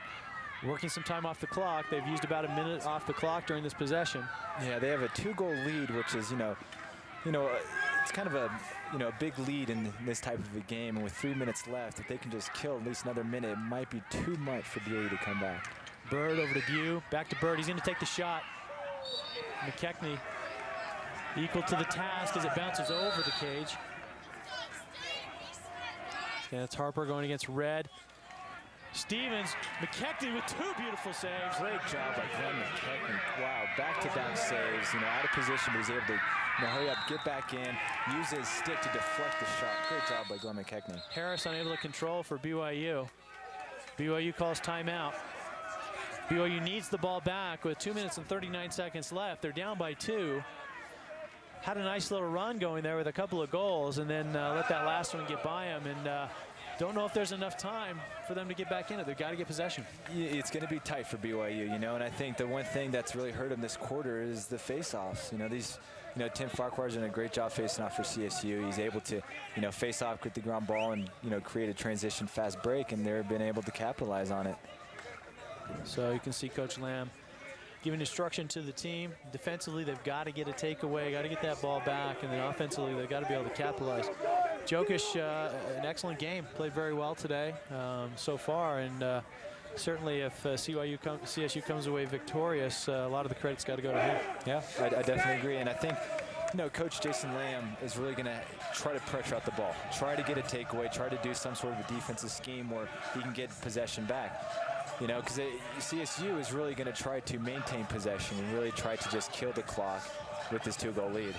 working some time off the clock. They've used about a minute off the clock during this possession. Yeah, they have a 2-goal lead, which is, it's kind of a, a big lead in this type of a game. And with 3 minutes left, if they can just kill at least another minute, it might be too much for BYU to come back. Bird over to Bew, back to Bird. He's going to take the shot. McKechnie equal to the task as it bounces over the cage. And it's Harper going against Red. Stevens, McKechnie with 2 beautiful saves. Great job by Glenn McKechnie. Wow, back-to-back saves, out of position, but he's able to hurry up, get back in, use his stick to deflect the shot. Great job by Glenn McKechnie. Harris unable to control for BYU. BYU calls timeout. BYU needs the ball back with 2 minutes and 39 seconds left. They're down by 2. Had a nice little run going there with a couple of goals, and then let that last one get by them. And don't know if there's enough time for them to get back in it. They've got to get possession. It's going to be tight for BYU, and I think the one thing that's really hurt them this quarter is the face-offs. Tim Farquhar's done a great job facing off for CSU. He's able to, face off, get the ground ball, and create a transition fast break, and they've been able to capitalize on it. So you can see Coach Lamb giving instruction to the team. Defensively, they've got to get a takeaway, got to get that ball back, and then offensively, they've got to be able to capitalize. Jokic, an excellent game, played very well today so far, and certainly if CSU comes away victorious, a lot of the credit's got to go to him. Yeah, I definitely agree, and I think Coach Jason Lamb is really going to try to pressure out the ball, try to get a takeaway, try to do some sort of a defensive scheme where he can get possession back. Because CSU is really going to try to maintain possession and really try to just kill the clock with this 2-goal lead.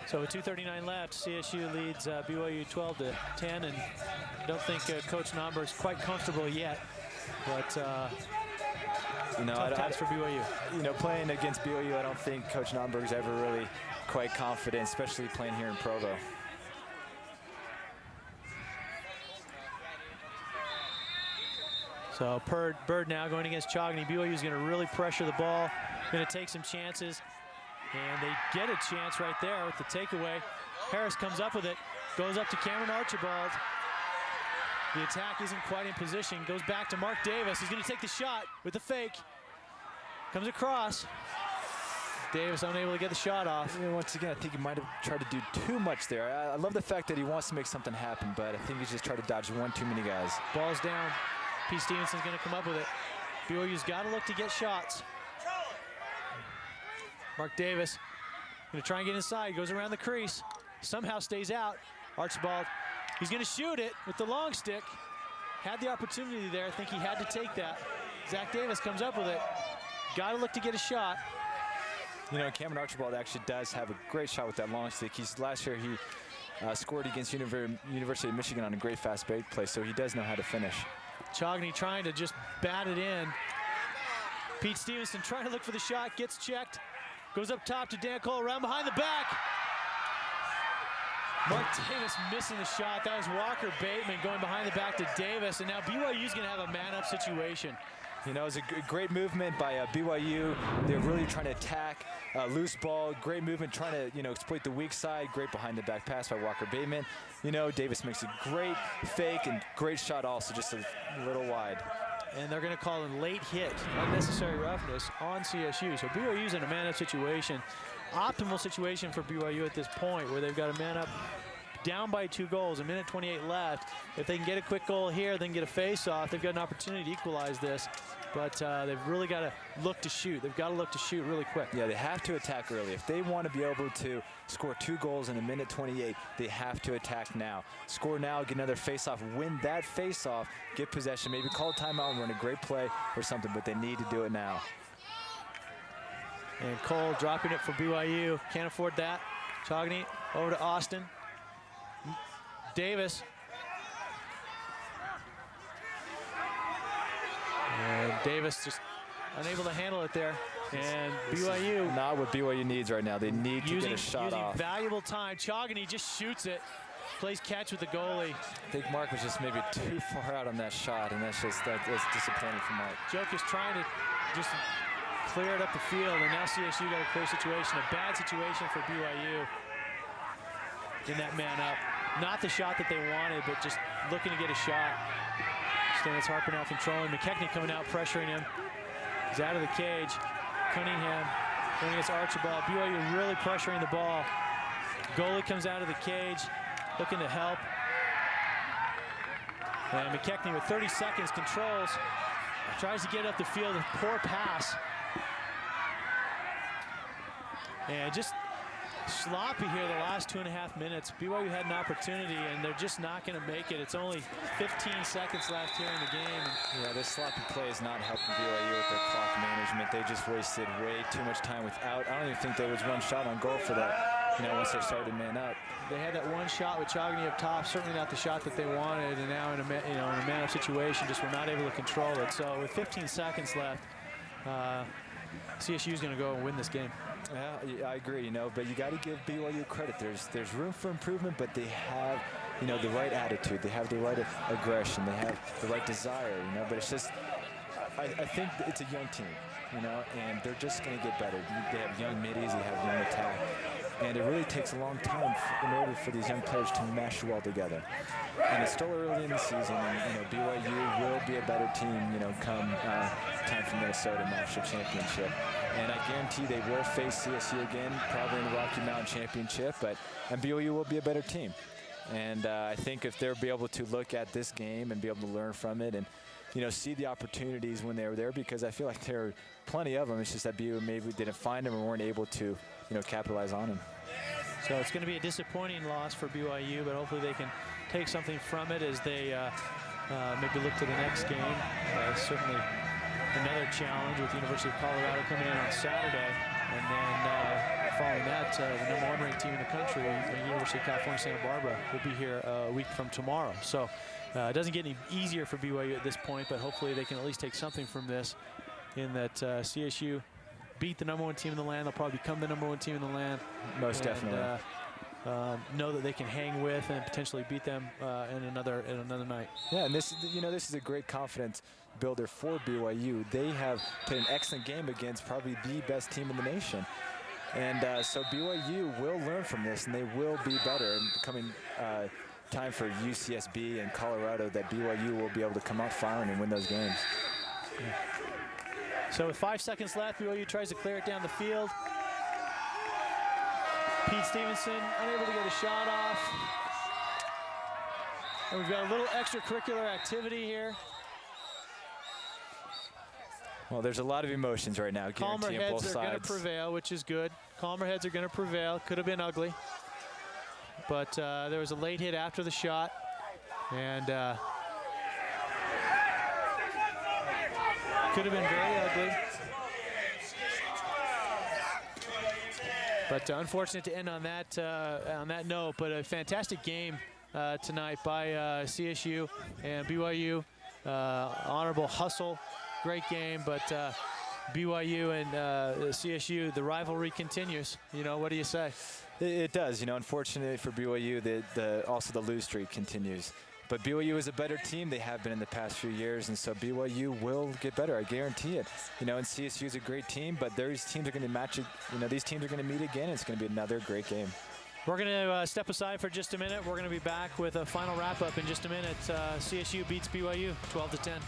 So with 2:39 left, CSU leads BYU 12-10, and I don't think Coach Nomberg's quite comfortable yet, but tough task for BYU. Playing against BYU, I don't think Coach Nomberg's ever really quite confident, especially playing here in Provo. So Bird now going against Chogany. BYU is going to really pressure the ball, going to take some chances, and they get a chance right there with the takeaway. Harris comes up with it, goes up to Cameron Archibald. The attack isn't quite in position, goes back to Mark Davis. He's going to take the shot with the fake. Comes across. Davis unable to get the shot off. Once again, I think he might have tried to do too much there. I love the fact that he wants to make something happen, but I think he's just tried to dodge one too many guys. Ball's down. Pete Stevenson's going to come up with it. BYU's got to look to get shots. Mark Davis going to try and get inside. Goes around the crease. Somehow stays out. Archibald, he's going to shoot it with the long stick. Had the opportunity there. I think he had to take that. Zach Davis comes up with it. Got to look to get a shot. Cameron Archibald actually does have a great shot with that long stick. Last year he scored against University of Michigan on a great fast break play, so he does know how to finish. Chogany trying to just bat it in. Pete Stevenson trying to look for the shot, gets checked, goes up top to Dan Cole, around behind the back. Mark Davis missing the shot. That was Walker Bateman going behind the back to Davis, and now BYU's going to have a man-up situation. It was a great movement by BYU. They're really trying to attack, loose ball, great movement, trying to exploit the weak side. Great behind the back pass by Walker Bateman. Davis makes a great fake and great shot also, just a little wide. And they're going to call a late hit, unnecessary roughness on CSU. So BYU's in a man-up situation. Optimal situation for BYU at this point, where they've got a man-up down by 2 goals, a minute 28 left. If they can get a quick goal here, then get a face-off, they've got an opportunity to equalize this. But they've really got to look to shoot. They've got to look to shoot really quick. Yeah, they have to attack early. If they want to be able to score 2 goals in a minute 28, they have to attack now. Score now, get another face-off, win that face-off, get possession, maybe call a timeout and run a great play or something, but they need to do it now. And Cole dropping it for BYU. Can't afford that. Chogany over to Austin. Davis. And Davis just unable to handle it there. And BYU. Not what BYU needs right now. They need to get a shot off. Using valuable time. Chogany just shoots it. Plays catch with the goalie. I think Mark was just maybe too far out on that shot, and that's disappointing for Mark. Joke is trying to just clear it up the field, and now CSU got a clear situation, a bad situation for BYU in that man up. Not the shot that they wanted, but just looking to get a shot. Stannis Harper now controlling. McKechnie coming out, pressuring him. He's out of the cage. Cunningham going against Archibald. BYU really pressuring the ball. Goalie comes out of the cage, looking to help. And McKechnie with 30 seconds controls. Tries to get up the field, a poor pass. And just sloppy here the last 2.5 minutes. BYU had an opportunity, and they're just not going to make it. It's only 15 seconds left here in the game. Yeah, this sloppy play is not helping BYU with their clock management. They just wasted way too much time without. I don't even think there was one shot on goal for that, once they started man up. They had that one shot with Chogany up top, certainly not the shot that they wanted, and now in a man-up situation, just were not able to control it. So with 15 seconds left, CSU is going to go and win this game. Yeah, I agree, but you got to give BYU credit. There's room for improvement, but they have, the right attitude. They have the right aggression. They have the right desire, but it's just, I think it's a young team, and they're just going to get better. They have young middies, they have young attack, and it really takes a long time in order for these young players to mesh well together. And it's still early in the season, and BYU will be a better team, come time for Minnesota National Championship. And I guarantee they will face CSU again, probably in the Rocky Mountain Championship, and BYU will be a better team. And I think if they'll be able to look at this game and be able to learn from it and, see the opportunities when they were there, because I feel like there are plenty of them. It's just that BYU maybe didn't find them or weren't able to, capitalize on them. So it's going to be a disappointing loss for BYU, but hopefully they can take something from it as they maybe look to the next game. Certainly another challenge with the University of Colorado coming in on Saturday. And then following that, the #1 ranked team in the country, the University of California, Santa Barbara, will be here a week from tomorrow. So it doesn't get any easier for BYU at this point, but hopefully they can at least take something from this in that CSU beat the #1 team in the land. They'll probably become the #1 team in the land. Most definitely. Know that they can hang with and potentially beat them in another night. Yeah, and this is a great confidence builder for BYU. They have played an excellent game against probably the best team in the nation. And so BYU will learn from this, and they will be better. And coming time for UCSB and Colorado, that BYU will be able to come out firing and win those games. Yeah. So with 5 seconds left, BYU tries to clear it down the field. Pete Stevenson unable to get a shot off. And we've got a little extracurricular activity here. Well, there's a lot of emotions right now. Calmer heads are going to prevail, which is good. Calmer heads are going to prevail. Could have been ugly. But there was a late hit after the shot. And could have been very ugly. But unfortunate to end on that note. But a fantastic game tonight by CSU and BYU. Honorable hustle. Great game, but BYU and CSU, the rivalry continues. What do you say? It does. Unfortunately for BYU, also the lose streak continues. But BYU is a better team. They have been in the past few years, and so BYU will get better. I guarantee it. And CSU is a great team, but these teams are going to match it. These teams are going to meet again. It's going to be another great game. We're going to step aside for just a minute. We're going to be back with a final wrap-up in just a minute. CSU beats BYU 12-10.